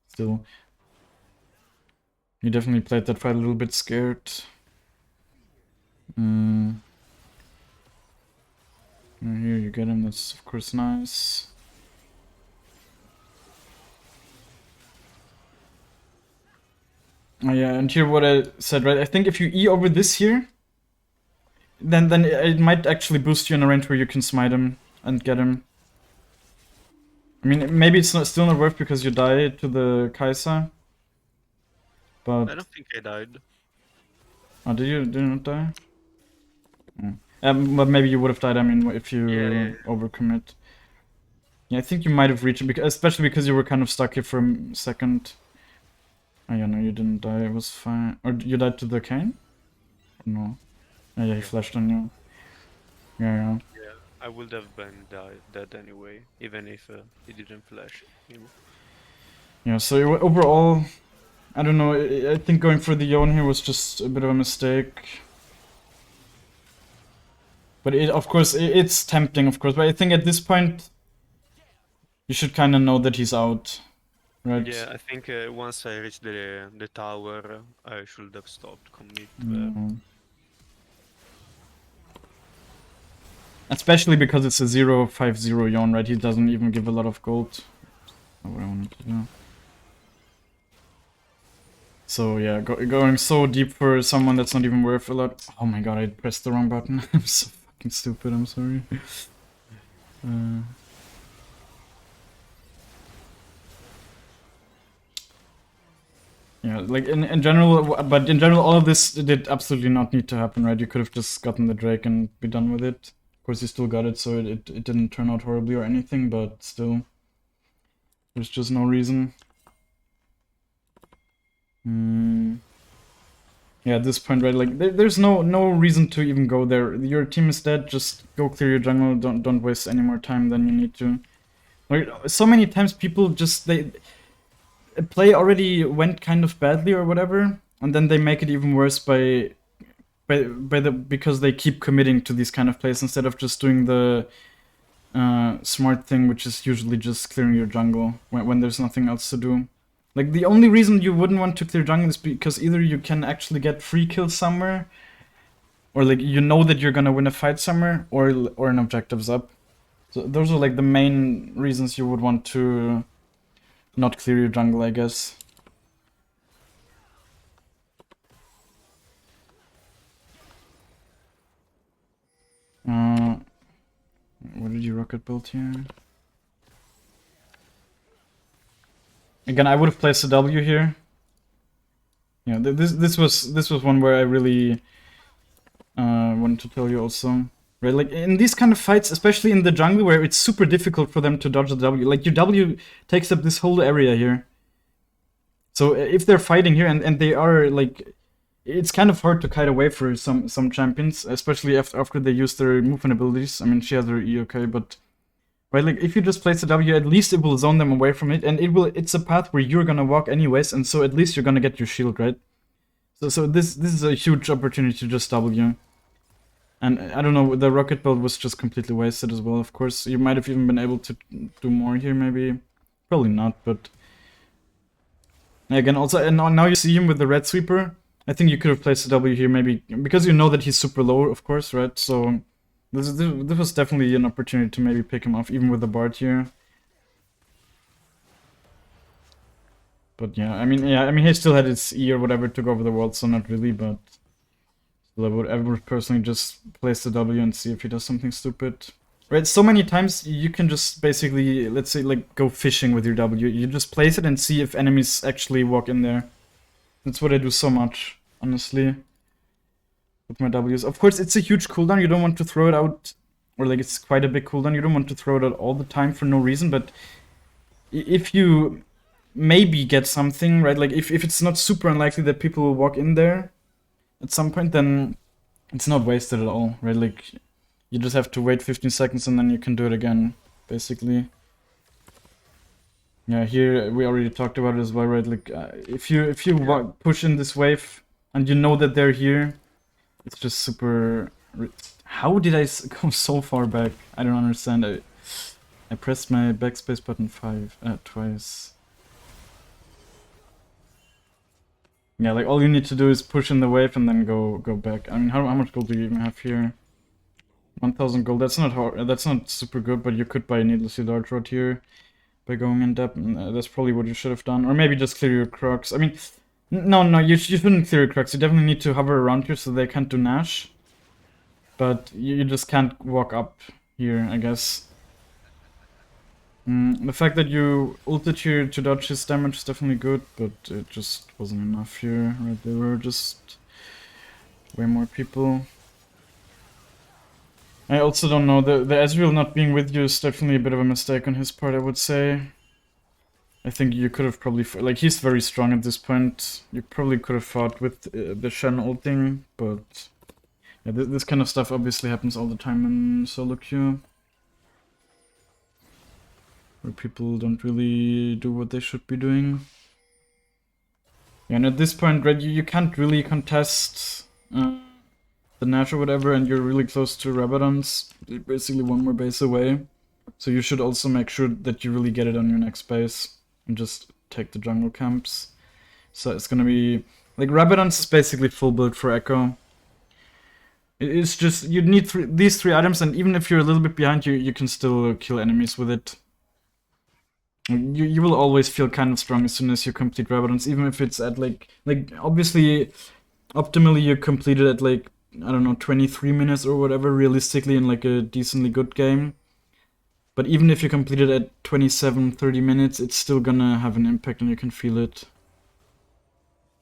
still, you definitely played that fight a little bit scared. Here you get him, that's of course nice. Oh yeah, and here what I said, right? I think if you E over this here, then it might actually boost you in a range where you can smite him and get him. I mean, maybe it's still not worth because you die to the Kai'Sa. But I don't think I died. Oh, did you not die? But maybe you would have died, I mean, if you overcommit. Yeah, I think you might have reached it, especially because you were kind of stuck here for a second. Oh yeah, no, you didn't die, it was fine. Or you died to the Kayn? No. Oh, yeah, he flashed on you. Yeah. Yeah, I would have been dead anyway, even if he didn't flash. Yeah, so overall, I don't know, I think going for the Yone here was just a bit of a mistake. But of course, it's tempting, of course. But I think at this point, you should kind of know that he's out, right? Yeah, I think once I reached the tower, I should have stopped commit. Especially because it's a 0-5-0 Yone, right? He doesn't even give a lot of gold. That's not what I wanted to do. So yeah, going so deep for someone that's not even worth a lot. Oh my god, I pressed the wrong button. I'm so fucking stupid, I'm sorry. Yeah, like in general, but in general, all of this did absolutely not need to happen, right? You could have just gotten the Drake and be done with it. Of course, you still got it, so it didn't turn out horribly or anything, but still, there's just no reason. Yeah, at this point, right? Like, there's no reason to even go there. Your team is dead. Just go clear your jungle. Don't waste any more time than you need to. Like, so many times people just play already went kind of badly or whatever, and then they make it even worse because they keep committing to these kind of plays instead of just doing the smart thing, which is usually just clearing your jungle when there's nothing else to do. Like, the only reason you wouldn't want to clear jungle is because either you can actually get free kills somewhere, or like you know that you're gonna win a fight somewhere, or an objective's up. So those are like the main reasons you would want to not clear your jungle, I guess. What did you rocket build here? Again, I would have placed a W here. Yeah, this was one where I really wanted to tell you also. Right, like in these kind of fights, especially in the jungle where it's super difficult for them to dodge the W. Like your W takes up this whole area here. So if they're fighting here and they are like, it's kind of hard to kite away for some champions, especially after they use their movement abilities. I mean, she has her E, okay, but right, like if you just place a W, at least it will zone them away from it, and it's a path where you're gonna walk anyways, and so at least you're gonna get your shield, right? So this is a huge opportunity to just W. And I don't know, the rocket build was just completely wasted as well, of course. You might have even been able to do more here, maybe. Probably not, but... Again, also, and now you see him with the red sweeper. I think you could have placed a W here, maybe, because you know that he's super low, of course, right? So, this was definitely an opportunity to maybe pick him off, even with the Bard here. But yeah, I mean, he still had his E or whatever to go over the world, so not really, but... I would personally just place the W and see if he does something stupid. Right, so many times you can just basically, let's say, like, go fishing with your W. You just place it and see if enemies actually walk in there. That's what I do so much, honestly, with my Ws. Of course, it's a huge cooldown. You don't want to throw it out, or like it's quite a big cooldown. You don't want to throw it out all the time for no reason, but if you maybe get something, right, like if it's not super unlikely that people will walk in there at some point, then it's not wasted at all, right? Like, you just have to wait 15 seconds and then you can do it again, basically. Yeah, here we already talked about it as well, right? Like, if you push in this wave and you know that they're here, it's just super... How did I go so far back? I don't understand. I pressed my backspace button twice. Yeah, like all you need to do is push in the wave and then go back. I mean, how much gold do you even have here? 1000 gold. That's not hard. That's not super good, but you could buy a needlessly large rod here by going in depth. That's probably what you should have done, or maybe just clear your Crocs. I mean, no, you shouldn't clear your Crocs. You definitely need to hover around here so they can't do Nash. But you just can't walk up here, I guess. The fact that you ulted here to dodge his damage is definitely good, but it just wasn't enough here, right? There were just way more people. I also don't know, the Ezreal not being with you is definitely a bit of a mistake on his part, I would say. I think you could have probably, like, he's very strong at this point. You probably could have fought with the Shen ulting, but yeah, this kind of stuff obviously happens all the time in solo queue, where people don't really do what they should be doing. Yeah, and at this point, right, you can't really contest the Nash or whatever, and you're really close to Rabadon's, basically one more base away. So you should also make sure that you really get it on your next base, and just take the jungle camps. So it's gonna be... like, Rabadon's is basically full build for Ekko. It's just, you need these three items, and even if you're a little bit behind, you can still kill enemies with it. You will always feel kind of strong as soon as you complete Rabadon's, even if it's at like obviously optimally you complete it at like, I don't know, 23 minutes or whatever, realistically in like a decently good game. But even if you complete it at 27-30 minutes, it's still gonna have an impact and you can feel it.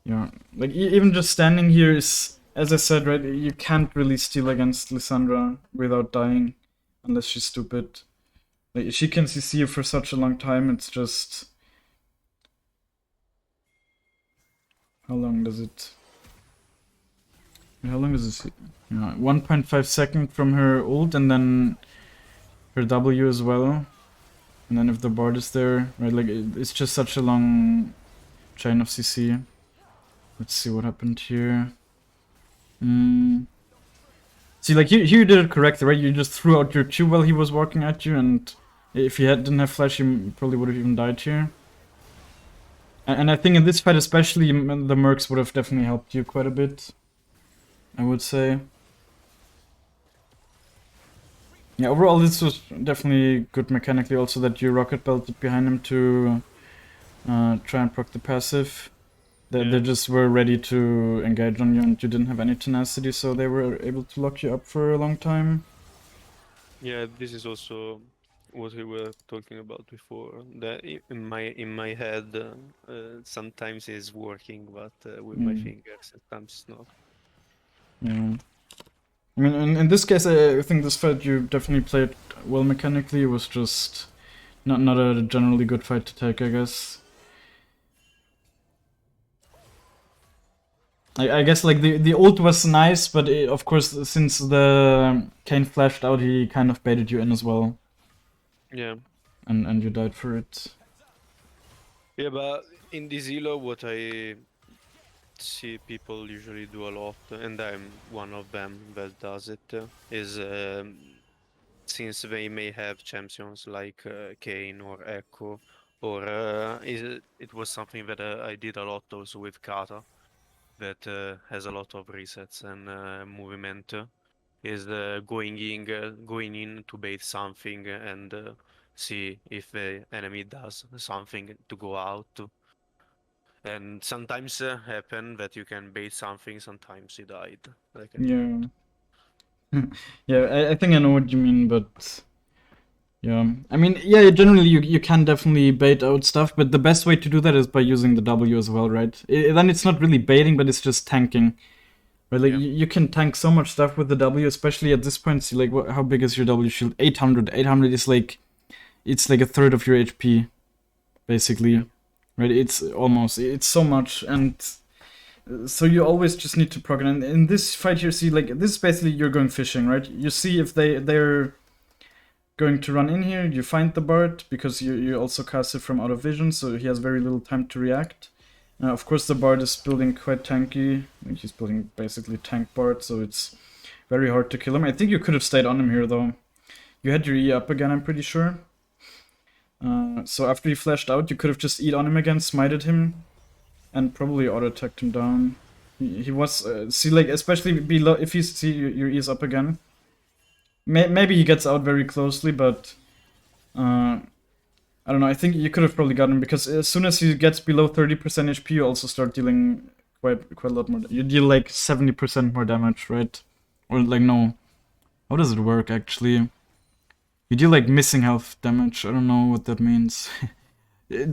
Yeah, like even just standing here is, as I said, right, you can't really steal against Lissandra without dying, unless she's stupid. Like, she can CC you for such a long time, it's just... How long does it... How long is this? Yeah, 1.5 seconds from her ult, and then her W as well. And then if the Bard is there, right, like, it's just such a long chain of CC. Let's see what happened here. See, like, here you did it correctly, right? You just threw out your Q while he was walking at you, and if he didn't have flash, he probably would have even died here. And I think in this fight especially, the Mercs would have definitely helped you quite a bit, I would say. Yeah, overall this was definitely good mechanically. Also that you rocket belted behind him to try and proc the passive. They Yeah. just were ready to engage on you, and you didn't have any tenacity, so they were able to lock you up for a long time. Yeah, this is also what we were talking about before. That in my head, sometimes it's working, but with my Mm, fingers, sometimes it's not. yeah. I mean, in this case, I think this fight you definitely played well mechanically. It was just not a generally good fight to take, I guess. I guess like the ult was nice, but of course since the Kane flashed out, he kind of baited you in as well, Yeah. and you died for it. Yeah, but in this elo, what I see people usually do a lot, and I'm one of them that does it, is since they may have champions like Kane or Ekko, or it was something that I did a lot also with Kata, that has a lot of resets and movement, is going in to bait something and see if the enemy does something to go out. And sometimes happen that you can bait something, sometimes he died, like I did. Yeah, yeah. I think I know what you mean, but yeah. I mean, yeah. Generally, you can definitely bait out stuff, but the best way to do that is by using the W as well, right? Then it's not really baiting, but it's just tanking. Right, like Yeah. you can tank so much stuff with the W, especially at this point. See, like, how big is your W shield? 800. 800 is like it's like a third of your HP, Yeah. basically. Right? It's so much, and so you always just need to proc. And in this fight here, see, like this is basically you're going fishing, right? You see if they're going to run in here. You find the Bard because you also cast it from out of vision, so he has very little time to react. Of course, the Bard is building quite tanky. He's building basically tank Bard, so it's very hard to kill him. I think you could have stayed on him here, though. You had your E up again, I'm pretty sure. So after he flashed out, you could have just E'd on him again, smited him, and probably auto-attacked him down. He was... see, like, especially below... If you see your E is up again. Maybe he gets out very closely, but... I don't know, I think you could have probably gotten him, because as soon as he gets below 30% HP, you also start dealing quite a lot more... You deal, like, 70% more damage, right? Or, like, no. How does it work, actually? You deal, like, missing health damage. I don't know what that means.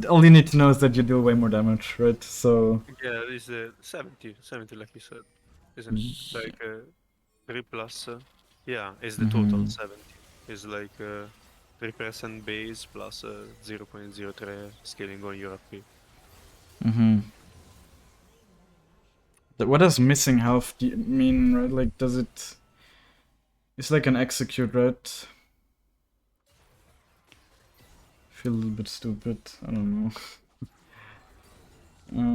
All you need to know is that you deal way more damage, right? So... Yeah, it's 70, like you said, isn't it? Like 3 plus, yeah, it's the total Mm-hmm. 70. It's like 3% base plus 0.03 scaling on your AP. Mm-hmm. What does missing health mean, right? Like, does it... It's like an execute, right? I feel a little bit stupid. I don't know.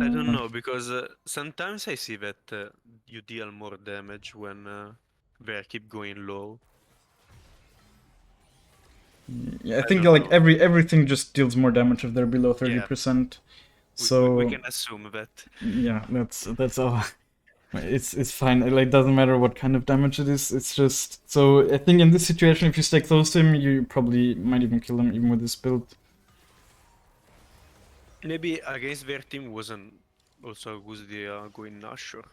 I don't know, because sometimes I see that you deal more damage when they keep going low. Yeah, I I think don't like know. everything just deals more damage if they're below Yeah, 30%. we So can assume that. yeah, that's all. It's fine. It like doesn't matter what kind of damage it is. It's just so I think in this situation, if you stay close to him, you probably might even kill him even with this build. Maybe against their team wasn't also a good idea going Nashor.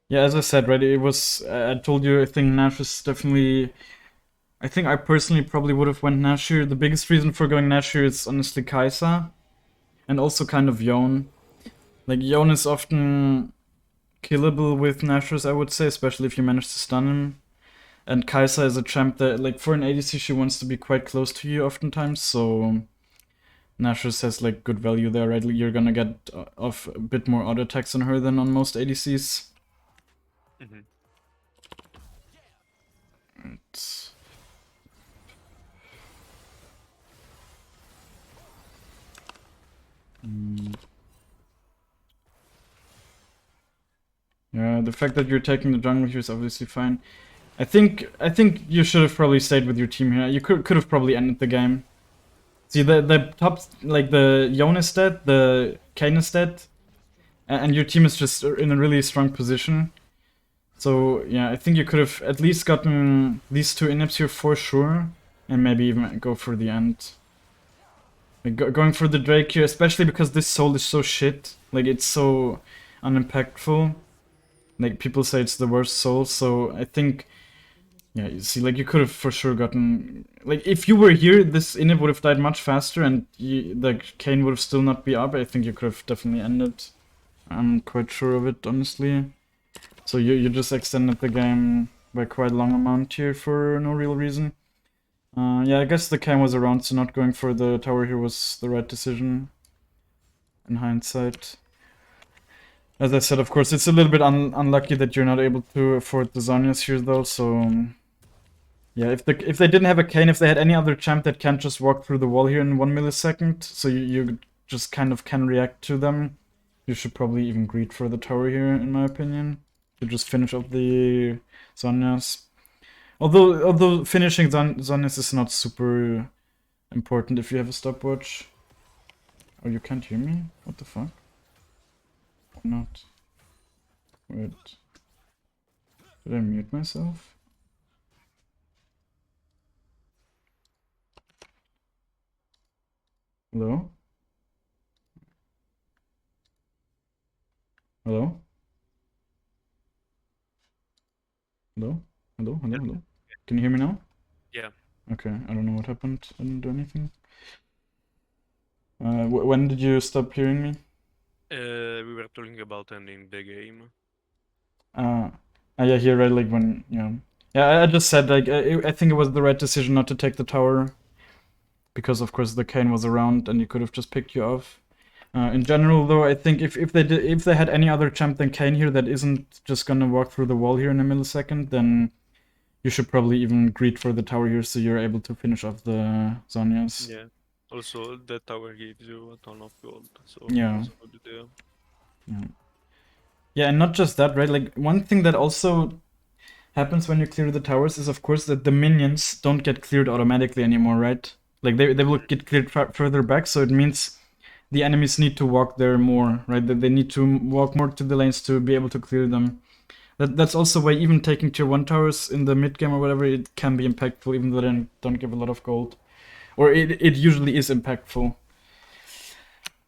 Yeah, as I said, right, it was. I told you, I think Nash is definitely. I think I personally probably would have went Nashir. The biggest reason for going Nashir is honestly Kaisa, and also kind of Yon. Like Yon is often killable with Nashers, I would say, especially if you manage to stun him. And Kaisa is a champ that, like, for an ADC, she wants to be quite close to you oftentimes, so Nashers has, like, good value there, right? You're gonna get off a bit more auto attacks on her than on most ADCs. Hmm. It's... Yeah, the fact that you're taking the jungle here is obviously fine. I think you should have probably stayed with your team here. You could have probably ended the game. See the top, like the Yone is dead, the Kayn is dead, and your team is just in a really strong position. So yeah, I think you could have at least gotten these 2 inhips here for sure, and maybe even go for the end. Like going for the Drake here, especially because this soul is so shit. Like it's so unimpactful. Like people say it's the worst soul, so I think, yeah, you see, like you could have for sure gotten, like if you were here, this inhib would have died much faster, and like Kane would have still not be up. I think you could have definitely ended. I'm quite sure of it, honestly. So you just extended the game by quite a long amount here for no real reason. Yeah, I guess the Kane was around, so not going for the tower here was the right decision in hindsight. As I said, of course, it's a little bit unlucky that you're not able to afford the Zhonya's here, though, so... yeah, if they didn't have a Kane, if they had any other champ that can't just walk through the wall here in 1 millisecond, so you just kind of can react to them, you should probably even greed for the tower here, in my opinion. To just finish off the Zhonya's. Although finishing Zhonya's is not super important if you have a stopwatch. Oh, you can't hear me? What the fuck? Why not? Wait. Did I mute myself? Hello? Hello? Hello? Hello? Hello? Hello? Can you hear me now? Yeah. Okay, I don't know what happened. I didn't do anything. When did you stop hearing me? We were talking about ending the game. Yeah, here, right, like when, yeah. Yeah, I just said, like, I think it was the right decision not to take the tower. Because, of course, the Kane was around and he could have just picked you off. In general, though, I think if they had any other champ than Kane here that isn't just gonna walk through the wall here in a millisecond, then you should probably even greed for the tower here so you're able to finish off the Zhonya's. Yeah. Also, the tower gives you a ton of gold, so Yeah. it's a good idea. Yeah. Yeah, and not just that, right? Like, one thing that also happens when you clear the towers is, of course, that the minions don't get cleared automatically anymore, right? Like, they will get cleared further back, so it means the enemies need to walk there more, right? That they need to walk more to the lanes to be able to clear them. That's also why even taking tier 1 towers in the mid game or whatever, it can be impactful, even though they don't give a lot of gold. Or it usually is impactful.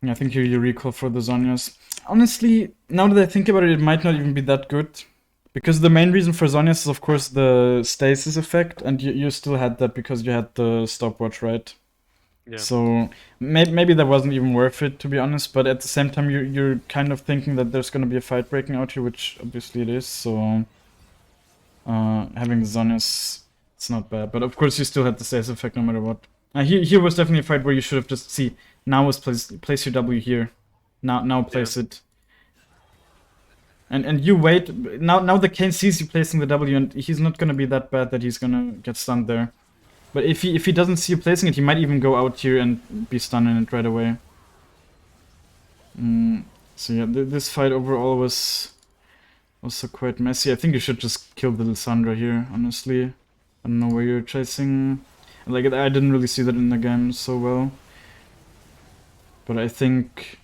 Yeah, I think here you recall for the Zhonya's. Honestly, now that I think about it, it might not even be that good. Because the main reason for Zhonya's is, of course, the stasis effect, and you still had that because you had the stopwatch, right? Yeah. So maybe that wasn't even worth it, to be honest. But at the same time, you're kind of thinking that there's going to be a fight breaking out here, which obviously it is. So having the Zhonya's, it's not bad. But of course, you still had the stasis effect no matter what. Here was definitely a fight where you should have just now was place your W here. Now place it. And you wait. Now the Kane sees you placing the W, and he's not gonna be that bad that he's gonna get stunned there. But if he doesn't see you placing it, he might even go out here and be stunning it right away. So yeah, this fight overall was also quite messy. I think you should just kill the Lissandra here, honestly. I don't know where you're chasing. Like, I didn't really see that in the game so well. But I think...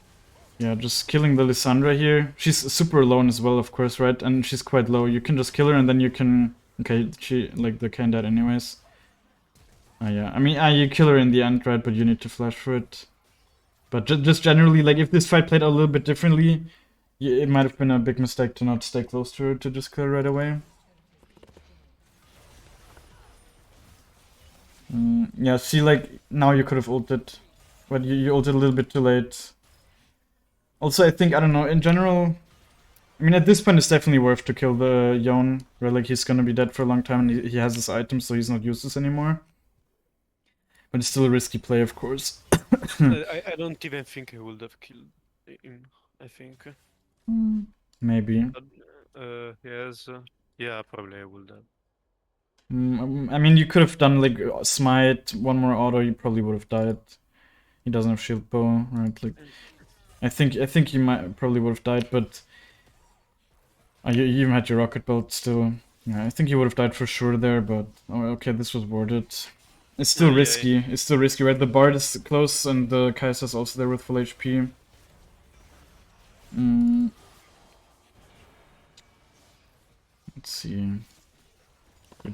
yeah, just killing the Lissandra here. She's super alone as well, of course, right? And she's quite low. You can just kill her and then you can... okay, like, the Kane died anyways. Yeah, I mean, you kill her in the end, right? But you need to flash for it. But just generally, like, if this fight played out a little bit differently, it might have been a big mistake to not stay close to her to just kill her right away. Yeah, see, like, now you could have ulted. But you ulted a little bit too late. Also, I think, I don't know, in general... I mean, at this point, it's definitely worth to kill the Yone, where, like, he's gonna be dead for a long time and he has his items, so he's not useless anymore. But it's still a risky play, of course. I don't even think I would have killed him, I think. Maybe. But, yes, yeah, probably I would have. I mean, you could have done, like, smite, one more auto, you probably would have died. He doesn't have shield bow, right? Like, I think he probably would have died, but... you even had your rocket belt still. Yeah, I think you would have died for sure there, but... oh, okay, this was worth it. It's still risky. Yeah. It's still risky, right? The Bard is close and the Kai'Sa's also there with full HP. Let's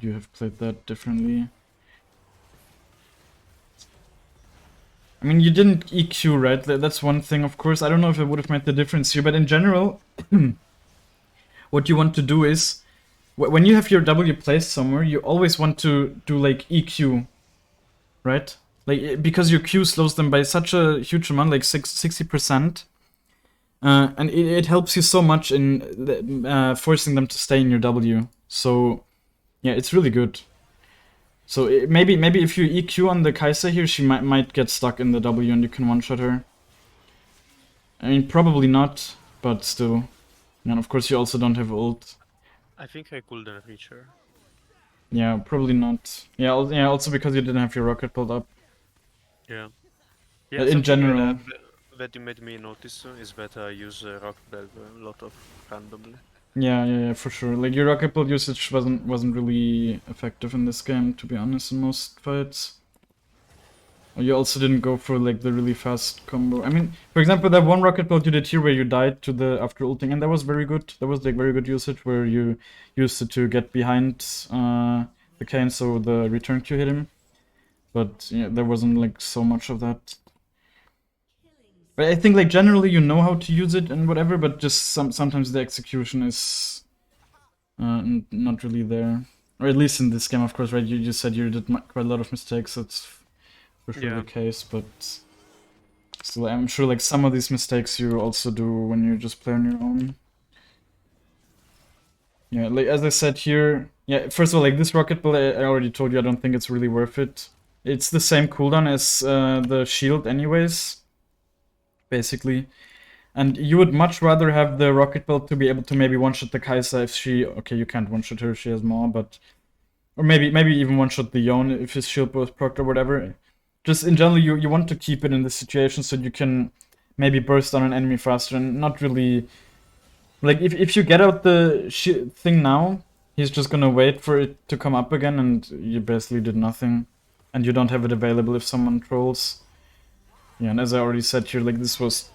could you have played that differently? I mean, you didn't EQ, right? That's one thing, of course. I don't know if it would have made the difference here, but in general, what you want to do is, when you have your W placed somewhere, you always want to do like EQ, right? Like, because your Q slows them by such a huge amount, like 60%. And it helps you so much in forcing them to stay in your W. So, yeah, it's really good. So maybe if you EQ on the Kai'Sa here, she might get stuck in the W and you can one-shot her. I mean, probably not, but still. And of course you also don't have ult. I think I couldn't reach her. Yeah, probably not. Yeah, also because you didn't have your rocket built up. Yeah. In general. That you made me notice is that I use rock valve a lot of randomly. Yeah, for sure. Like your rocket build usage wasn't really effective in this game, to be honest, in most fights. You also didn't go for like the really fast combo. I mean, for example, that one rocket build you did here where you died to the after ulting, and that was very good. That was like very good usage where you used it to get behind the Kayn so the return Q hit him. But yeah, there wasn't like so much of that. But I think like generally you know how to use it and whatever, but just sometimes the execution is not really there. Or at least in this game, of course, right? You just said you did quite a lot of mistakes. That's for sure the case, but still, I'm sure like some of these mistakes you also do when you just play on your own. Yeah, like as I said here, yeah, first of all, like this rocket build, I already told you I don't think it's really worth it. It's the same cooldown as the shield anyways, basically. And you would much rather have the rocket build to be able to maybe one-shot the Kai'Sa if she... Okay, you can't one-shot her, she has more, but... Or maybe even one-shot the Yone if his shield was procced or whatever. Just in general, you want to keep it in this situation so you can maybe burst on an enemy faster and not really... Like, if you get out the thing now, he's just gonna wait for it to come up again and you basically did nothing. And you don't have it available if someone trolls. Yeah, and as I already said here, like, this was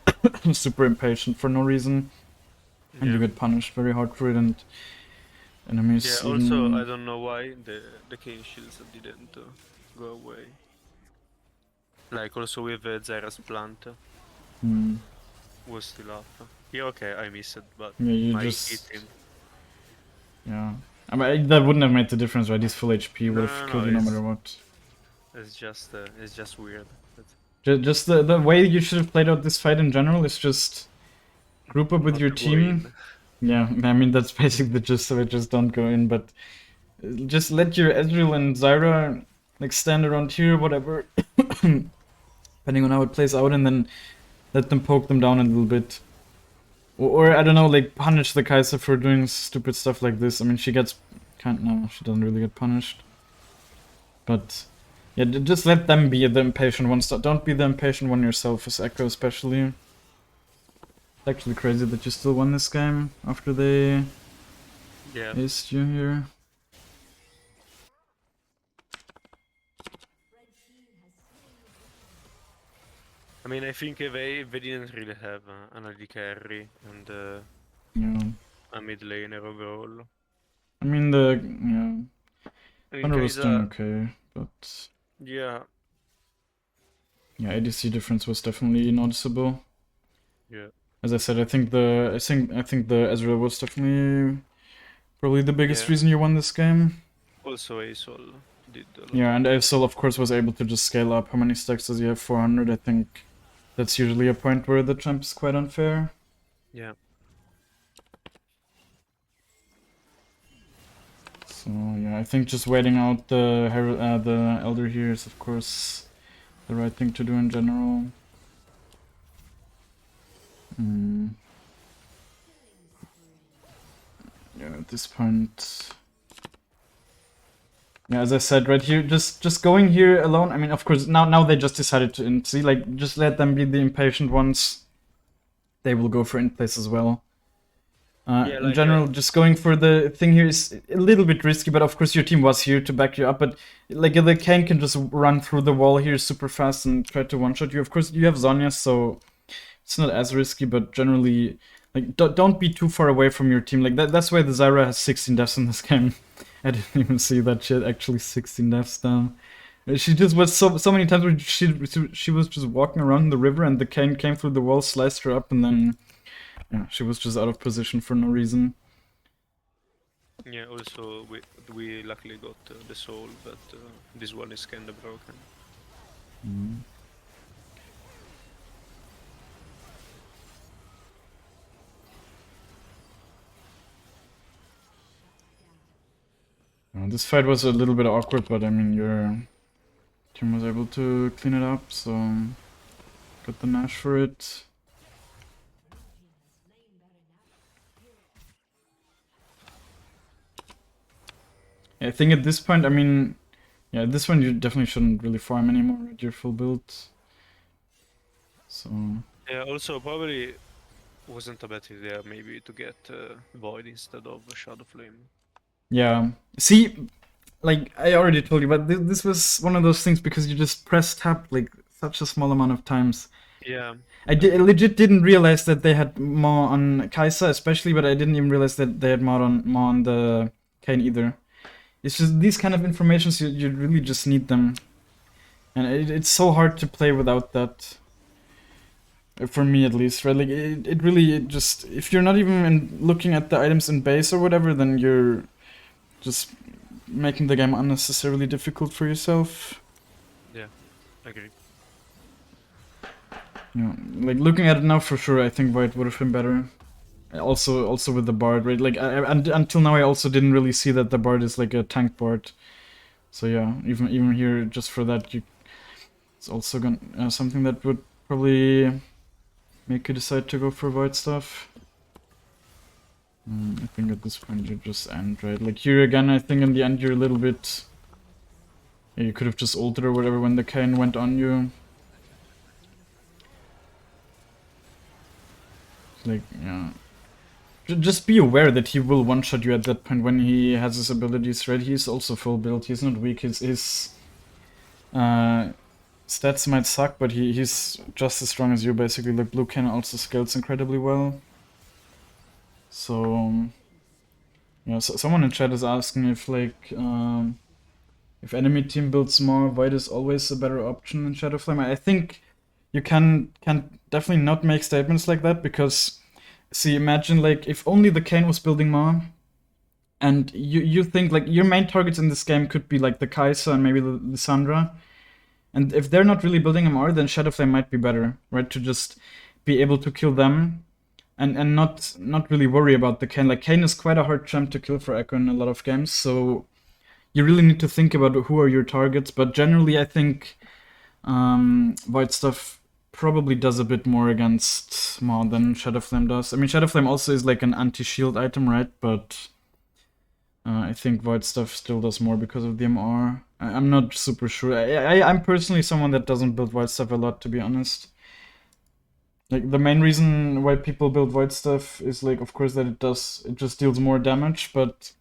super impatient for no reason. And you get punished very hard for it, and enemies... Yeah, also, I don't know why the Kayn shields didn't go away. Like, also with Zyra's plant. Was still up. Yeah, okay, I missed it, but yeah, you my just... hit him. Yeah. I mean, that wouldn't have made the difference, right? He's full HP, would have killed you no matter what. It's just weird. Just the way you should have played out this fight in general is just group up with Not your to go team. in. Yeah, I mean that's basically the gist of it. Just don't go in, but just let your Ezreal and Zyra like stand around here, whatever, depending on how it plays out, and then let them poke them down a little bit. Or I don't know, like punish the Kai'Sa for doing stupid stuff like this. I mean, she gets no, she doesn't really get punished, but. Yeah, just let them be the impatient ones. Don't be the impatient one yourself, as Ekko especially. It's actually crazy that you still won this game after they aced you here. I mean, I think they didn't really have an AD carry and a mid laner overall. I mean, Thunder was doing okay, but... Yeah, ADC difference was definitely noticeable. Yeah. As I said, I think the Ezreal was definitely probably the biggest reason you won this game. Also Asol did a lot. Yeah, and Asol of course was able to just scale up. How many stacks does he have? 400, I think. That's usually a point where the champ is quite unfair. Yeah. So yeah, I think just waiting out the Elder here is of course the right thing to do in general. Yeah, at this point... Yeah, as I said, right here, just going here alone. I mean, of course, now they just decided to see, like, just let them be the impatient ones. They will go for in place as well. In general, just going for the thing here is a little bit risky, but of course your team was here to back you up. But like the Kayn can just run through the wall here super fast and try to one-shot you. Of course, you have Zhonya, so it's not as risky, but generally, like, don't be too far away from your team. Like that's why the Zyra has 16 deaths in this game. I didn't even see that she had actually 16 deaths down. She just was so many times where she was just walking around the river and the cane came through the wall, sliced her up, and then yeah, she was just out of position for no reason. Yeah, also we luckily got the soul, but this one is kinda broken. Mm. This fight was a little bit awkward, but I mean, your team was able to clean it up, so got the Nash for it. I think at this point, I mean, yeah, at this one you definitely shouldn't really farm anymore at your full build. So Yeah, also probably wasn't a bad idea maybe to get Void instead of Shadow Flame. yeah, see, like I already told you, but this was one of those things because you just pressed tab like such a small amount of times. Yeah, I legit didn't realize that they had more on Kai'Sa especially, but I didn't even realize that they had more on the Kayn either. It's just these kind of informations you really just need them, and it's so hard to play without that. For me at least, right? Like it really it just if you're not even looking at the items in base or whatever, then you're just making the game unnecessarily difficult for yourself. yeah, agree. You know, like looking at it now for sure, I think Void would have been better. Also with the Bard, right? Like until now, I also didn't really see that the Bard is like a tank Bard. So yeah, even here, just for that, it's also gonna something that would probably make you decide to go for Void stuff. I think at this point you just end, right? Like here again, I think in the end you're a little bit. Yeah, you could have just ulted or whatever when the Kayn went on you. Like, yeah. Just be aware that he will one-shot you at that point when he has his abilities, right? He's also full build, he's not weak, his stats might suck, but he's just as strong as you, basically. Like, Blue Kayn also scales incredibly well. So, yeah, so someone in chat is asking if, like, if enemy team builds more, Void is always a better option than Shadow Flame. I think you can definitely not make statements like that because, see, imagine like if only the Kayn was building more, and you think like your main targets in this game could be like the Kai'Sa and maybe the Lissandra, and if they're not really building MR, then Shadow Flame might be better, right? To just be able to kill them. And not really worry about the Kayn. Like Kayn is quite a hard champ to kill for Ekko in a lot of games, so you really need to think about who are your targets. But generally, I think Void Stuff probably does a bit more against Maw than Shadow Flame does. I mean, Shadow Flame also is like an anti-shield item, right? But I think Void Stuff still does more because of the MR. I'm not super sure. I'm personally someone that doesn't build Void Stuff a lot, to be honest. Like the main reason why people build Void Stuff is like, of course, that it just deals more damage, but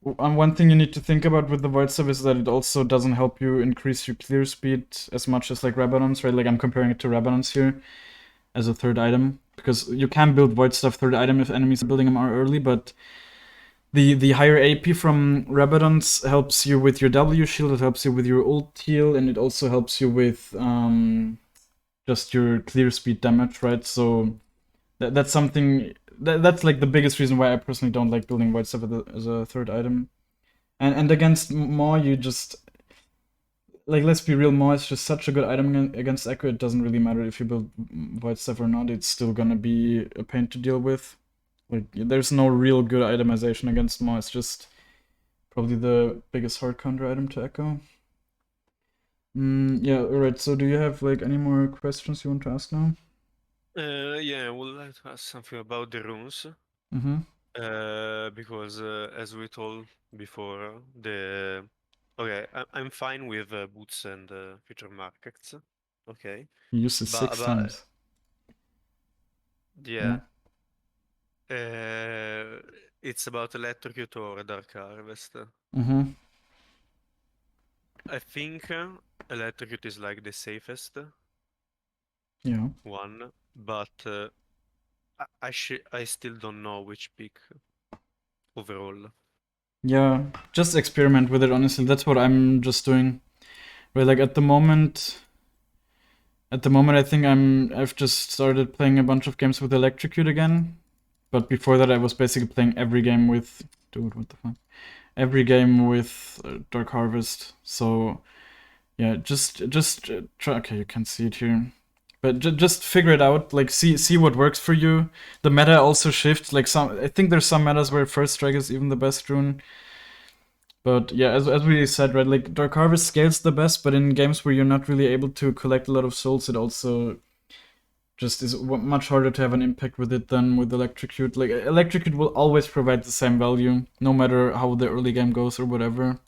one thing you need to think about with the Void Stuff is that it also doesn't help you increase your clear speed as much as like Rabadon's, right? Like I'm comparing it to Rabadon's here as a third item, because you can build Void Stuff third item if enemies are building them are early, but the higher AP from Rabadon's helps you with your W shield, it helps you with your ult heal, and it also helps you with just your clear speed damage, right? So that's something that's like the biggest reason why I personally don't like building Void Stuff as a third item. And against Maw, you just like let's be real, Maw is just such a good item against Ekko. It doesn't really matter if you build Void Stuff or not. It's still gonna be a pain to deal with. Like there's no real good itemization against Maw. It's just probably the biggest hard counter item to Ekko. Yeah, alright, so do you have like any more questions you want to ask now? Yeah, I would like to ask something about the runes. Mm-hmm. Because as we told before, the okay, I'm fine with boots and future markets. Okay, You used it but 6 times. yeah, Yeah. it's about electrocute or dark harvest. Mm-hmm. I think electrocute is like the safest Yeah. one, but I still don't know which pick overall. Yeah, just experiment with it, honestly. That's what I'm just doing. Right, like at the moment I think I've just started playing a bunch of games with Electrocute again. But before that I was basically playing every game with dude, what the fuck? Every game with Dark Harvest. So yeah, just try. Okay, you can see it here, but just figure it out. Like see what works for you. The meta also shifts. Like I think there's some metas where First Strike is even the best rune. But yeah, as we said, right, like Dark Harvest scales the best, but in games where you're not really able to collect a lot of souls, it also just is much harder to have an impact with it than with Electrocute. Like Electrocute will always provide the same value, no matter how the early game goes or whatever.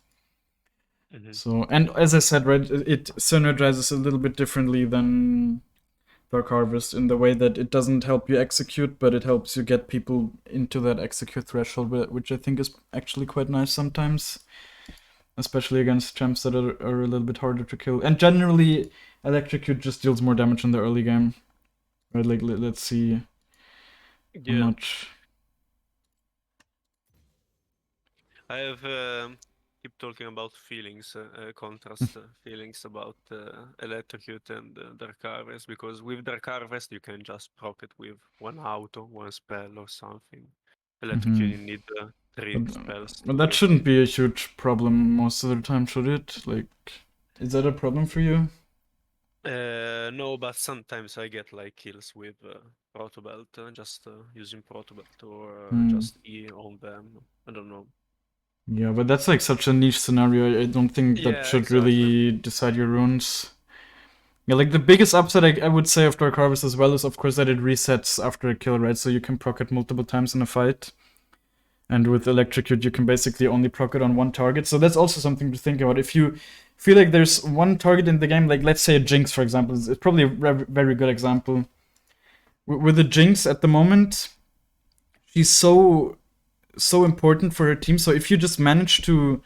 Hmm. So, and as I said, right, it synergizes a little bit differently than Dark Harvest in the way that it doesn't help you execute, but it helps you get people into that execute threshold, which I think is actually quite nice sometimes, especially against champs that are a little bit harder to kill. And generally, Electrocute just deals more damage in the early game. Right, like let's see how Yeah, much. I have keep talking about feelings, contrast feelings about Electrocute and Dark Harvest, because with Dark Harvest you can just proc it with one auto, one spell or something. Electrocute Mm-hmm. you need three But, spells but to that shouldn't be a huge problem most of the time, should it? Like, is that a problem for you? no, but sometimes I get like kills with Proto Belt, just using Proto Belt or Hmm. just E on them. I don't know. Yeah, but that's like such a niche scenario. I don't think that Yeah, should exactly. really decide your runes. Yeah, like the biggest upside I would say of Dark Harvest as well is of course that it resets after a kill, right? So you can proc it multiple times in a fight. And with Electrocute, you can basically only proc it on one target. So that's also something to think about. If you feel like there's one target in the game, like let's say a Jinx, for example, it's probably a very good example. With the Jinx at the moment, she's so important for her team. So if you just manage to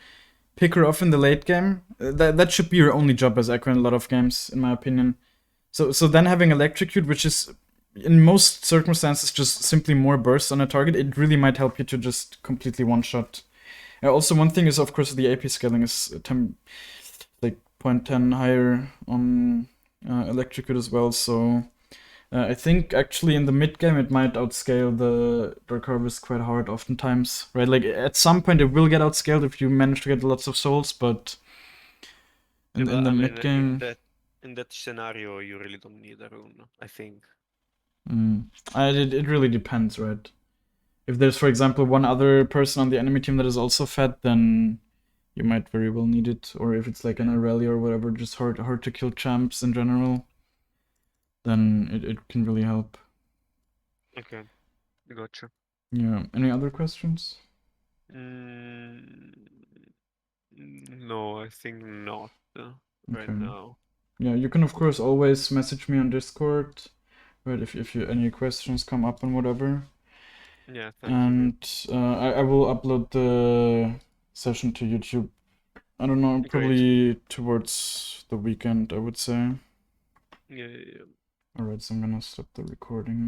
pick her off in the late game, that should be your only job as Ekko in a lot of games, in my opinion. So then having Electrocute, which is in most circumstances just simply more burst on a target, it really might help you to just completely one shot. Also, one thing is of course the AP scaling is like 0.10 higher on Electrocute as well. So I think actually in the mid game it might outscale the Dark Harvest quite hard oftentimes, right? Like at some point it will get outscaled if you manage to get lots of souls, but Yeah, in but the I mid mean, game, in that scenario, you really don't need a rune, I think. mm, it really depends, right? If there's, for example, one other person on the enemy team that is also fat, then you might very well need it. Or if it's like an Mm. Irelia or whatever, just hard to kill champs in general, then it can really help. Okay, gotcha. Yeah. Any other questions? Mm, no, I think not right Okay. now. Yeah, you can of course always message me on Discord, right? If you any questions come up and whatever. Yeah, thank you, dude. And I will upload the session to YouTube. I don't know, Great. probably towards the weekend, I would say. Yeah, yeah, yeah. Alright, so I'm gonna stop the recording now.